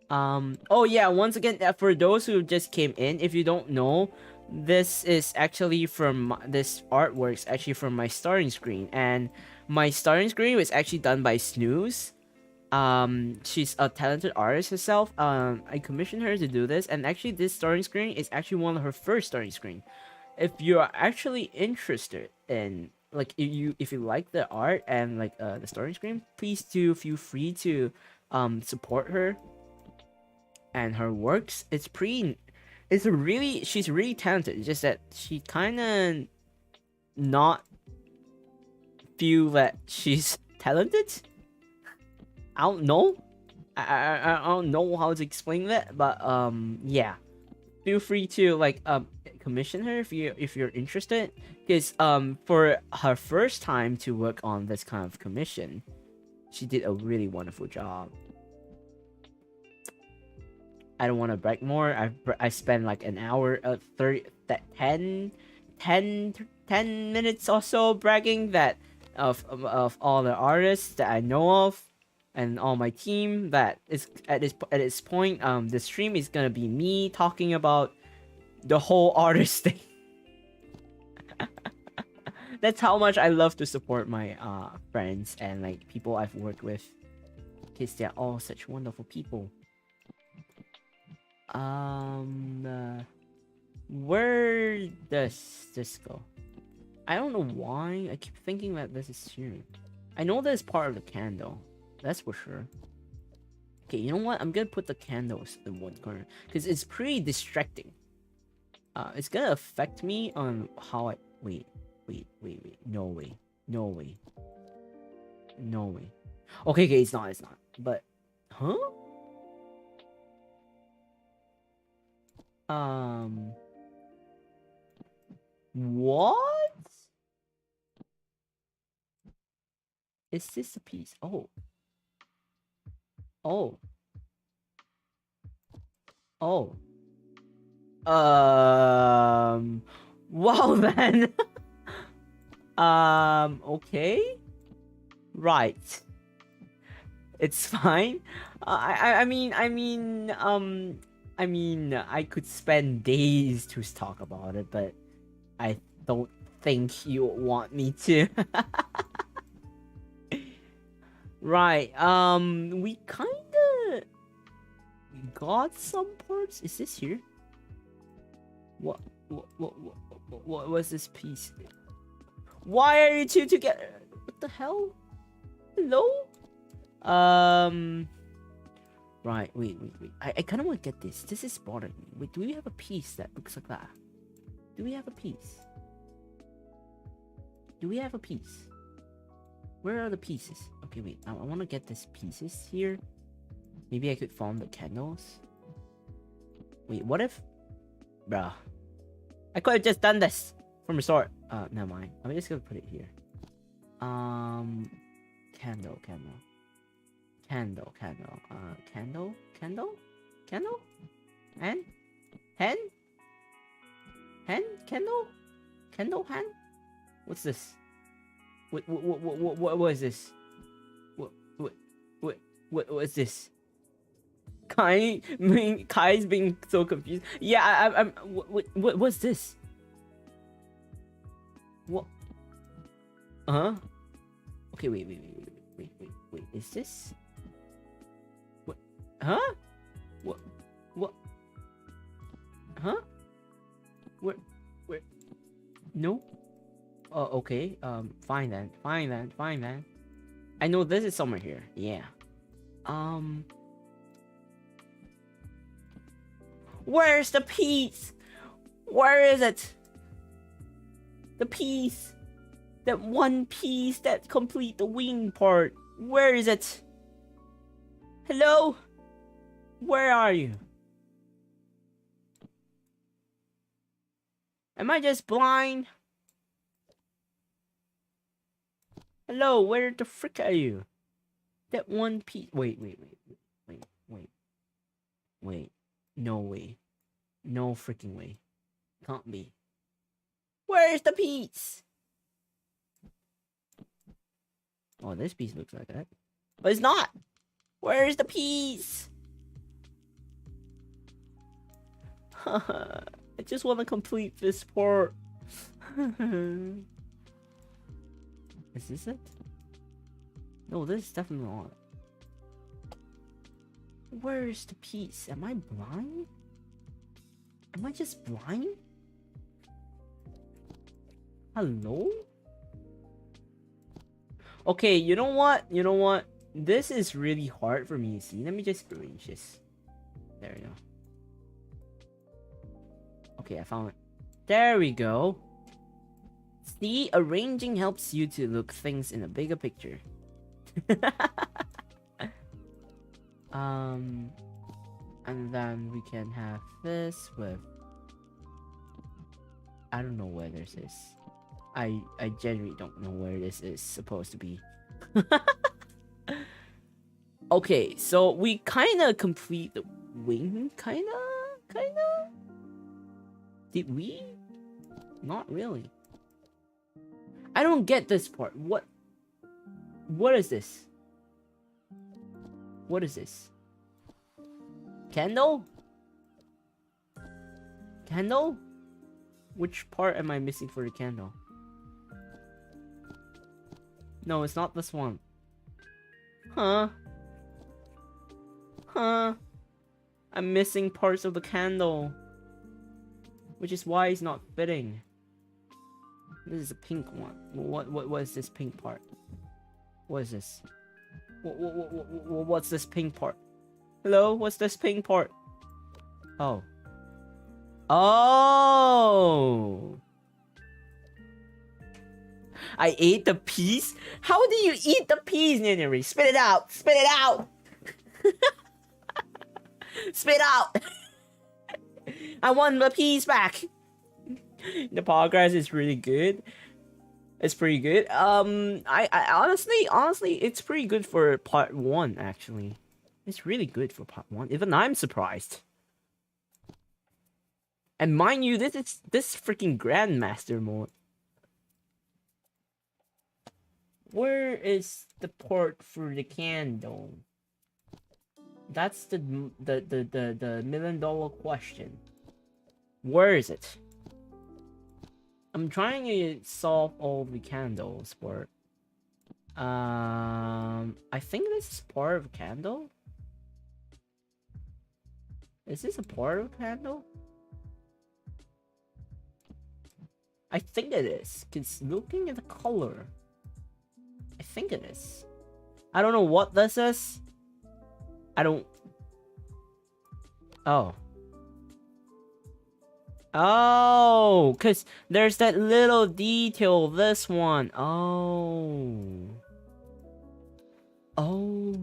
Oh yeah, once again, for those who just came in, if you don't know, this is actually from... this artwork's actually from my starting screen, and my starting screen was actually done by Snooze. She's a talented artist herself. I commissioned her to do this, and actually this starting screen is actually one of her first starting screen. If you're actually interested in, like, if you like the art and like the starting screen, please do feel free to support her and her works. She's really talented. It's just that she kind of not feel that she's talented. I don't know. I don't know how to explain that, but yeah. Feel free to like commission her if you're interested, because for her first time to work on this kind of commission, she did a really wonderful job. I don't want to brag more. I spent like an hour, 10 minutes or so bragging that of all the artists that I know of, and all my team. That is at this point, the stream is gonna be me talking about the whole artist thing. That's how much I love to support my friends and like people I've worked with, because they're all such wonderful people. Where does this go? I don't know why I keep thinking that this is here. I know that it's part of the candle, that's for sure. Okay, you know what? I'm gonna put the candles in one corner because it's pretty distracting. It's gonna affect me on how I wait. No way. Okay, it's not. But huh? What? Is this a piece? Oh. Wow then. Okay. Right. It's fine. I mean, I could spend days to talk about it, but I don't think you want me to. Right. We kinda got some parts. Is this here? What was this piece? Why are you two together? What the hell? Hello? Right, wait. I kind of want to get this. This is bothering me. Wait, do we have a piece that looks like that? Do we have a piece? Where are the pieces? Okay, wait. I want to get these pieces here. Maybe I could form the candles. Wait, what if... Bruh. I could have just done this from the start. Never mind. I'm just gonna put it here. Candle. Candle. And? Hen? Candle hen? What's this? What is this? What is this? Kai's being so confused. Yeah, I'm. What's this? What? Okay, wait. Is this? What? Huh? What? Huh? Where? No. Oh, okay. Fine then. I know this is somewhere here. Yeah. Where's the piece? Where is it? The piece. That one piece that complete the wing part. Where is it? Hello? Where are you? Am I just blind? Hello, where the frick are you? That one piece. Wait. No way. No freaking way. Can't be. Where's the piece? Oh, this piece looks like that. But it's not. Where's the piece? I just want to complete this part. Is this it? No, this is definitely not. Where's the piece? Am I blind? Am I just blind? Hello? Okay, you know what? This is really hard for me to see. Let me just arrange this. There we go. Okay, I found it. There we go. See, arranging helps you to look things in a bigger picture. And then we can have this with... I don't know where this is. I genuinely don't know where this is supposed to be. Okay, so we kind of complete the wing? Kinda? Did we? Not really. I don't get this part. What is this? What is this? Candle? Candle? Which part am I missing for the candle? No, it's not this one. Huh? I'm missing parts of the candle, which is why it's not fitting. This is a pink one. What is this pink part? What is this? What's this pink part? Hello? What's this pink part? Oh. Oh! I ate the piece? How do you eat the piece, Nineri? Spit it out! Spit it out! Spit out! I want the piece back! The progress is really good. It's pretty good. I honestly, it's pretty good for part 1, actually. It's really good for part 1. Even I'm surprised. And mind you, this freaking Grandmaster mode. Where is the port for the candle? That's the $1,000,000 question. Where is it? I'm trying to solve all the candles, but I think this is part of a candle. Is this a part of a candle? I think it is, because looking at the color, I think it is. I don't know what this is. I don't... Oh. Oh, because there's that little detail, this one. Oh. Oh.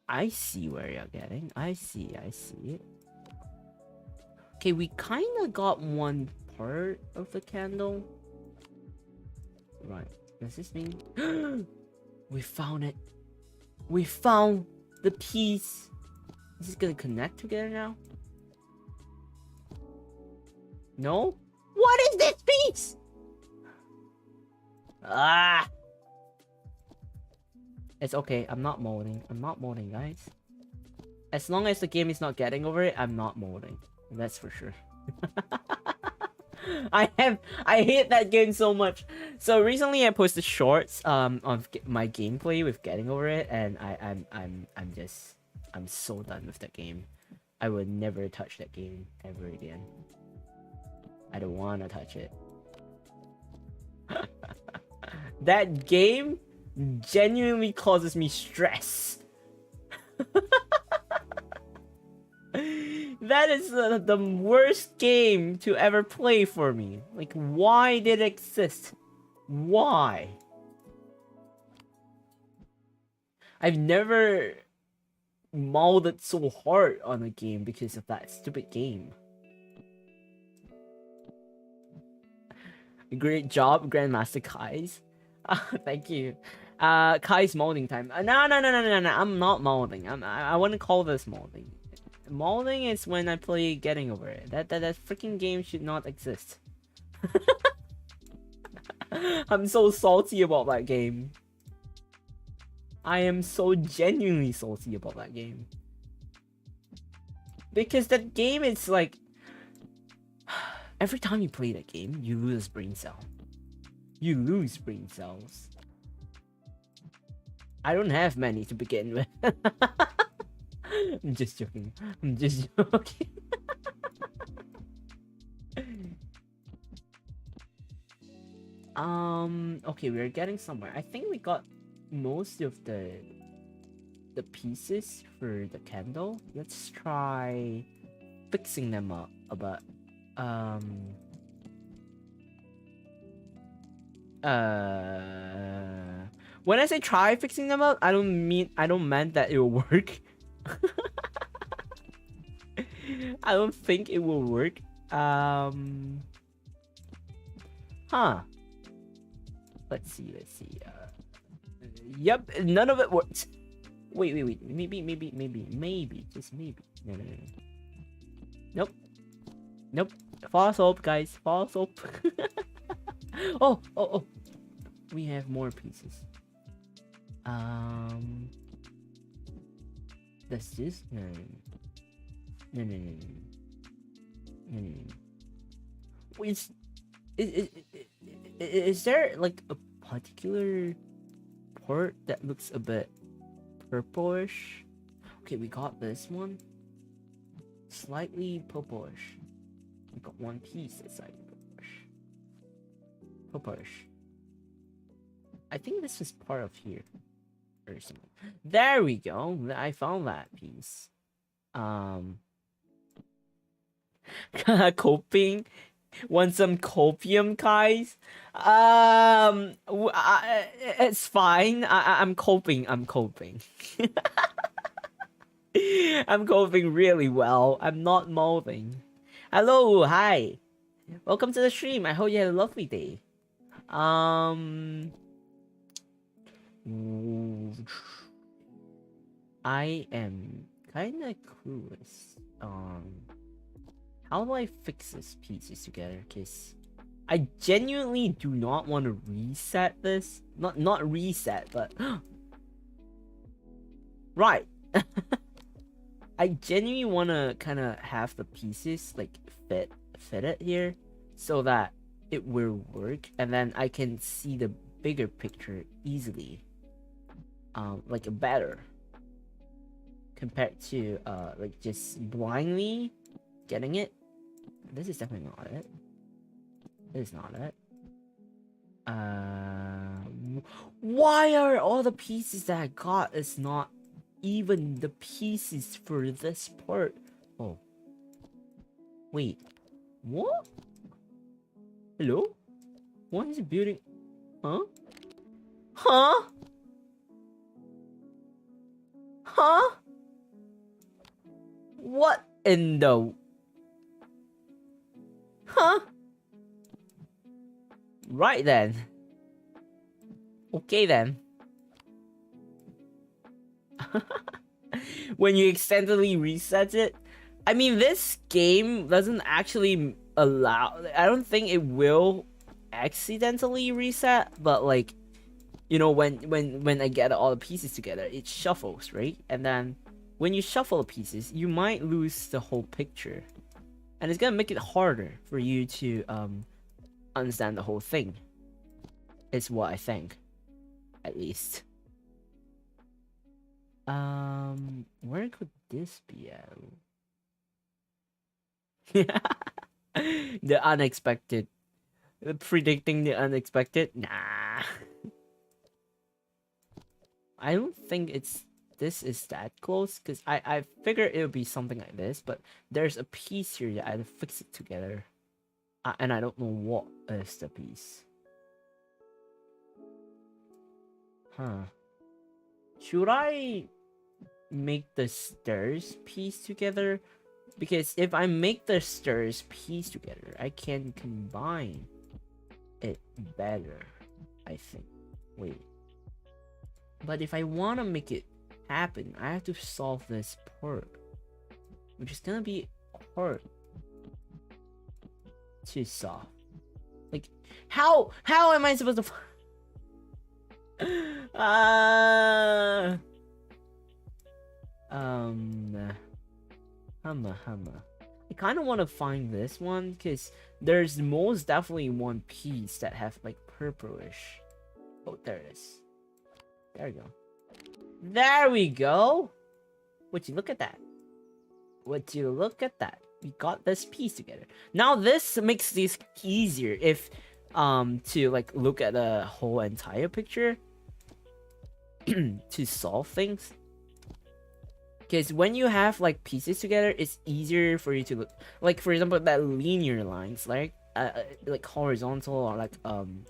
I see where you're getting. I see it. Okay, we kind of got one part of the candle. Right. Does this mean... We found it. We found the piece. Is this gonna connect together now? No? What is this piece? Ah! It's okay. I'm not molding. I'm not molding, guys. As long as the game is not getting over it, I'm not molding. That's for sure. I hate that game so much. So recently I posted shorts on my gameplay with getting over it, and I'm so done with that game. I would never touch that game ever again. I don't want to touch it. That game genuinely causes me stress. That is the worst game to ever play for me. Like, why did it exist? Why? I've never molded so hard on a game because of that stupid game. Great job, Grandmaster Kai's. Thank you. Kai's molding time. No. I'm not molding. I wouldn't call this molding. Molding is when I play getting over it. That freaking game should not exist. I'm so salty about that game. I am so genuinely salty about that game. Because that game is like... Every time you play that game, you lose brain cell. You lose brain cells. I don't have many to begin with. I'm just joking. I'm just joking. Okay, we're getting somewhere. I think we got most of the pieces for the candle. Let's try fixing them up a bit. When I say try fixing them up, I don't mean that it will work. I don't think it will work. Huh. Let's see. Yep, none of it works. Wait. Maybe. Just maybe. No. Nope. False hope, guys. False hope. Oh. We have more pieces. That's this? No. Wait, is there like a particular part that looks a bit purplish? Okay, we got this one. Slightly purplish. We got one piece that's slightly purplish. I think this is part of here. Or something. There we go. I found that piece. Coping. Want some copium, guys? It's fine. I'm coping. I'm coping really well. I'm not molding. Hello, hi. Welcome to the stream. I hope you had a lovely day. I am kind of clueless on how do I fix these pieces together, because I genuinely do not want to reset this. Not reset, but right. I genuinely want to kind of have the pieces like fit it here so that it will work, and then I can see the bigger picture easily, like better compared to like just blindly getting it. This is definitely not it. This is not it. Why are all the pieces that I got is not even the pieces for this part? Oh. Wait. What? Hello? What is it building? Huh? Huh? Huh? What in the... Huh? Right then. Okay then. When you accidentally reset it, I mean, this game doesn't actually allow... I don't think it will accidentally reset, but like, you know, when I get all the pieces together, it shuffles, right? And then when you shuffle the pieces, you might lose the whole picture, and it's gonna make it harder for you to understand the whole thing. Is what I think, at least. Where could this be at? The unexpected. Predicting the unexpected? Nah. I don't think this is that close, because I figured it would be something like this, but there's a piece here that I had to fix it together. And I don't know what is the piece. Huh. Should I make the stairs piece together? Because if I make the stairs piece together, I can combine it better, I think. Wait. But if I want to make it happen, I have to solve this part, which is gonna be hard to solve. Like, how am I supposed to... I kind of want to find this one, because there's most definitely one piece that have like purplish. Oh, there it is. There we go. There we go. Would you look at that? Would you look at that? We got this piece together. Now this makes this easier if to like look at the whole entire picture to solve things. Because when you have like pieces together, it's easier for you to look, like for example that linear lines, like horizontal or like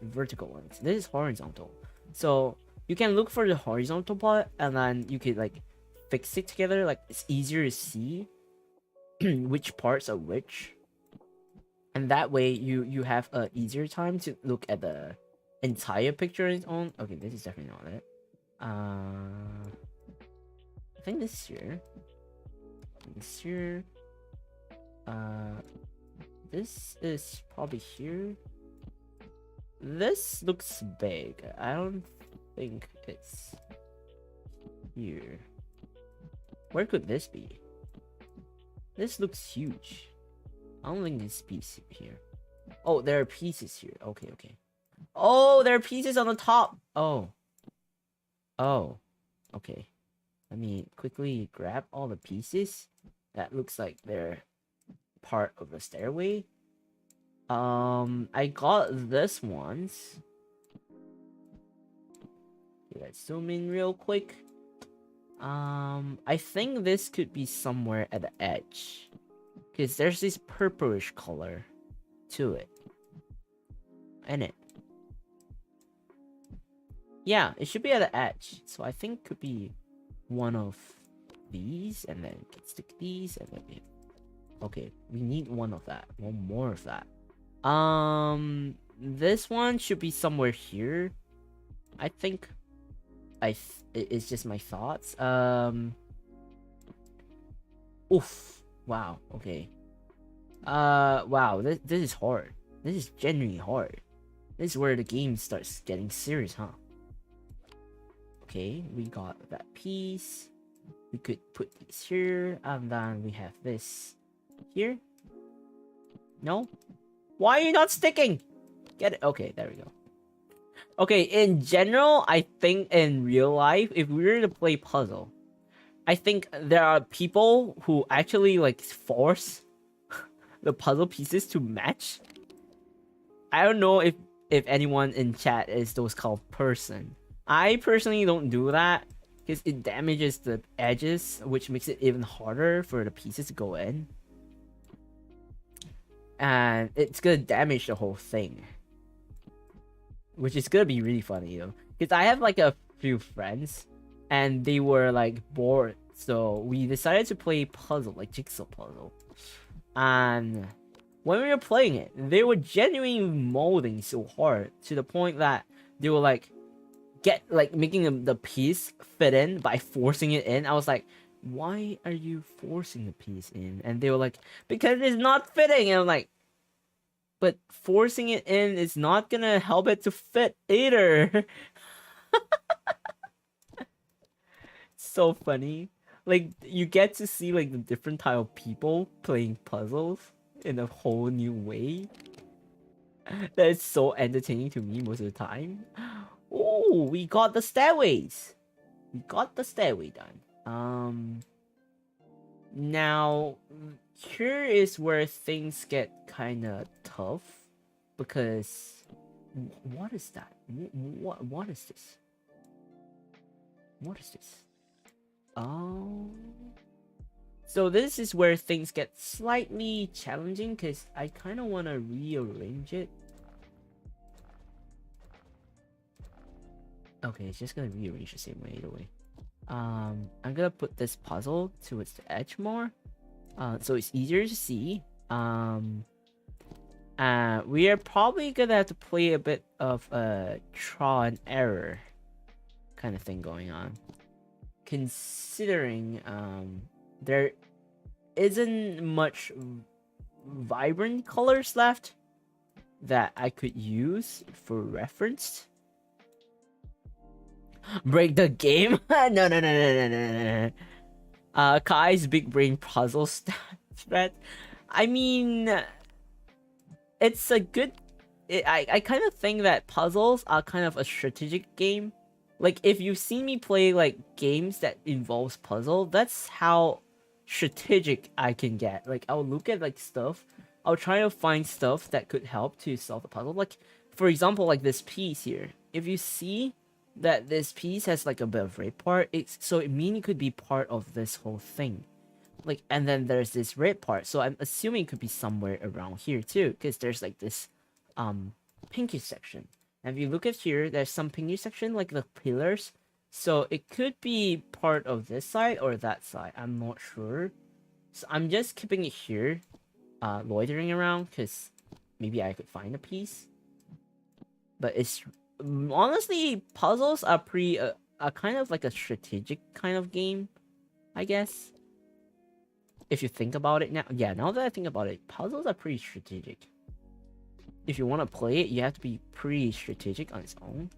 vertical ones. This is horizontal, so you can look for the horizontal part, and then you could like fix it together. Like it's easier to see which parts are which, and that way you have a easier time to look at the entire picture on its own. Okay, this is definitely not it. I think this here. This here. This is probably here. This looks big. I don't think it's here. Where could this be? This looks huge. I don't think this piece here. Oh, there are pieces here. Okay, okay. Oh, there are pieces on the top. Oh. Oh. Okay. Let me quickly grab all the pieces. That looks like they're part of the stairway. I got this ones. Okay, let's zoom in real quick. I think this could be somewhere at the edge. Because there's this purplish color to it. In it. Yeah, it should be at the edge. So I think it could be one of these, and then stick these, and then we... Okay, we need one of that. One more of that. This one should be somewhere here. I think it's just my thoughts. Oof. Wow, okay. Wow, this is hard. This is genuinely hard. This is where the game starts getting serious, huh? Okay, we got that piece. We could put this here, and then we have this here. No? Why are you not sticking? Get it? Okay, there we go. Okay, in general, I think in real life, if we were to play puzzle, I think there are people who actually like force the puzzle pieces to match. I don't know if anyone in chat is those kind of person. I personally don't do that because it damages the edges, which makes it even harder for the pieces to go in. And it's gonna damage the whole thing. Which is gonna be really funny though. Because I have like a few friends and they were like bored. So we decided to play puzzle, like Jigsaw puzzle. And when we were playing it, they were genuinely molding so hard to the point that they were like making the piece fit in by forcing it in. I was like, why are you forcing the piece in? And they were like, because it's not fitting. And I'm like, but forcing it in is not gonna help it to fit either. So funny. Like, you get to see like the different type of people playing puzzles in a whole new way. That is so entertaining to me most of the time. Oh, we got the stairways. We got the stairway done. Now here is where things get kind of tough because what is that? What is this? What is this? Oh, so this is where things get slightly challenging because I kind of want to rearrange it. Okay, it's just gonna rearrange the same way either way. I'm gonna put this puzzle towards the edge more, so it's easier to see. We are probably gonna have to play a bit of a trial and error kind of thing going on, considering there isn't much vibrant colors left that I could use for reference. Break the game? No. Kai's big brain puzzle threat. I mean, it's a good... I kind of think that puzzles are kind of a strategic game. Like, if you've seen me play, like, games that involves puzzle, that's how strategic I can get. Like, I'll look at, like, stuff. I'll try to find stuff that could help to solve the puzzle. Like, for example, like this piece here. If you see that this piece has like a bit of red part, so it means it could be part of this whole thing. Like, and then there's this red part, so I'm assuming it could be somewhere around here too, because there's like this pinkish section. And if you look at here, there's some pinkish section like the pillars, so it could be part of this side or that side. I'm not sure, so I'm just keeping it here, loitering around, because maybe I could find a piece. But it's honestly, puzzles are pretty are kind of like a strategic kind of game. I guess. If you think about it now, yeah, now that I think about it, puzzles are pretty strategic. If you want to play it, you have to be pretty strategic on its own.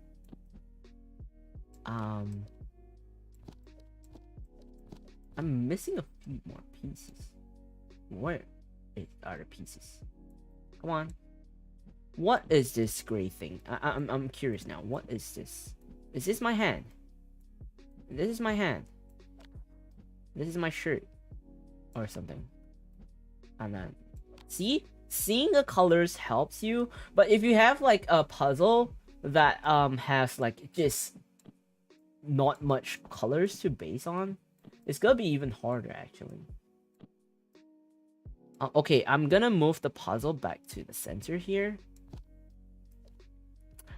I'm missing a few more pieces. Where are the pieces? Come on. What is this gray thing? I'm curious now. What is this? Is this my hand? This is my hand. This is my shirt. Or something. And then see? Seeing the colors helps you, but if you have like a puzzle that has like just not much colors to base on, it's gonna be even harder actually. Okay, I'm gonna move the puzzle back to the center here.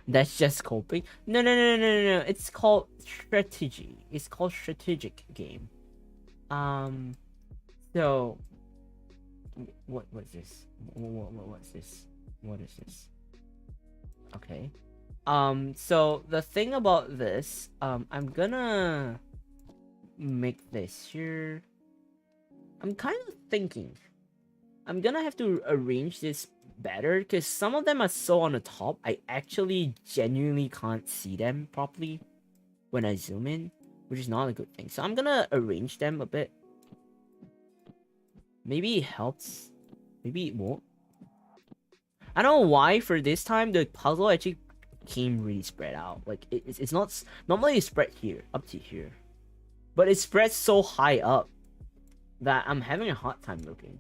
That's just coping. No. It's called strategy. It's called strategic game. So what's this? What's this? What is this? Okay. So the thing about this, I'm gonna make this here. I'm kind of thinking I'm gonna have to arrange this better because some of them are so on the top, I actually genuinely can't see them properly when I zoom in, which is not a good thing. So I'm gonna arrange them a bit. Maybe it helps, maybe it won't. I don't know why for this time the puzzle actually came really spread out. Like it's not normally it's spread here up to here, but it spreads so high up that I'm having a hard time looking.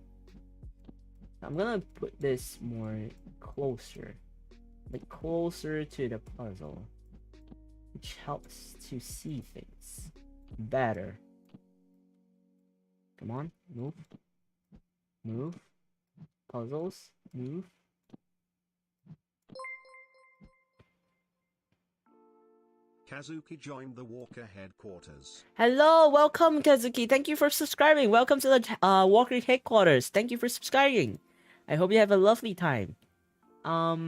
I'm gonna put this more closer, like closer to the puzzle, which helps to see things better. Come on, move, move, puzzles, move. Kazuki joined the Walker headquarters. Hello, welcome Kazuki. Thank you for subscribing. Welcome to the Walker headquarters. Thank you for subscribing. I hope you have a lovely time. I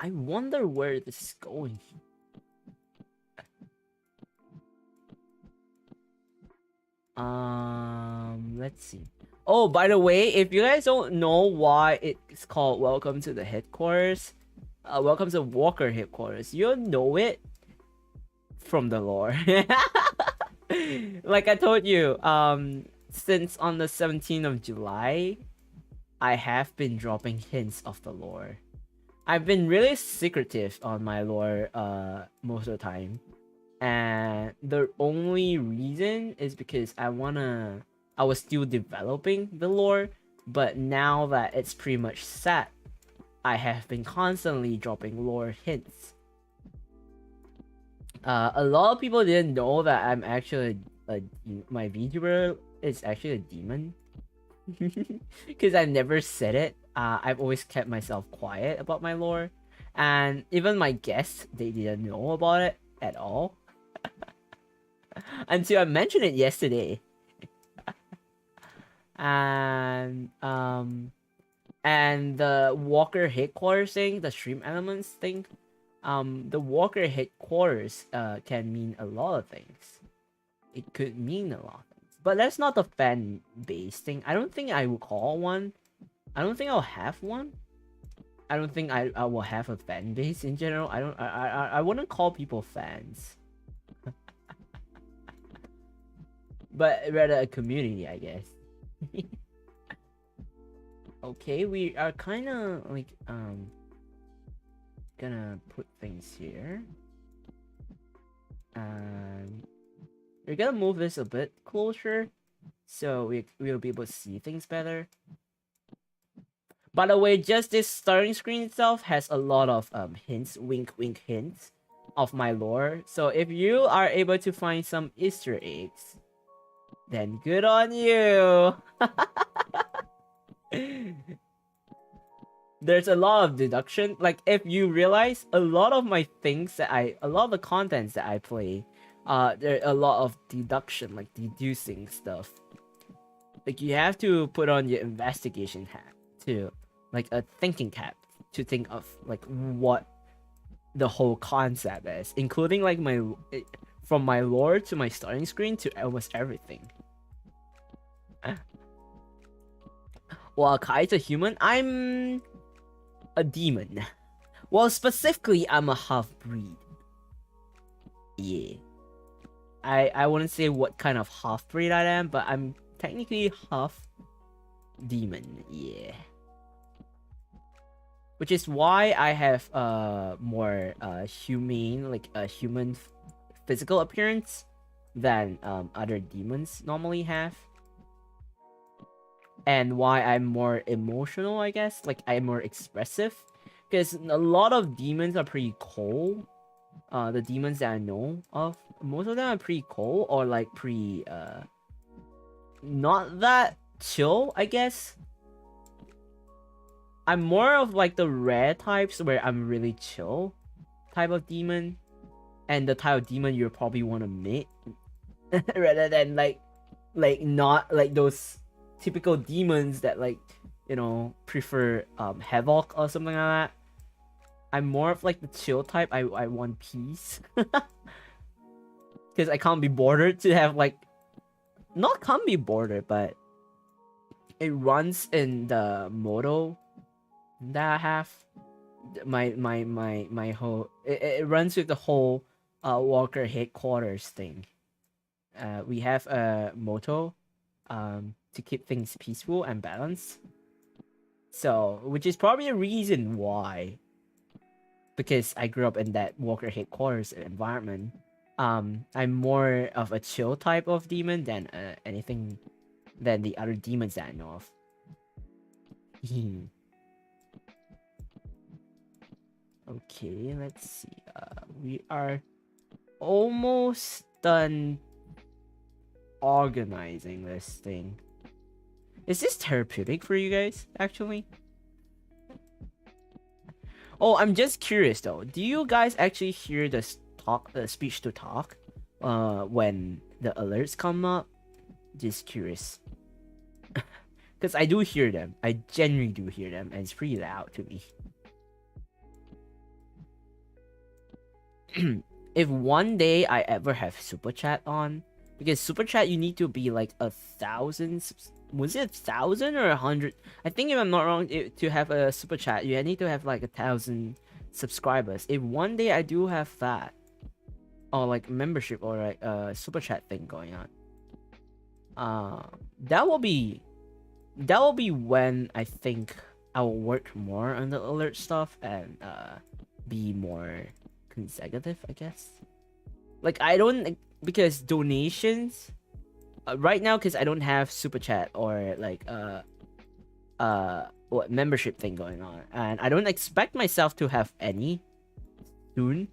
wonder where this is going. Let's see. Oh, by the way, if you guys don't know why it's called Welcome to the Headquarters, welcome to Walker headquarters. You'll know it from the lore. Like I told you, since on the 17th of July, I have been dropping hints of the lore. I've been really secretive on my lore most of the time. And the only reason is because I was still developing the lore, but now that it's pretty much set, I have been constantly dropping lore hints. A lot of people didn't know that I'm actually my VTuber is actually a demon. Because I never said it. I've always kept myself quiet about my lore, and even my guests, they didn't know about it at all. Until I mentioned it yesterday. And the Walker headquarters thing, the stream elements thing, the Walker headquarters can mean a lot of things. It could mean a lot of things, but that's not the fan base thing. I don't think I will call one. I don't think I'll have one. I don't think I will have a fan base in general. I wouldn't call people fans. But rather a community, I guess. Okay, we are kind of like gonna put things here, and we're gonna move this a bit closer so we'll be able to see things better. By the way, just this starting screen itself has a lot of hints, wink wink hints of my lore. So if you are able to find some Easter eggs, then good on you. There's a lot of deduction. Like if you realize a lot of my things that a lot of the contents that I play, there are a lot of deduction, like deducing stuff. Like you have to put on your investigation hat to, like a thinking cap to think of like what the whole concept is, including like my from my lore to my starting screen to almost everything. Well, Kai's a human. I'm a demon. Well, specifically, I'm a half-breed. Yeah. I wouldn't say what kind of half-breed I am, but I'm technically half demon. Yeah. Which is why I have more humane, like a human physical appearance than other demons normally have. And why I'm more emotional, I guess. Like, I'm more expressive. Because a lot of demons are pretty cold. The demons that I know of, most of them are pretty cold or like pretty not that chill, I guess. I'm more of like the rare types where I'm really chill type of demon, and the type of demon you probably want to meet rather than like not like those typical demons that, like, you know, prefer havoc or something like that. I'm more of like the chill type. I want peace. Because I can't be bothered to have like, not can't be bothered, but it runs in the motto that I have. My whole it runs with the whole Walker headquarters thing. We have a motto to keep things peaceful and balanced. So, which is probably a reason why, because I grew up in that Walker headquarters environment, I'm more of a chill type of demon than anything than the other demons that I know of. Okay, let's see. We are almost done organizing this thing. Is this therapeutic for you guys, actually? Oh, I'm just curious though. Do you guys actually hear the speech to talk when the alerts come up? Just curious. Because I do hear them. I genuinely do hear them, and it's pretty loud to me. If one day I ever have super chat on, because super chat you need to be like 1,000. Was it 1,000 or 100? I think if I'm not wrong, to have a super chat, you need to have like 1,000 subscribers. If one day I do have that, or like membership or like a super chat thing going on, that will be when I think I will work more on the alert stuff and be more consecutive, I guess. Like, I don't, because donations right now, because I don't have super chat or like what membership thing going on, and I don't expect myself to have any soon,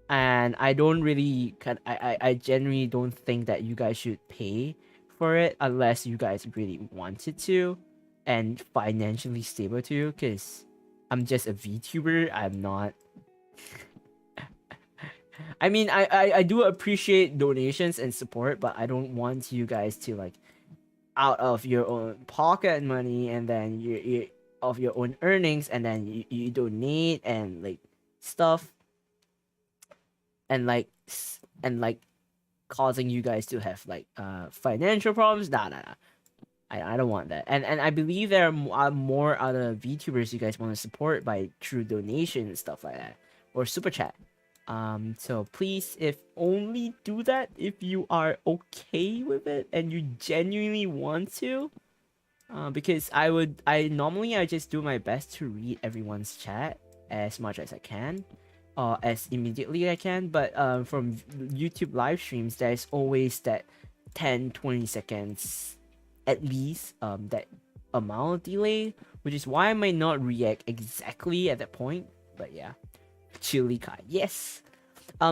and I don't really I genuinely don't think that you guys should pay for it unless you guys really wanted to and financially stable too, because I'm just a VTuber. I'm not I mean, I do appreciate donations and support, but I don't want you guys to, like, out of your own pocket money and then you of your own earnings, and then you donate and like stuff, and like causing you guys to have like financial problems. Nah. I don't want that. And I believe there are more other VTubers you guys want to support by through donation and stuff like that, or super chat. So please, if only do that if you are okay with it and you genuinely want to. Because I normally just do my best to read everyone's chat as much as I can, as immediately I can. But from YouTube live streams, there's always that 10-20 seconds at least, that amount of delay, which is why I might not react exactly at that point. But yeah. Chili Kai, yes.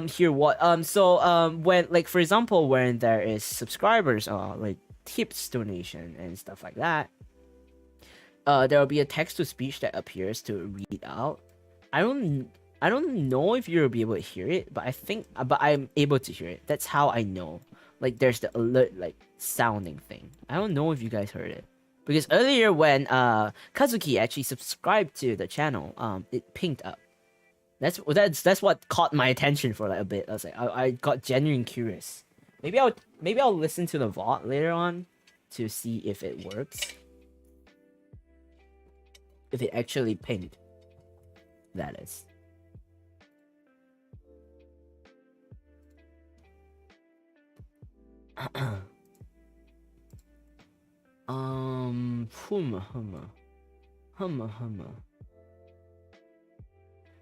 Here what when, like, for example, when there is subscribers like tips donation and stuff like that, there will be a text to speech that appears to read out. I don't know if you'll be able to hear it, but I think but I'm able to hear it. That's how I know. Like, there's the alert, like, sounding thing. I don't know if you guys heard it, because earlier when Kazuki actually subscribed to the channel, it pinged up That's what caught my attention for like a bit. I was like, I got genuinely curious. Maybe I'll listen to the VOD later on to see if it works. If it actually pinged. That is. Humma.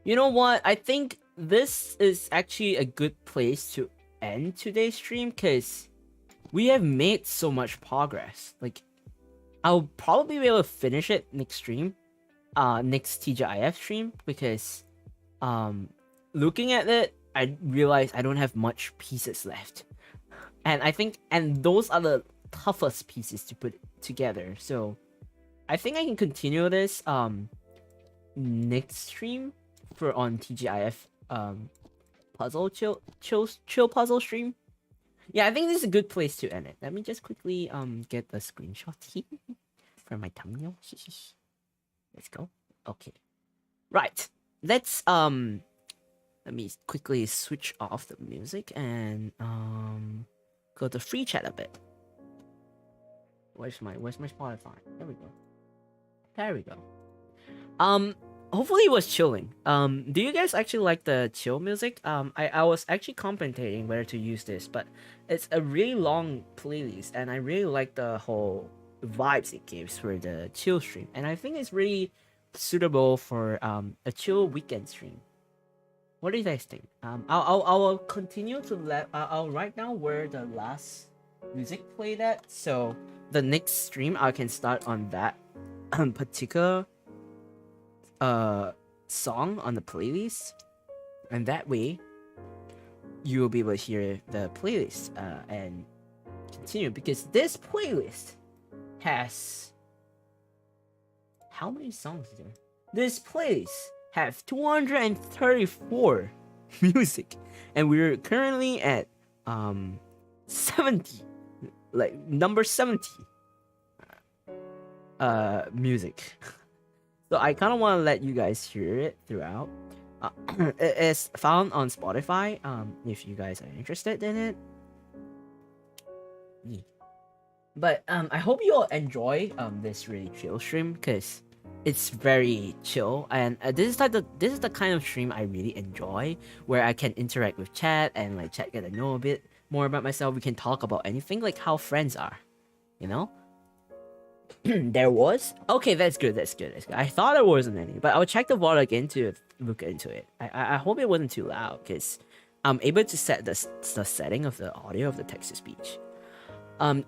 You know what? I think this is actually a good place to end today's stream because we have made so much progress. Like, I'll probably be able to finish it next stream, next TGIF stream, because looking at it, I realized I don't have much pieces left, and those are the toughest pieces to put together. So I think I can continue this next stream for on TGIF puzzle chill puzzle stream. Yeah, I think this is a good place to end it. Let me just quickly get the screenshot for my thumbnail. Let's go. Okay. Right. Let's let me quickly switch off the music and go to free chat a bit. Where's my Spotify? There we go. Hopefully it was chilling. Do you guys actually like the chill music? I was actually contemplating whether to use this, but it's a really long playlist and I really like the whole vibes it gives for the chill stream, and I think it's really suitable for a chill weekend stream. What do you guys think? I'll continue to I'll write down where the last music played at, so the next stream I can start on that particular song on the playlist, and that way you will be able to hear the playlist and continue, because this playlist has how many songs is there? This playlist has 234 music, and we're currently at 70, like number 70 music. So I kind of want to let you guys hear it throughout. It is found on Spotify, if you guys are interested in it. Yeah. But I hope you all enjoy this really chill stream, because it's very chill, and this is the kind of stream I really enjoy, where I can interact with chat and like chat get to know a bit more about myself. We can talk about anything, like how friends are, you know. There was? Okay, that's good. I thought there wasn't any, but I'll check the VOD again to look into it. I hope it wasn't too loud, because I'm able to set the setting of the audio of the text-to-speech.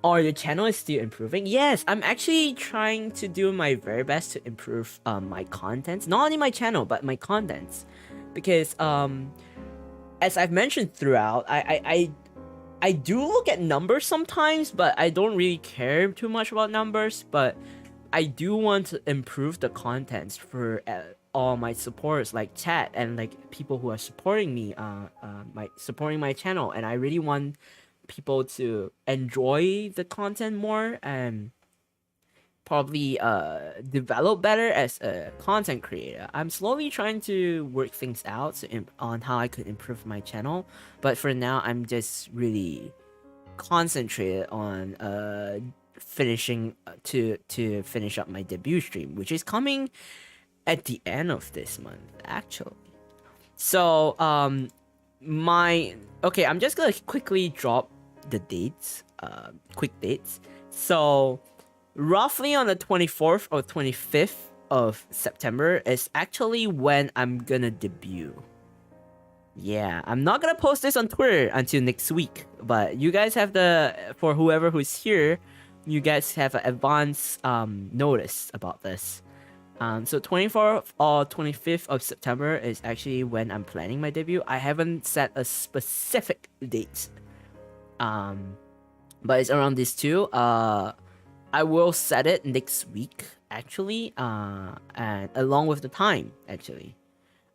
Or your channel is still improving? Yes, I'm actually trying to do my very best to improve my contents. Not only my channel, but my contents. Because as I've mentioned throughout, I do look at numbers sometimes, but I don't really care too much about numbers. But I do want to improve the contents for all my supporters, like chat and like people who are supporting me, supporting my channel. And I really want people to enjoy the content more and probably develop better as a content creator. I'm slowly trying to work things out on how I could improve my channel, but for now I'm just really concentrated on finishing to finish up my debut stream, which is coming at the end of this month actually. So okay, I'm just gonna quickly drop the dates, quick dates. So roughly on the 24th or 25th of September is actually when I'm gonna debut. Yeah, I'm not gonna post this on Twitter until next week, but you guys have for whoever who's here, you guys have an advance notice about this. So 24th or 25th of September is actually when I'm planning my debut. I haven't set a specific date, but it's around these two. I will set it next week actually, and along with the time actually.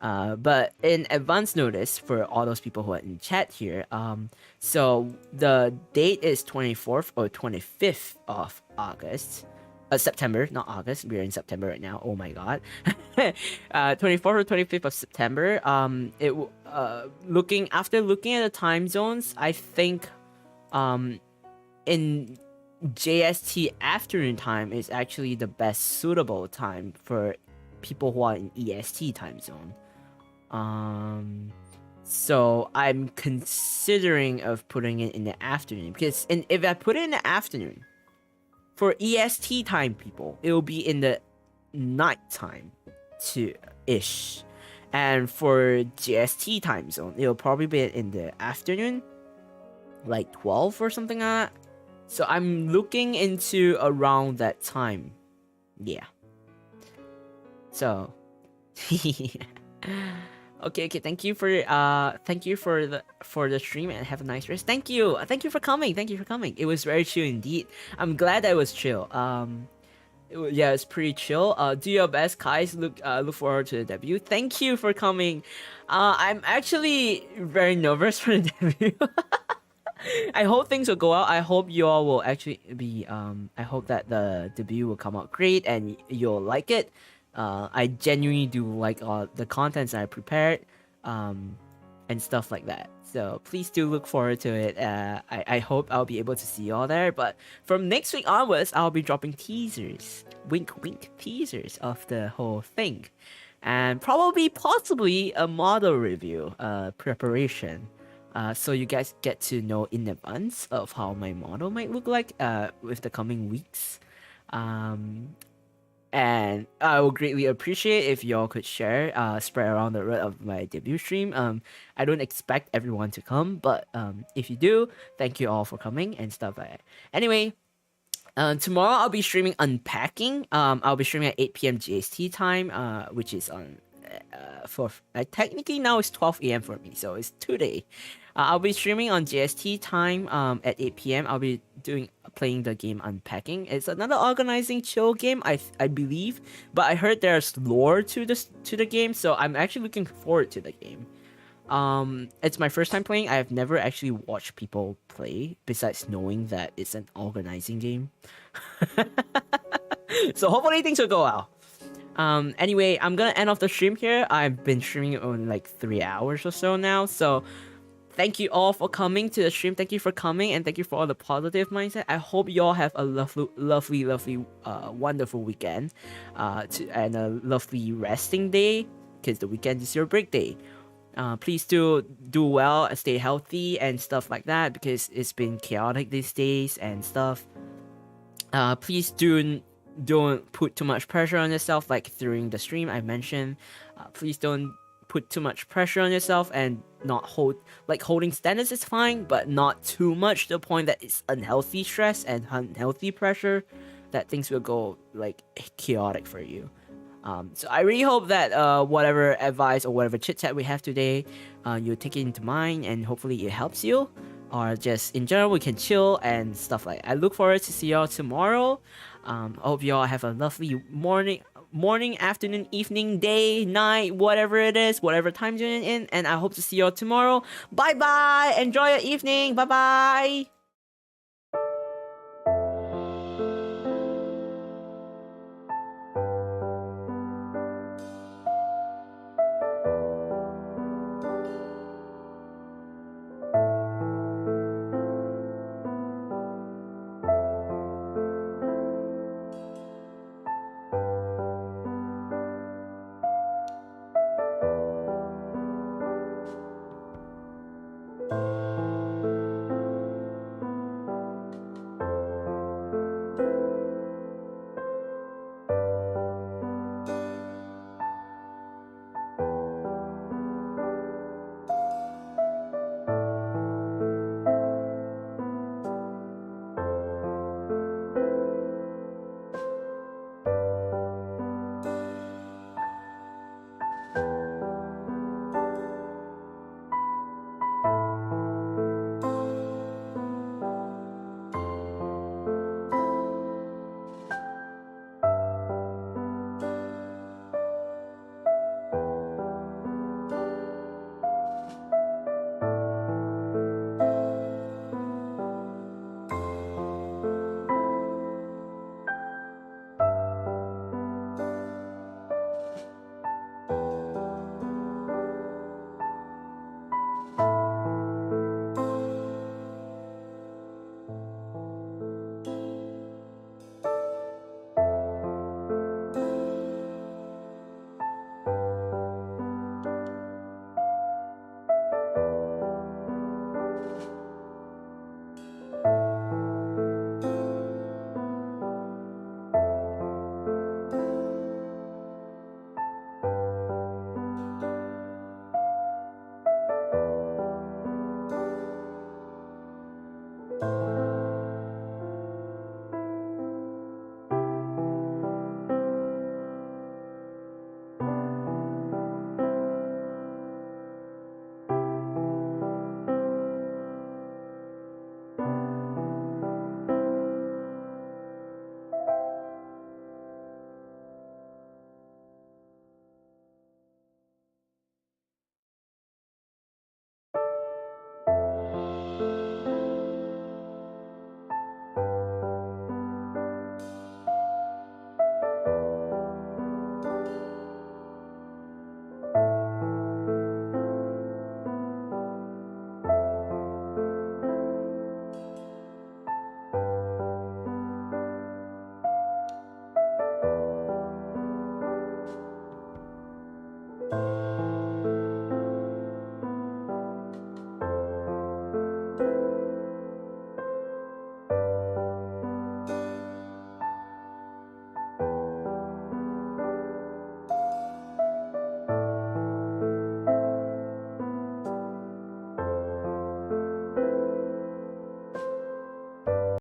But in advance notice for all those people who are in chat here, so the date is 24th or 25th of August. September, not August. We're in September right now. Oh my god. 24th or 25th of September. Looking at the time zones, I think in JST afternoon time is actually the best suitable time for people who are in EST time zone. So I'm considering of putting it in the afternoon, because if I put it in the afternoon, for EST time people, it will be in the night time ish. And for GST time zone, it will probably be in the afternoon, like 12 or something like that. So I'm looking into around that time. Yeah. So okay, thank you for the stream, and have a nice rest. Thank you for coming. It was very chill indeed. I'm glad that was chill. It's pretty chill. Do your best, guys. Look forward to the debut. Thank you for coming. I'm actually very nervous for the debut. I hope things will go out. I hope you all will actually be I hope that the debut will come out great and you'll like it. I genuinely do like the contents I prepared, and stuff like that. So please do look forward to it. I hope I'll be able to see you all there. But from next week onwards, I'll be dropping teasers, wink wink teasers of the whole thing, and possibly a model review preparation. So you guys get to know in advance of how my model might look like with the coming weeks. And I would greatly appreciate if y'all could share, spread around the word of my debut stream. I don't expect everyone to come, but if you do, thank you all for coming and stuff like that. Anyway, tomorrow I'll be streaming unpacking. I'll be streaming at 8 p.m. GST time, which is on technically now it's 12 a.m. for me, so it's today. I'll be streaming on GST time at 8 p.m. I'll be playing the game Unpacking. It's another organizing chill game, I believe, but I heard there's lore to the game, so I'm actually looking forward to the game. It's my first time playing. I have never actually watched people play besides knowing that it's an organizing game. So hopefully things will go well. Anyway, I'm gonna end off the stream here. I've been streaming it on like 3 hours or so now, so thank you all for coming to the stream. Thank you for coming, and thank you for all the positive mindset. I hope you all have a lovely, wonderful weekend, and a lovely resting day, because the weekend is your break day. Please do well and stay healthy and stuff like that, because it's been chaotic these days and stuff. Please don't put too much pressure on yourself, like during the stream I mentioned. Please don't put too much pressure on yourself, and not holding standards is fine, but not too much to the point that it's unhealthy stress and unhealthy pressure, that things will go like chaotic for you. So I really hope that whatever advice or whatever chit chat we have today, you take it into mind, and hopefully it helps you, or just in general we can chill and stuff like that. I look forward to see y'all tomorrow. I hope y'all have a lovely morning, afternoon, evening, day, night, whatever it is, whatever time you're in, and I hope to see y'all tomorrow. Bye bye. Enjoy your evening. Bye bye.